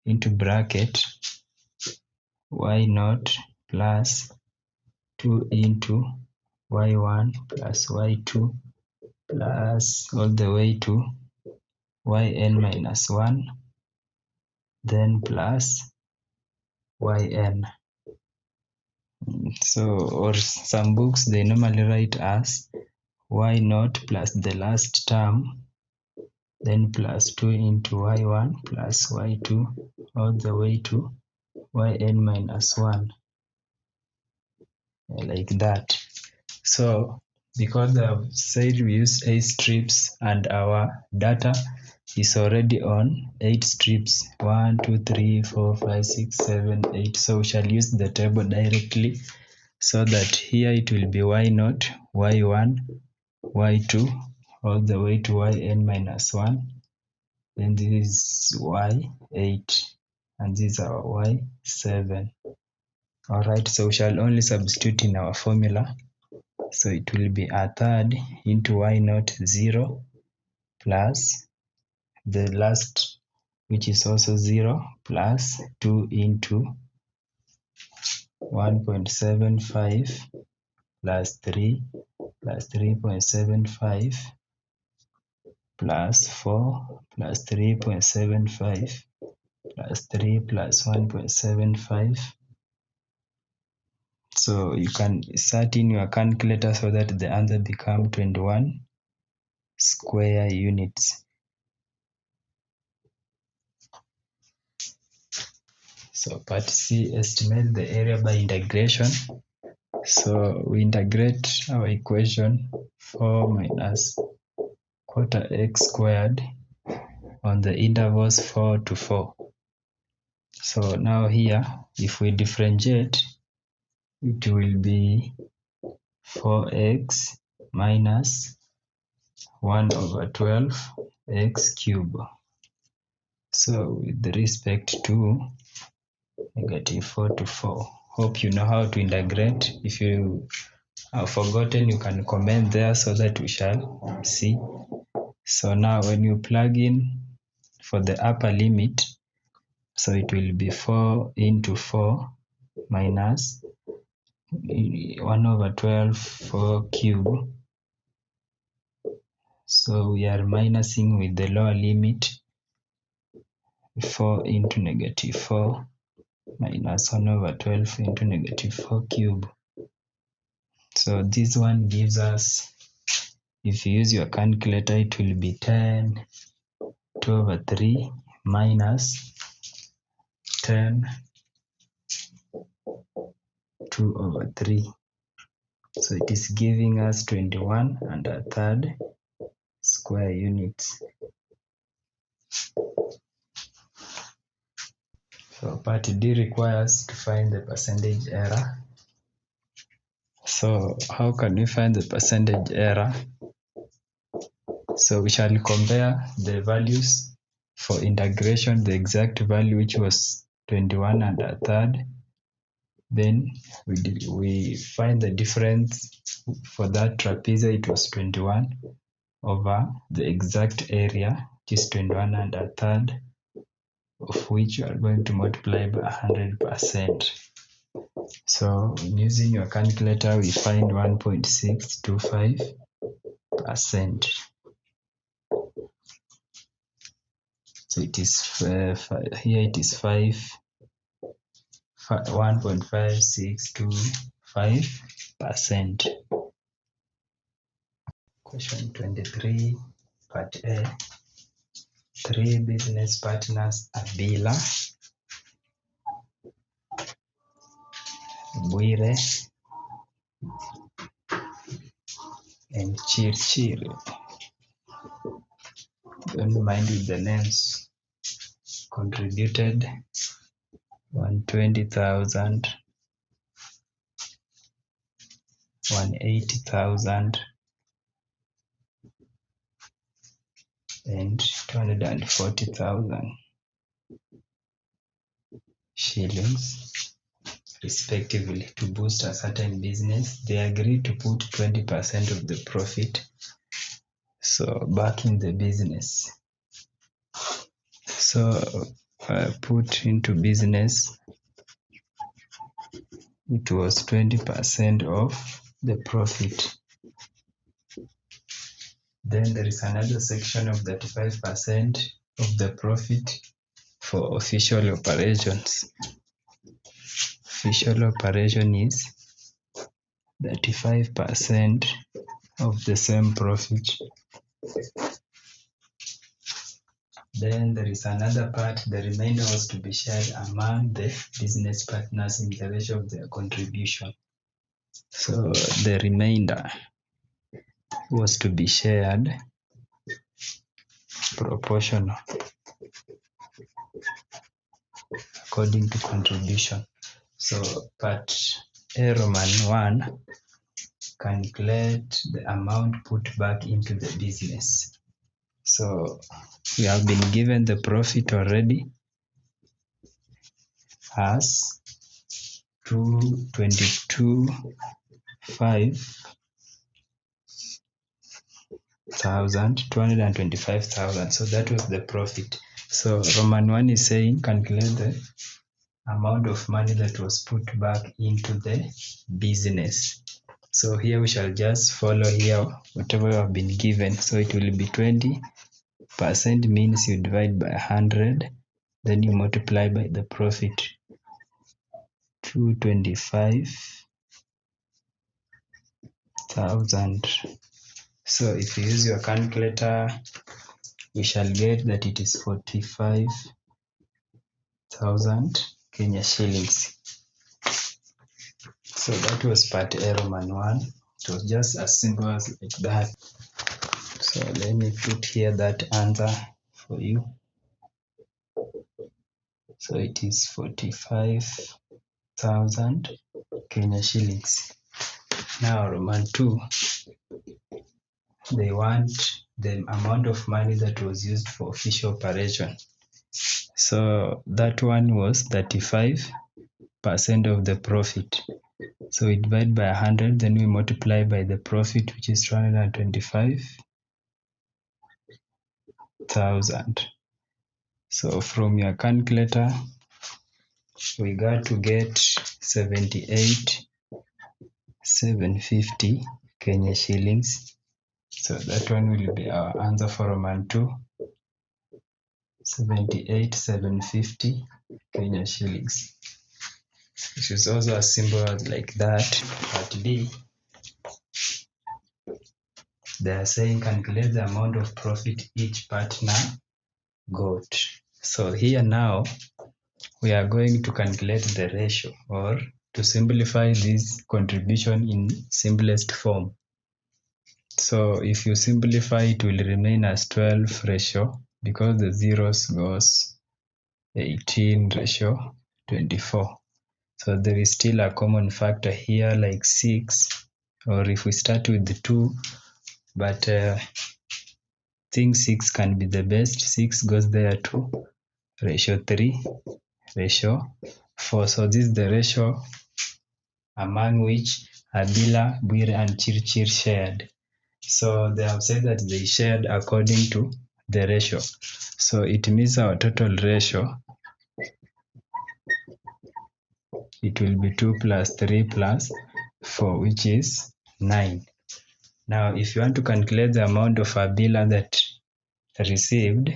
into bracket y0 plus 2 into y1 plus y2 plus all the way to yn minus 1, then plus yn. So, or some books they normally write as y0 plus the last term, then plus 2 into y1 plus y2 all the way to yn minus 1, like that. So because I've said we use 8 strips and our data is already on 8 strips, 1 2 3 4 5 6 7 8, so we shall use the table directly, so that here it will be y0 y1 y2 all the way to yn minus 1, then this is y8 and this is our y7. All right, so we shall only substitute in our formula. So it will be a third into y0 0 plus the last, which is also 0, plus 2 into 1.75 plus 3 plus 3.75 plus 4 plus 3.75 plus 3 plus 1.75. So you can insert in your calculator so that the answer become 21 square units. So part C, estimate the area by integration. So we integrate our equation 4 minus quarter x squared on the intervals 4 to 4. So now here, if we differentiate, it will be 4x minus 1 over 12 x cube. So with respect to -4 to 4. Hope you know how to integrate. If you have forgotten, you can comment there so that we shall see. So now when you plug in for the upper limit, so it will be 4 into 4 minus 1 over 12 4 cube. So we are minusing with the lower limit, 4 into -4 minus 1 over 12 into -4 cube. So this one gives us, if you use your calculator, it will be 10 2 over 3 minus 10 2 over 3. So it is giving us 21 and a third square units. So part D requires to find the percentage error. So how can we find the percentage error? So we shall compare the values for integration, the exact value which was 21 and a third. Then we find the difference for that trapezoid, it was 21. over the exact area, which is 21 and a third, of which you are going to multiply by 100%. So using your calculator, we find 1.625%. So it is here it is 1.5625%. Question 23, part A. 3 business partners are Bila, Bwire, and Chirchir. Don't mind with the names. Contributed 120,000, 180,000, and 240,000 shillings respectively to boost a certain business. They agreed to put 20% of the profit back in the business. So put into business, it was 20% of the profit. Then there is another section of 35% of the profit for official operations. Official operation is 35% of the same profit. Then there is another part, the remainder was to be shared among the business partners in the ratio of their contribution. So the remainder was to be shared proportional according to contribution. So part A Roman 1, calculate the amount put back into the business. So we have been given the profit already as 225,000. So that was the profit. So Roman 1 is saying calculate the amount of money that was put back into the business. So here we shall just follow here whatever we have been given. So it will be 20% means you divide by 100, then you multiply by the profit. 225,000. So if you use your calculator, we shall get that it is 45,000 Kenya shillings. So that was part A Roman 1. It was just as simple as like that. So let me put here that answer for you. So it is 45,000 Kenya shillings. Now Roman 2, they want the amount of money that was used for official operation. So that one was 35% of the profit. So we divide by 100, then we multiply by the profit, which is 225,000. So from your calculator, we got to get 78,750 Kenya shillings. So that one will be our answer for Roman 2. 78,750 Kenya shillings. Which is also as simple as like that. Part B, they are saying calculate the amount of profit each partner got. So here now we are going to calculate the ratio, or to simplify this contribution in simplest form. So if you simplify, it will remain as 12 ratio, because the zeros goes 18:24. So there is still a common factor here like 6, or if we start with 2, but I think 6 can be the best. 6 goes there too. Ratio 3, ratio 4. So this is the ratio among which Abila, Bwire, and Chirchir shared. So they have said that they shared according to the ratio. So it means our total ratio, it will be 2 plus 3 plus 4, which is 9. Now, if you want to calculate the amount of Abila that received,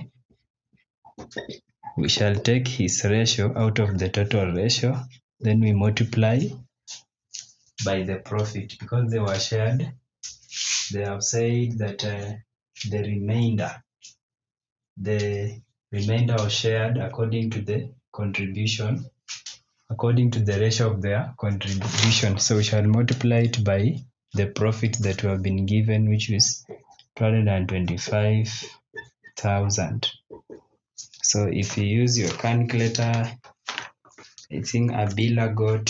we shall take his ratio out of the total ratio, then we multiply by the profit. Because they were shared, they have said that the remainder was shared according to the contribution, according to the ratio of their contribution. So we shall multiply it by the profit that we have been given, which is 225,000. So if you use your calculator, I think Abila got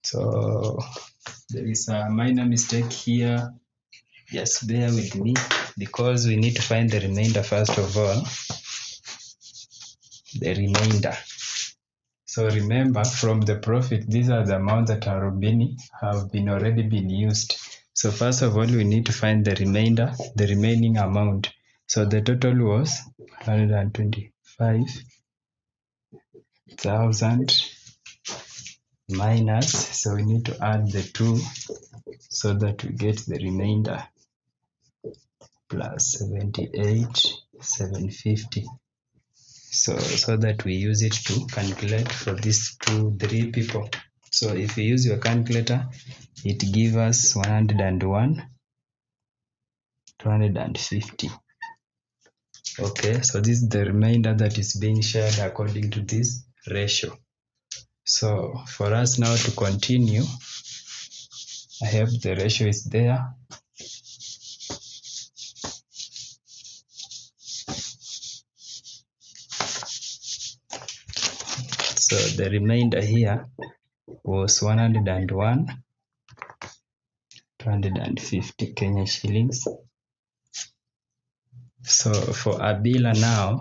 so there is a minor mistake here. Just bear with me because we need to find the remainder first of all. The remainder. So remember, from the profit, these are the amounts that have already been used. So first of all, we need to find the remainder, the remaining amount. So the total was 125,000 minus, so we need to add the 2 so that we get the remainder, plus 78,750. So that we use it to calculate for these 3 people. So if you use your calculator, it gives us 101,250. Okay, so this is the remainder that is being shared according to this ratio. So for us now to continue, I hope the ratio is there. So the remainder here was 101,250 Kenya shillings. So for Abila now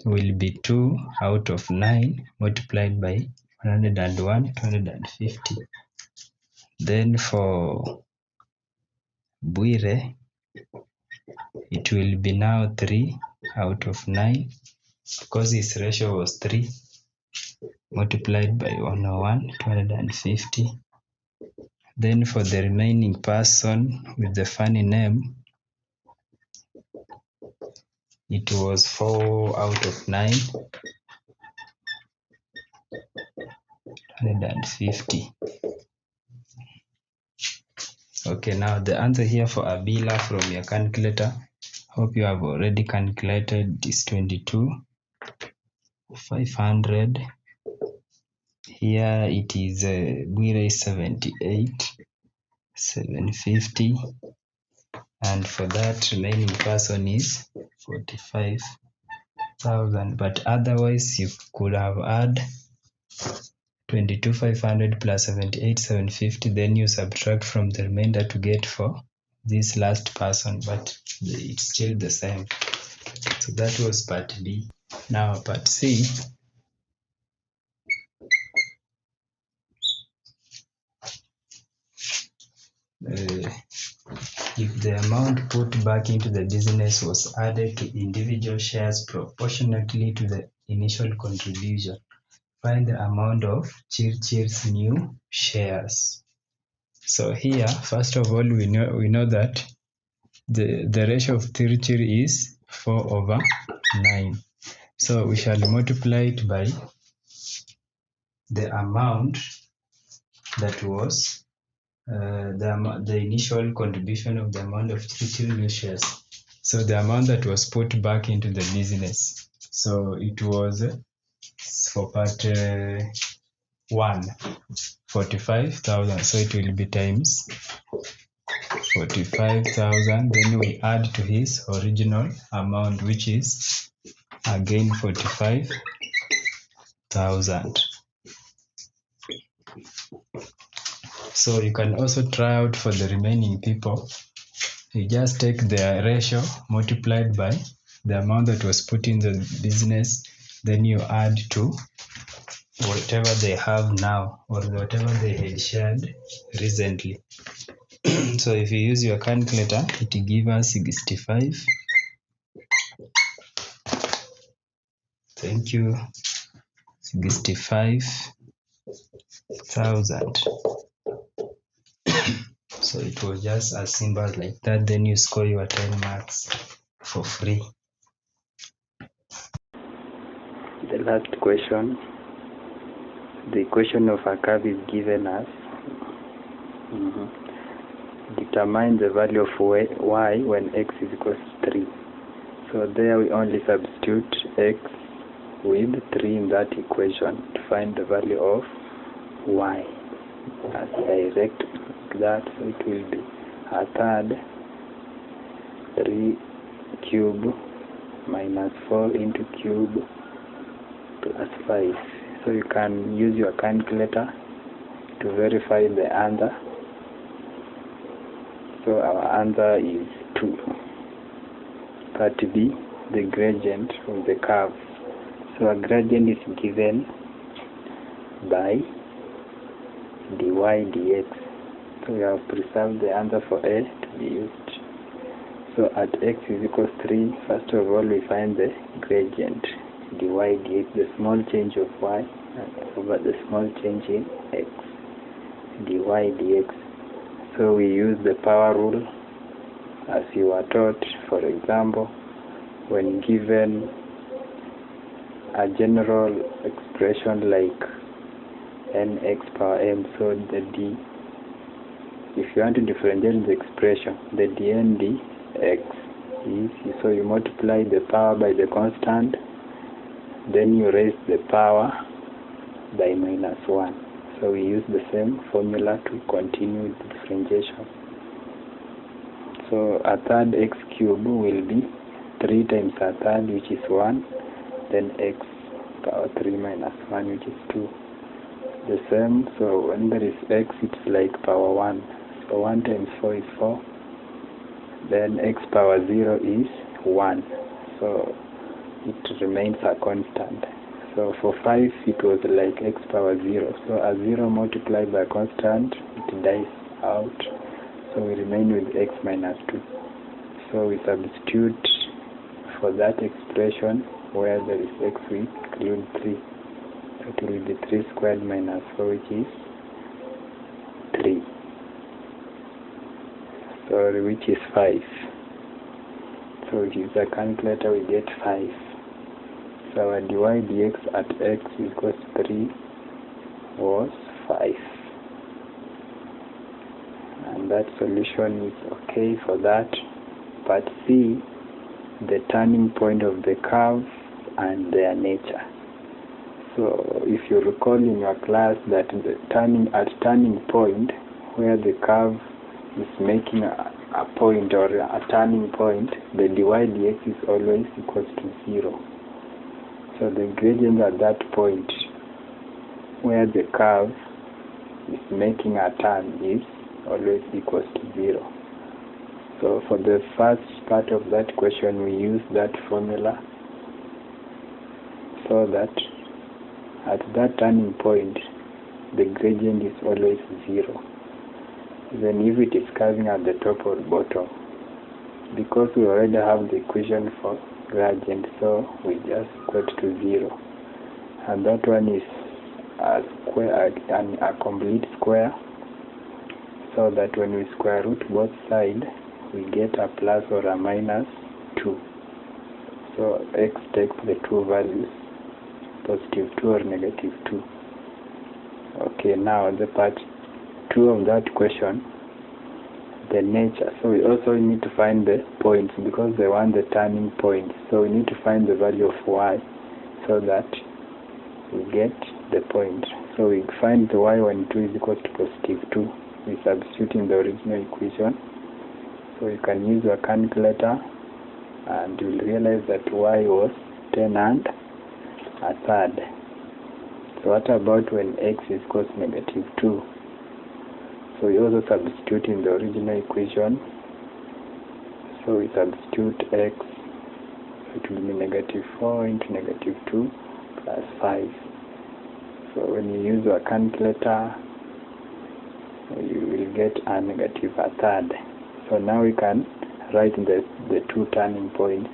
will be 2 out of 9 multiplied by 101,250. Then for Bwire, it will be now 3 out of 9 because his ratio was 3 multiplied by 101,250. Then for the remaining person with the funny name, it was 4 out of 9, 150. Okay, now the answer here for Abila from your calculator, hope you have already calculated, is 22,500. Here it is Bwire is 78,750, and for that remaining person is 45,000. But otherwise you could have add 22,500 plus 78,750, then you subtract from the remainder to get for this last person, but it's still the same. So that was part B. Now part C. If the amount put back into the business was added to individual shares proportionately to the initial contribution, find the amount of Chirchir's new shares. So here, first of all, we know that the ratio of Chirchir is 4/9. So we shall multiply it by the amount that was the initial contribution of the amount of Chirchir new shares. So the amount that was put back into the business. So it was for part 1, 45,000. So it will be times 45,000. Then we add to his original amount, which is again 45,000. So you can also try out for the remaining people. You just take the ratio multiplied by the amount that was put in the business, then you add to whatever they have now or whatever they had shared recently. So if you use your calculator, it will give us 65. Thank you. 65,000. So it was just as simple like that. Then you score your 10 marks for free. The last question. The equation of a curve is given as determine the value of y when x is equals to 3. So there we only substitute x with 3 in that equation to find the value of y. As direct that, so it will be a third 3 cube minus 4 into cube plus 5. So you can use your calculator to verify the answer. So our answer is 2. Part B, the gradient of the curve. So a gradient is given by dy dx. So we have preserved the answer for A to be used. So at x is equals 3, first of all we find the gradient dy dx, the small change of y over the small change in x, dy dx. So we use the power rule as you were taught. For example, when given a general expression like nx power m, so the d, if you want to differentiate the expression, the dn dx is, so you multiply the power by the constant, then you raise the power by minus 1. So we use the same formula to continue with the differentiation. So a third x cube will be 3 times a third, which is 1, then x power 3 minus 1, which is 2. The same, so when there is x, it's like power 1. So 1 times 4 is 4. Then x power 0 is 1. So it remains a constant. So for 5, it was like x power 0. So a 0 multiplied by a constant, it dies out. So we remain with x minus 2. So we substitute for that expression where there is x, we include 3. So it will be 3 squared minus 4, which is 3. So which is 5. So we use a calculator, we get 5. So our dy dx at x equals 3 was 5. And that solution is okay for that. Part C, the turning point of the curve and their nature. So if you recall in your class that the turning point where the curve is making a point or a turning point, the dy dx is always equals to 0. So the gradient at that point where the curve is making a turn is always equals to 0. So for the first part of that question, we use that formula so that at that turning point, the gradient is always 0. Even if it is curving at the top or bottom, because we already have the equation for gradient, so we just equate to 0. And that one is a square, a complete square, so that when we square root both sides, we get a plus or a minus 2. So x takes the two values, positive 2 or negative 2. Okay, now the part 2 of that question, the nature. So we also need to find the points because they want the turning point. So we need to find the value of y so that we get the point. So we find the y when 2 is equal to positive 2. We substitute in the original equation. So you can use your calculator and you will realize that y was 10 and a third. So what about when x is equal to negative 2? So we also substitute in the original equation. So we substitute x, so it will be negative 4 into negative 2 plus 5. So when you use your calculator, you will get a negative a third. So now we can write the two turning points.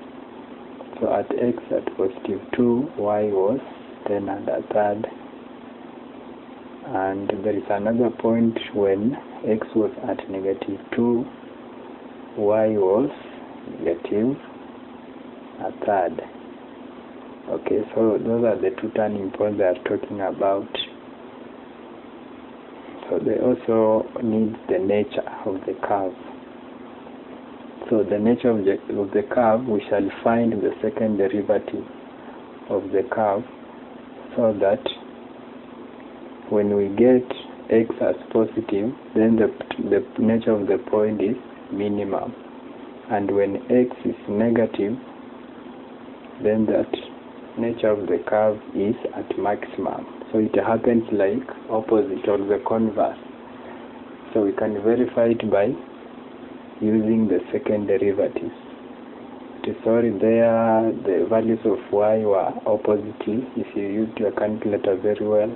So at x at positive 2, y was 10 and a third. And there is another point when x was at negative 2, y was negative a third. Okay, so those are the two turning points they are talking about. So they also need the nature of the curve. So the nature of the curve, we shall find the second derivative of the curve, so that when we get x as positive, then the nature of the point is minimum, and when x is negative, then that nature of the curve is at maximum. So it happens like opposite or the converse. So we can verify it by using the second derivative. Sorry, there the values of y were oppositely if you used your calculator very well.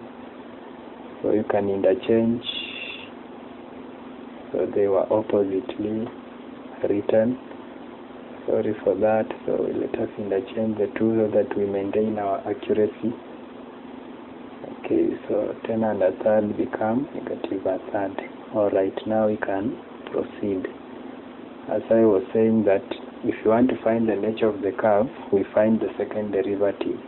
So you can interchange. So they were oppositely written. Sorry for that. So let us interchange the two so that we maintain our accuracy. Okay, so 10 and a third become negative a third. Alright, now we can proceed. As I was saying that if you want to find the nature of the curve, we find the second derivative.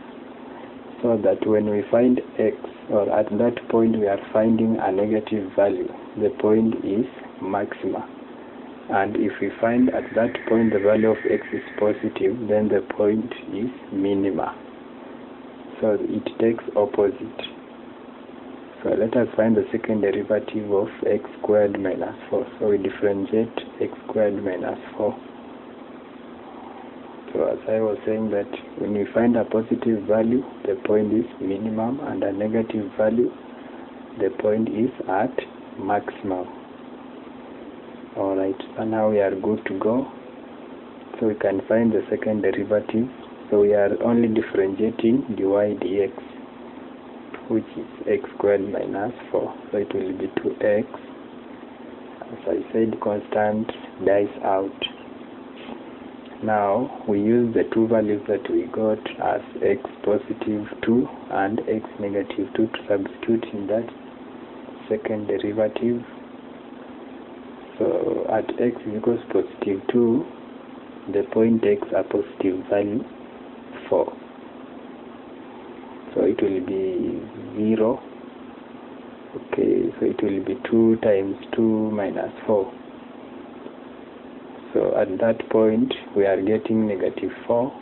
So that when we find x, or at that point we are finding a negative value, the point is maxima. And if we find at that point the value of x is positive, then the point is minima. So it takes opposite. So let us find the second derivative of x squared minus 4. So we differentiate x squared minus 4. So as I was saying that when we find a positive value, the point is minimum, and a negative value, the point is at maximum. Alright, so now we are good to go. So we can find the second derivative. So we are only differentiating dy dx, which is x squared minus 4. So it will be 2x. As I said, constant dies out. Now we use the two values that we got as x positive 2 and x negative 2 to substitute in that second derivative. So at x equals positive 2, the point takes a positive value 4. So it will be 0. Okay, so it will be 2 times 2 minus 4. So at that point we are getting negative 4.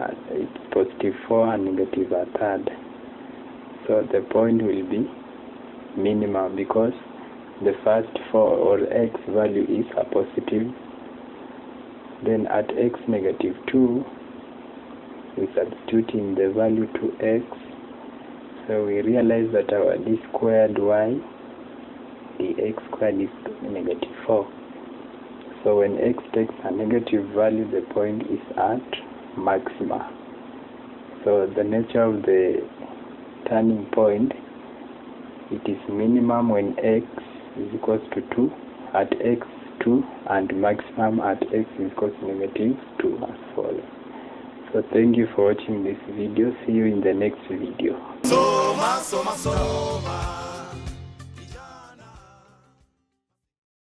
And it's positive 4 and negative a third. So the point will be minimum because the first 4 or x value is a positive. Then at x negative 2, we substitute in the value to x. So we realize that our d squared y dx squared is negative 4. So when x takes a negative value, the point is at maxima. So the nature of the turning point, it is minimum when x is equals to 2 at x 2 and maximum at x is equals to negative 2 as follows. So thank you for watching this video. See you in the next video. Soma, soma, soma.